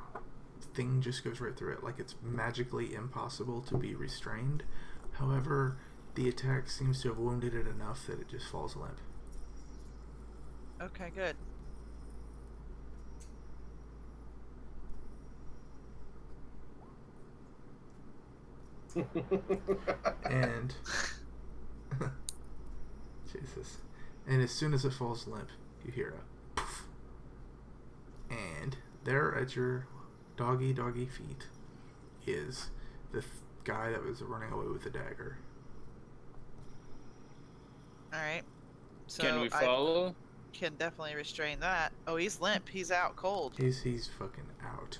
thing just goes right through it. Like it's magically impossible to be restrained. However, the attack seems to have wounded it enough that it just falls limp.
Okay, good.
And Jesus. And as soon as it falls limp, you hear a poof. And there at your doggy feet is the guy that was running away with the dagger.
Alright. So
Can we follow?
I can definitely restrain that. Oh, he's limp. He's out cold.
He's fucking out.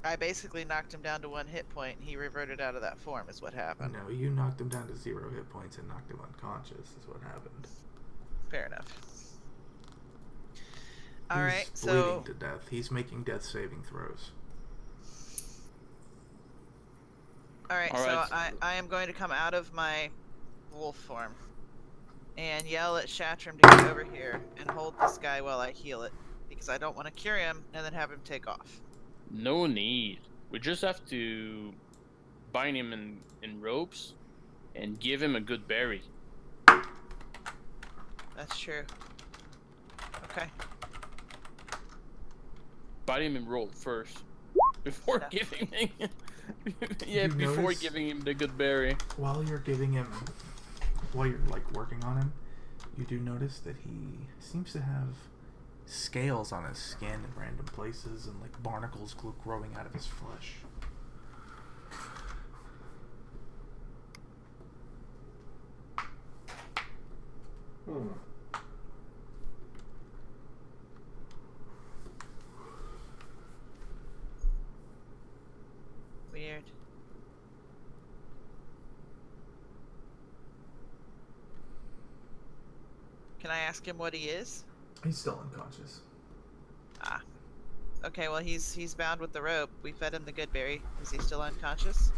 I basically knocked him down to 1 hit point, and he reverted out of that form, is what happened.
No, you knocked him down to 0 hit points and knocked him unconscious is what happened.
Fair enough.
He's
Alright,
bleeding
so...
to death. He's making death saving throws.
Alright, so
Alright.
I am going to come out of my wolf form and yell at Shatrim to get over here and hold this guy while I heal it, because I don't want to cure him and then have him take off.
No need. We just have to bind him in ropes and give him a good berry.
That's true. Okay.
Bind him in rope first. Before
Yeah.
giving him...
You
before
notice-
giving him the good berry.
While you're like working on him, you do notice that he seems to have scales on his skin in random places and like barnacles growing out of his flesh.
Weird. Can I ask him what he is?
He's still unconscious.
Ah. Okay, well he's bound with the rope. We fed him the good berry. Is he still unconscious?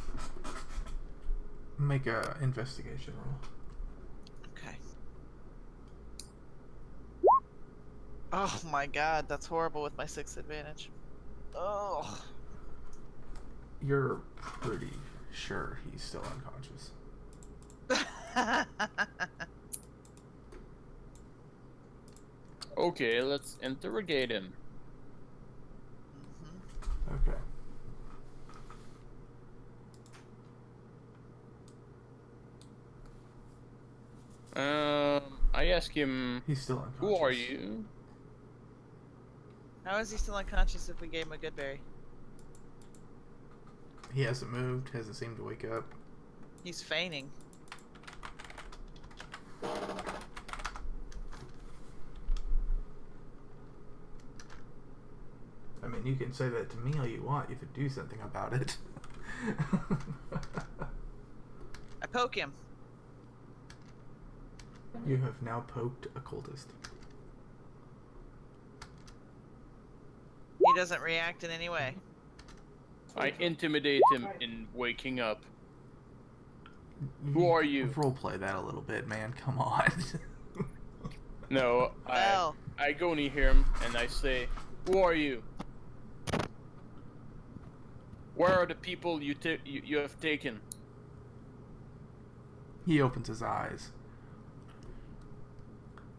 Make a investigation roll.
Okay. Oh my god, that's horrible with my 6 advantage. Oh.
You're pretty sure he's still unconscious.
Okay, let's interrogate him.
Okay.
I ask him,
He's still unconscious.
who are you?
How is he still unconscious if we gave him a good berry?
He hasn't moved, hasn't seemed to wake up.
He's feigning.
I mean, you can say that to me all you want. You could do something about it.
I poke him.
You have now poked a cultist.
He doesn't react in any way.
I intimidate him in waking up. Who are you?
Roleplay that a little bit, man. Come on.
No,
Well,
I go near him and I say, who are you? Where are the people you have taken?
He opens his eyes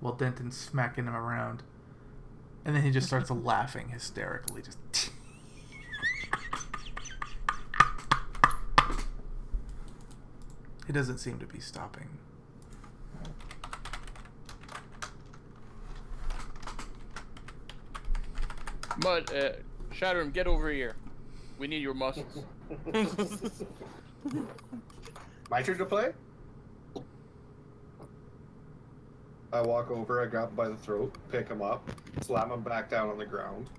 while Denton's smacking him around. And then he just starts laughing hysterically. Just. It doesn't seem to be stopping.
But, Shatterim, get over here. We need your muscles.
My turn to play? I walk over, I grab him by the throat, pick him up, slam him back down on the ground.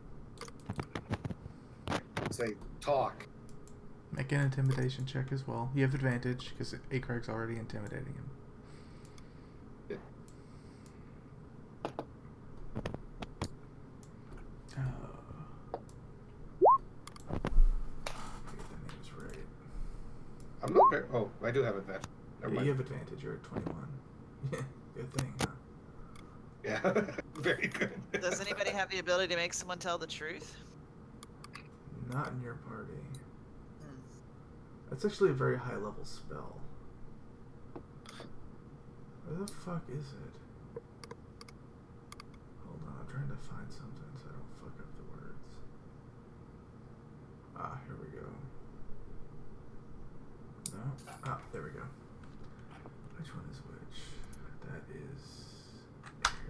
Say, talk.
Make an intimidation check as well. You have advantage because Akrag's already intimidating him.
Yeah.
Get the names right.
I'm not very... Oh, I do have advantage. Never
Yeah,
mind.
you have advantage. You're at 21. Yeah, good thing, huh?
Yeah, very good.
Does anybody have the ability to make someone tell the truth?
Not in your party. That's actually a very high level spell. Where the fuck is it? Hold on, I'm trying to find something so I don't fuck up the words. Ah, here we go. No? Ah, there we go. Which one is which? That is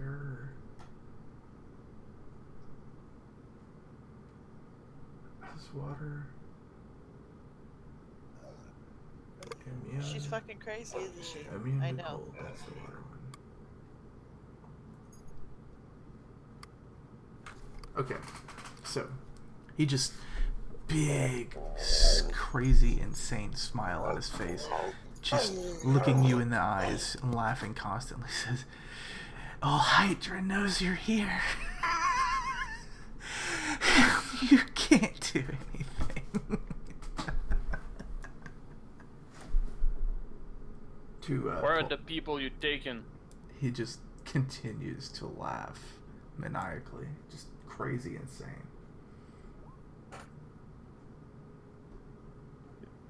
air. Is this water? Immune.
She's fucking crazy, isn't she?
Immune
I
to
know.
cold. That's the water one. Okay, so he just big, crazy, insane smile on his face, just looking you in the eyes and laughing constantly. Says, "Oh, Hydra knows you're here. You can't do anything."
Where are the people you've taken?
He just continues to laugh maniacally, just crazy insane.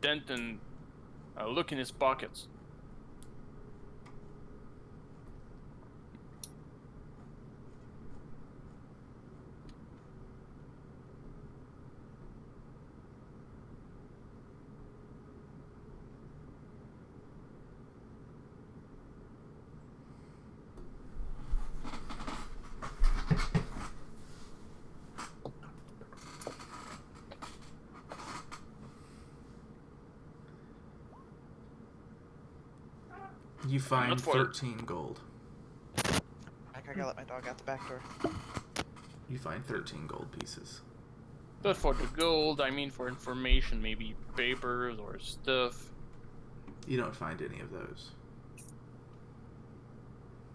Denton, look in his pockets.
You find
Not for-
13 gold.
I gotta let my dog out the back door.
You find 13 gold pieces.
Not for the gold, I mean for information, maybe papers or stuff.
You don't find any of those.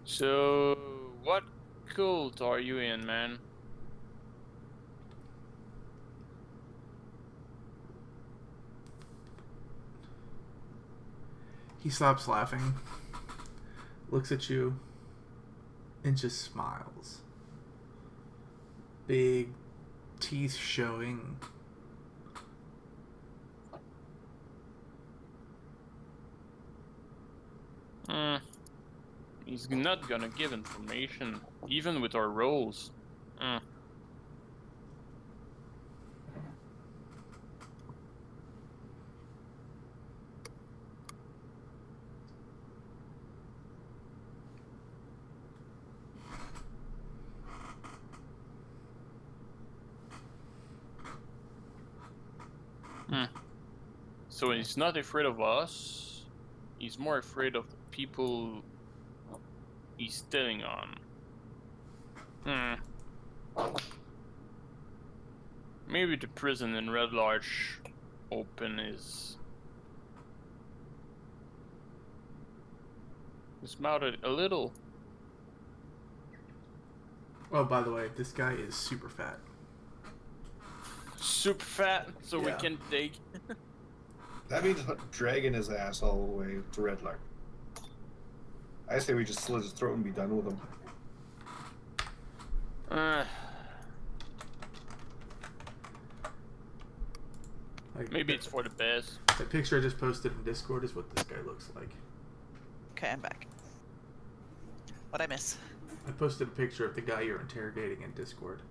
So, what cult are you in, man?
He stops laughing, looks at you, and just smiles. Big teeth showing.
He's not gonna give information, even with our rolls. So he's not afraid of us, he's more afraid of the people he's telling on. Maybe the prison in Red Larch open is mouth a little.
Oh, by the way, this guy is super fat.
Super fat, so we
Yeah.
can take.
That means dragging his ass all the way to Red Lark. I say we just slit his throat and be done with him.
Like,
Maybe it's for the best.
the picture I just posted in Discord is what this guy looks like.
Okay, I'm back. What'd I miss?
I posted a picture of the guy you're interrogating in Discord.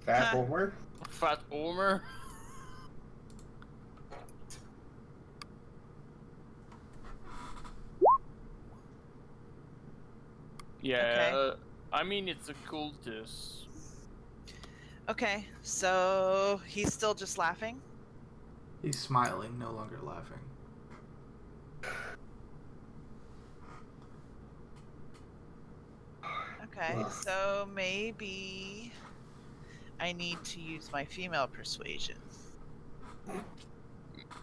Fat
Huh.
Homer?
Fat Homer. Yeah,
Okay.
I mean it's a cultist.
Okay, so he's still just laughing?
He's smiling, no longer laughing.
Okay,
Ugh.
so maybe I need to use my female persuasion.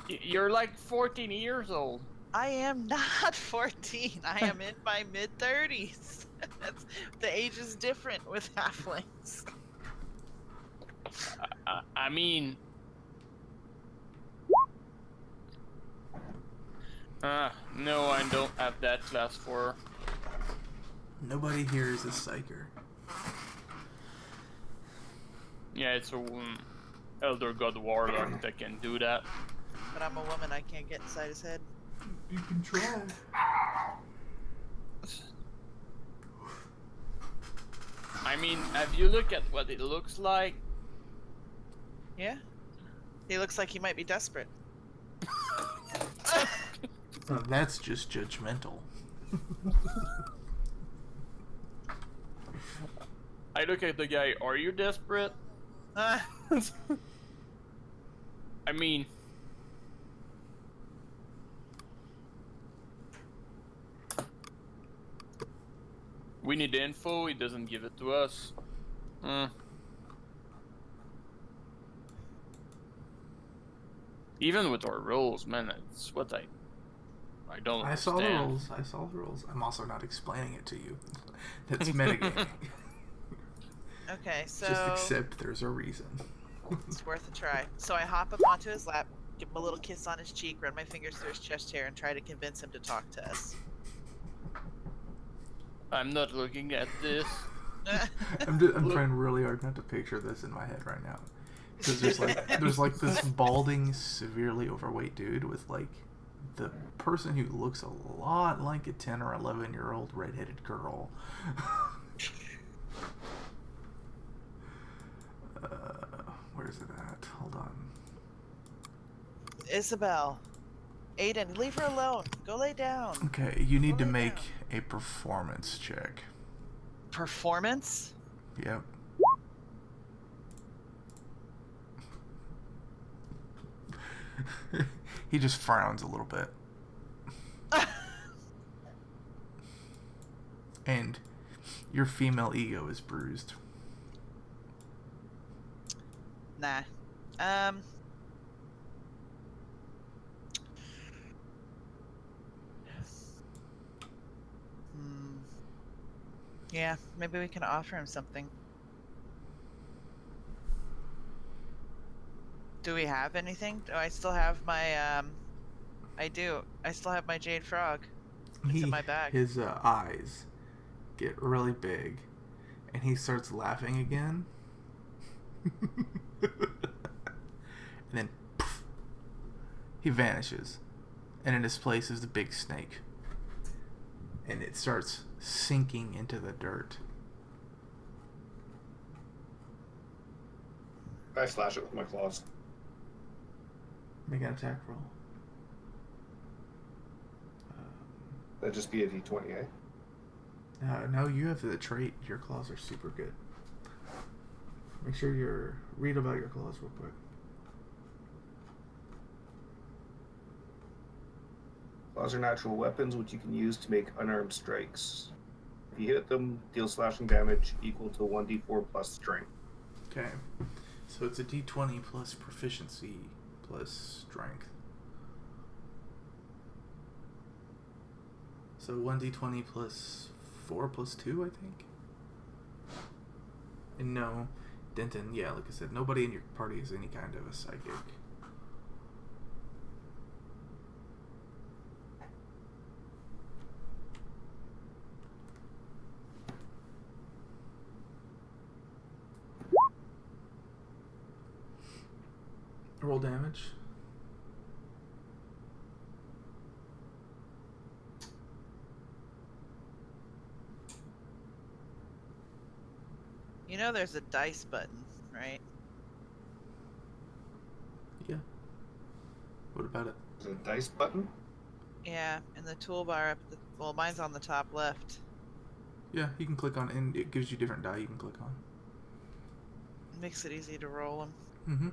You're like 14 years old.
I am not 14. I am in my mid-30s. The age is different with halflings.
I mean, no, I don't have that class 4.
Nobody here is a psyker.
Yeah, it's a elder god warlock that can do that.
But I'm a woman, I can't get inside his head.
You can try.
I mean, have you looked at what it looks like?
Yeah? He looks like he might be desperate.
Oh, that's just judgmental.
I look at the guy, are you desperate?
Ah,
I mean, we need the info, he doesn't give it to us. Even with our roles, man, that's what I don't
I saw the
understand.
rules. I saw the rules. I'm also not explaining it to you. That's metagaming.
okay, so
Just accept there's a reason.
it's worth a try. So I hop up onto his lap, give him a little kiss on his cheek, run my fingers through his chest hair, and try to convince him to talk to us.
I'm not looking at this.
I'm trying really hard not to picture this in my head right now, because there's like this balding, severely overweight dude with like the person who looks a lot like a 10 or 11-year-old redheaded girl. Where's it at? Hold on.
Isabel. Aiden, leave her alone. Go lay down.
Okay, you need
Go
to
lay
make
down.
a performance check.
Performance?
Yep. He just frowns a little bit. And your female ego is bruised.
Nah. Yeah, maybe we can offer him something. Do we have anything? Do I still have my, I do. I still have my jade frog. It's in my bag.
His eyes get really big, and he starts laughing again. And then poof, he vanishes, and in his place is the big snake, and it starts sinking into the dirt.
I slash it with my claws.
Make an attack roll.
That'd just be a d20, eh?
No, you have the trait. Your claws are super good. Make sure you read about your claws real quick.
Claws are natural weapons which you can use to make unarmed strikes. If you hit them, deal slashing damage equal to 1d4 plus strength.
Okay. So it's a d20 plus proficiency plus strength. So 1d20 plus 4 plus 2, I think? And no, Denton, yeah, like I said, nobody in your party is any kind of a psychic. Roll damage.
You know there's a dice button, right?
Yeah. What about it?
Is it a dice button?
Yeah, in the toolbar up the... Well, mine's on the top left.
Yeah, you can click on it, and it gives you different die you can click on.
It makes it easy to roll them.
Mm-hmm.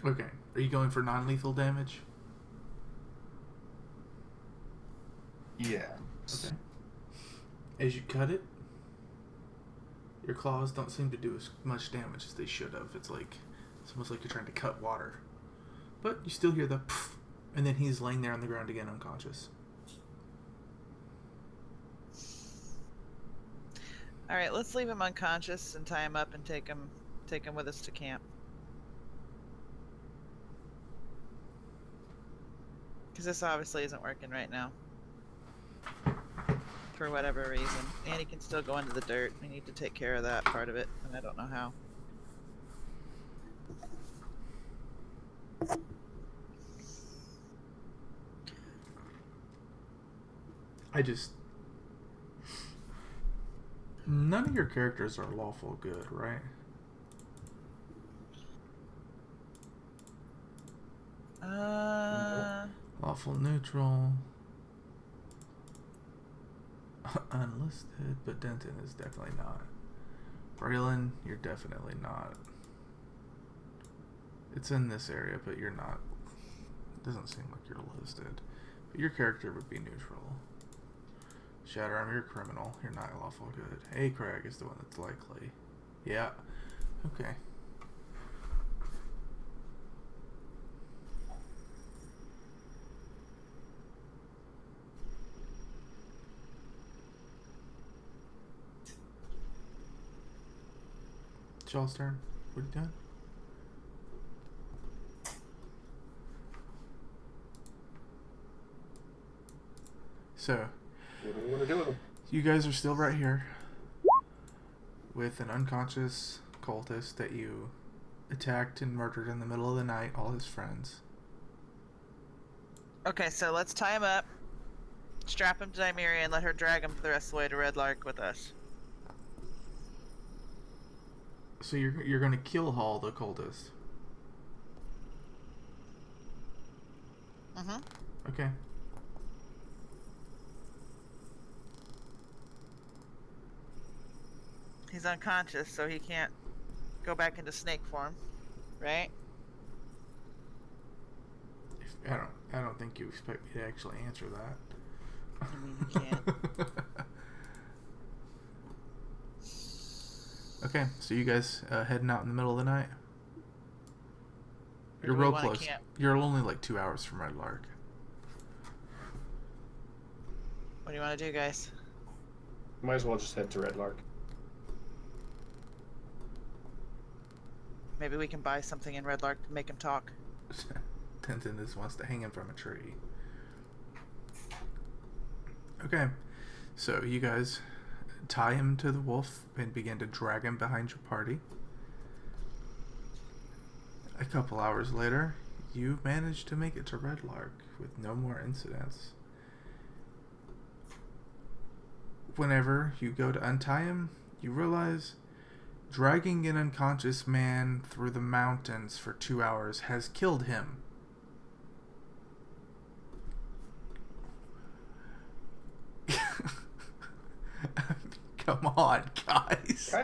Okay. Are you going for non-lethal damage?
Yeah.
Okay. As you cut it, your claws don't seem to do as much damage as they should have. It's almost like you're trying to cut water. But you still hear the pff, and then he's laying there on the ground again, unconscious.
All right, let's leave him unconscious and tie him up and take him with us to camp. Because this obviously isn't working right now. For whatever reason. And he can still go into the dirt. We need to take care of that part of it, and I don't know how.
None of your characters are lawful good, right? Lawful neutral. Unlisted, but Denton is definitely not. Braylon, you're definitely not. It's in this area, but you're not. It doesn't seem like you're listed. But your character would be neutral. Shatterarm, you're a criminal. You're not lawful good. Hey, Craig is the one that's likely. Yeah. Okay. It's y'all's turn. What are you doing? So,
What do we want to do with him?
you guys are still right here with an unconscious cultist that you attacked and murdered in the middle of the night, all his friends.
Okay, so let's tie him up, strap him to Nymeria, and let her drag him the rest of the way to Red Lark with us.
So you're going to kill Hall, the cultist.
Mm-hmm.
Okay.
He's unconscious, so he can't go back into snake form, right?
I don't think you expect me to actually answer that.
I mean, you can't.
Okay, so you guys heading out in the middle of the night?
Or
You're
do we
real
wanna
close.
camp?
You're only like 2 hours from Red Lark.
What do you want to do, guys?
Might as well just head to Red Lark.
Maybe we can buy something in Red Lark to make him talk.
Denton just wants to hang him from a tree. Okay, so you guys tie him to the wolf and begin to drag him behind your party. A couple hours later, you manage to make it to Red Lark with no more incidents. Whenever you go to untie him, you realize dragging an unconscious man through the mountains for 2 hours has killed him. Come on, guys.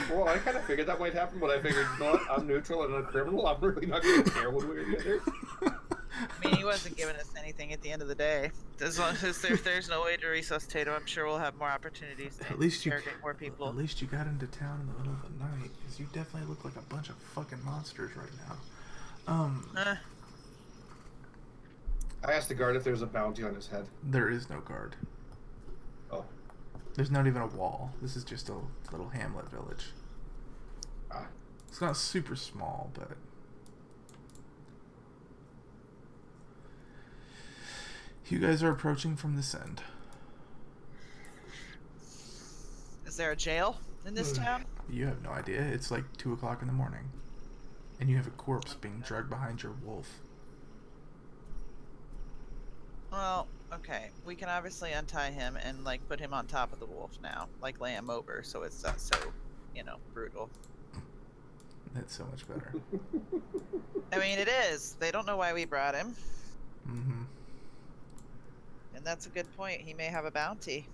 Well, I kind of figured that might happen, but I figured, you know what? I'm neutral and a criminal. I'm really not going to care when we're together.
I mean, he wasn't giving us anything at the end of the day. As long as there's no way to resuscitate him, I'm sure we'll have more opportunities to interrogate more people.
At least you got into town in the middle of the night, because you definitely look like a bunch of fucking monsters right now.
I asked the guard if there was a bounty on his head.
There is no guard.
Oh.
There's not even a wall. This is just a little hamlet village.
Ah.
It's not super small, but... You guys are approaching from this end.
Is there a jail in this town?
You have no idea. It's like 2 o'clock in the morning. and you have a corpse being dragged behind your wolf.
Well, okay. We can obviously untie him and like put him on top of the wolf now, like lay him over, so it's not so, brutal.
That's so much better.
I mean, it is. They don't know why we brought him,
Mm-hmm.
and that's a good point. He may have a bounty.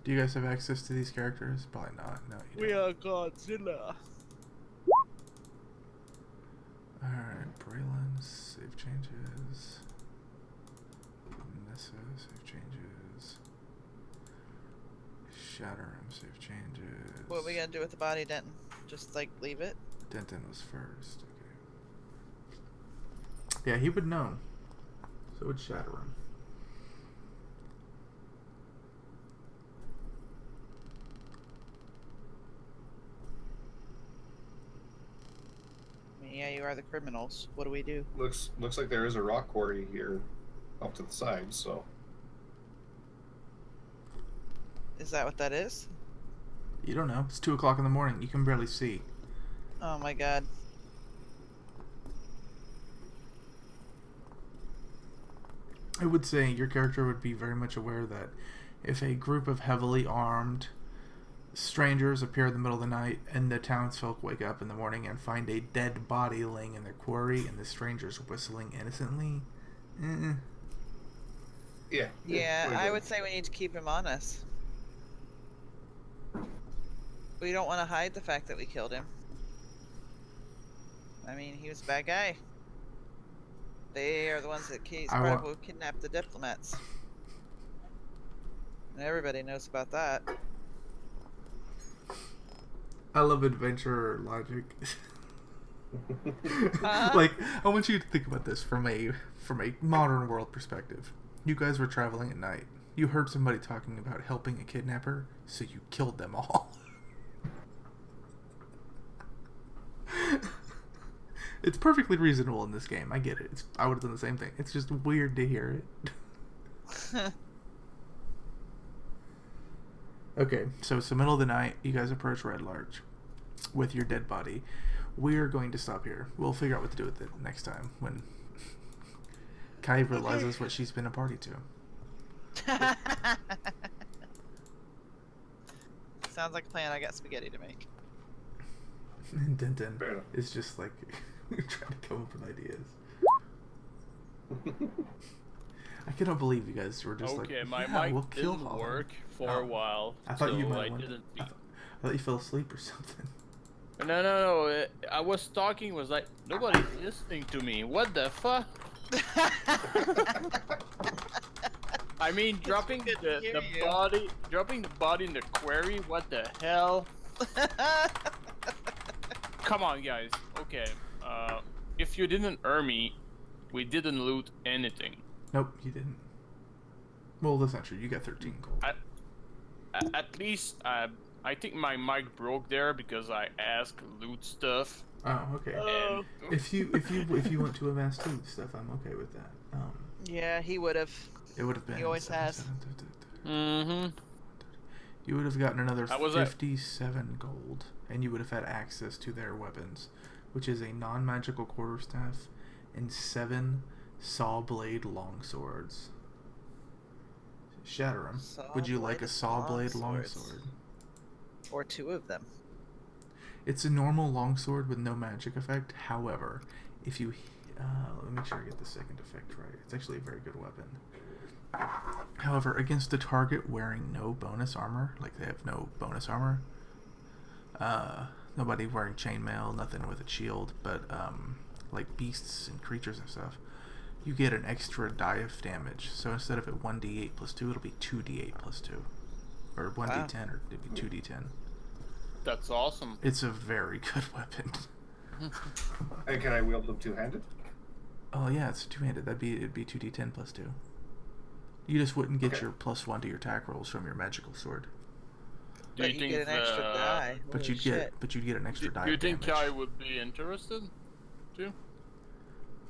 Do you guys have access to these characters? Probably not. No, you don't.
are Godzilla.
Alright, Braylon, save changes. Nessa, save changes. Shatterum, save changes.
What are we gonna do with the body, Denton? Just like leave it?
Denton was first. Okay. Yeah, he would know. So would Shatterum.
I mean, yeah, you are the criminals. What do we do?
Looks like there is a rock quarry here, up to the side. So
Is that what that is?
You don't know. It's 2 o'clock in the morning. You can barely see.
Oh my god.
I would say your character would be very much aware that if a group of heavily armed strangers appear in the middle of the night and the townsfolk wake up in the morning and find a dead body laying in their quarry and the strangers whistling innocently,
yeah.
Yeah, I would say we need to keep him on us. We don't want to hide the fact that we killed him. I mean, he was a bad guy. They are the ones that probably kidnapped the diplomats. And everybody knows about that.
I love adventurer logic. Like, I want you to think about this from a modern world perspective. You guys were traveling at night. You heard somebody talking about helping a kidnapper, so you killed them all. It's perfectly reasonable in this game. I get it. I would have done the same thing. It's just weird to hear it. Okay, so it's the middle of the night. You guys approach Red Larch with your dead body. We're going to stop here. We'll figure out what to do with it next time when Kai realizes what she's been a party to.
Sounds like a plan. I got spaghetti to make.
And Denton
Fair enough.
is just like trying to come up with ideas. I cannot believe you guys were just like,
Okay, my
yeah,
mic
we'll kill
didn't
Holland.
work for
Oh.
a while,
I thought
so
you might
I
want-
didn't
I
speak.
thought you fell asleep or something.
No. I was talking, was like, nobody's listening to me. What the fuck? I mean, dropping
good to hear you.
dropping the body in the quarry. What the hell? Come on, guys. Okay. If you didn't earn me, we didn't loot anything.
Nope, you didn't. Well, that's not true. You got 13 gold.
At least, I think my mic broke there because I asked loot stuff.
Oh, okay.
And
If you want to amass loot stuff, I'm okay with that.
Yeah, he would have.
It would have been.
He always has.
mm-hmm.
You would have gotten another
How was that?
57 gold, and you would have had access to their weapons, which is a non-magical quarterstaff and 7 saw blade longswords. Shatterum, would you like a saw blade longsword?
Or 2 of them.
It's a normal longsword with no magic effect. However, if you let me make sure I get the second effect right. It's actually a very good weapon. However, against a target wearing no bonus armor, like they have no bonus armor, nobody wearing chainmail, nothing with a shield, but like beasts and creatures and stuff, you get an extra die of damage. So instead of it 1d8 plus 2, it'll be 2d8 plus 2. Or 1d10, or it'll be 2d10.
That's awesome.
It's a very good weapon.
And can I wield them two-handed?
Oh yeah, it's two-handed. It'd be 2d10 plus 2. You just wouldn't get
Okay.
your +1 to your attack rolls from your magical sword.
Do
But
you
you
think
get an extra die.
But
Holy
you'd
shit.
get an extra die.
Do you
of
think
damage.
Kai would be interested? Too?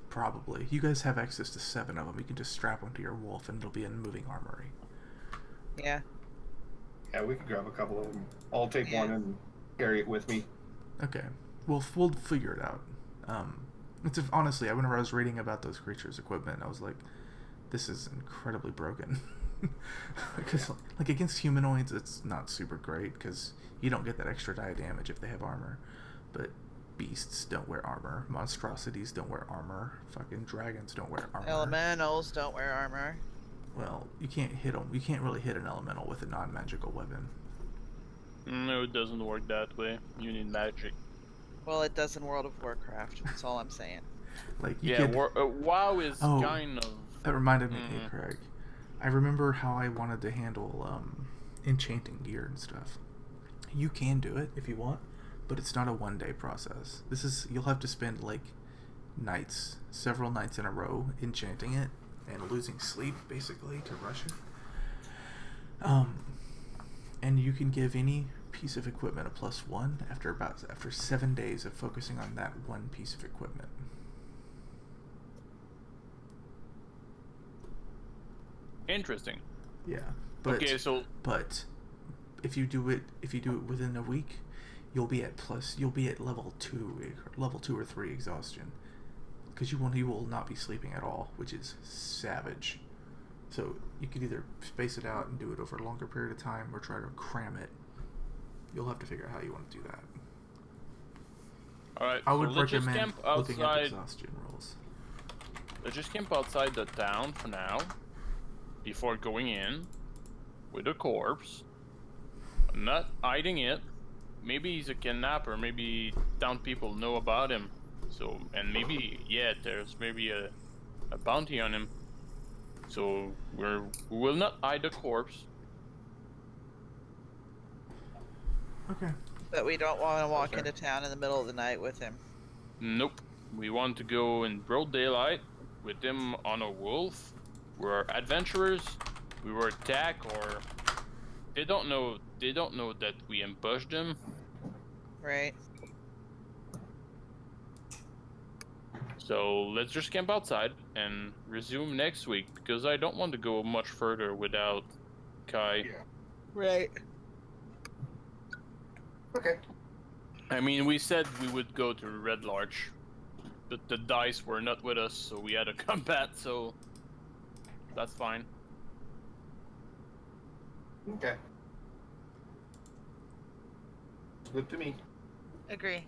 Probably. You guys have access to 7 of them. You can just strap them to your wolf, and it'll be in moving armory.
Yeah.
Yeah, we could grab a couple of them. I'll take
Yeah.
one and carry it with me.
Okay, we'll figure it out. Honestly, whenever I was reading about those creatures' equipment, I was like, this is incredibly broken. Because like against humanoids, it's not super great because you don't get that extra die damage if they have armor. But beasts don't wear armor. Monstrosities don't wear armor. Fucking dragons don't wear armor.
Elementals don't wear armor.
Well, you can't hit them. You can't really hit an elemental with a non-magical weapon.
No, it doesn't work that way. You need magic.
Well, it does in World of Warcraft. That's all I'm saying.
Like you
Yeah,
could.
WoW is
Oh.
kind of.
That reminded me, hey, Craig. I remember how I wanted to handle enchanting gear and stuff. You can do it if you want, but it's not a one-day process. You'll have to spend like nights, several nights in a row, enchanting it and losing sleep basically to rush it. And you can give any piece of equipment a +1 after 7 days of focusing on that one piece of equipment.
Interesting.
Yeah. But,
Okay, so
but if you do it within a week, you'll be at level 2 or 3 exhaustion. Because you will not be sleeping at all, which is savage. So you could either space it out and do it over a longer period of time or try to cram it. You'll have to figure out how you want to do that.
alright,
I
so
would
let's just
recommend
camp
looking at
outside.
exhaustion rules.
Let's just camp outside the town for now, before going in with a corpse. I'm not hiding it. Maybe he's a kidnapper. Maybe town people know about him. So, and maybe, yeah, there's maybe a bounty on him. So we will not hide the corpse.
Okay.
But we don't want to walk into town in the middle of the night with him.
Nope. We want to go in broad daylight with him on a wolf. We're adventurers. We were attacked, or they don't know that we ambushed them.
Right.
So let's just camp outside and resume next week, because I don't want to go much further without Kai.
Yeah.
Right.
Okay.
I mean, we said we would go to Red Larch, but the dice were not with us, so we had to combat, so that's fine.
Okay. Good to me.
Agree.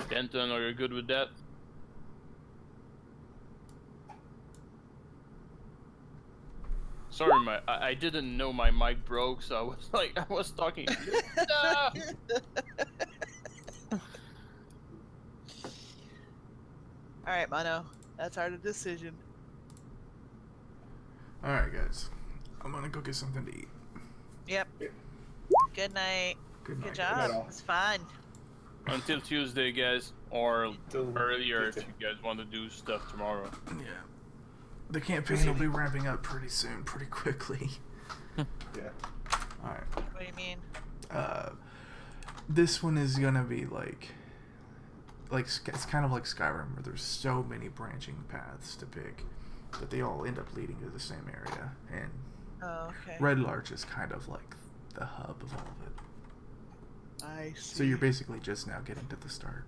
Denton, are you good with that? Sorry, I didn't know my mic broke, so I was like, I was talking. Ah!
Alright, Mono. That's our decision.
Alright, guys. I'm gonna go get something to eat.
Yep. Good night.
Good night.
Good job.
all.
It was fun.
Until Tuesday, guys, or
Till
earlier if
Tuesday.
you guys want to do stuff tomorrow.
Yeah. The campaign will be ramping up pretty soon, pretty quickly.
Yeah.
Alright.
What do you mean?
This one is gonna be like it's kind of like Skyrim, where there's so many branching paths to pick, but they all end up leading to the same area. And
Oh, okay.
Red Larch is kind of like the hub of all of it.
I see.
So you're basically just now getting to the start.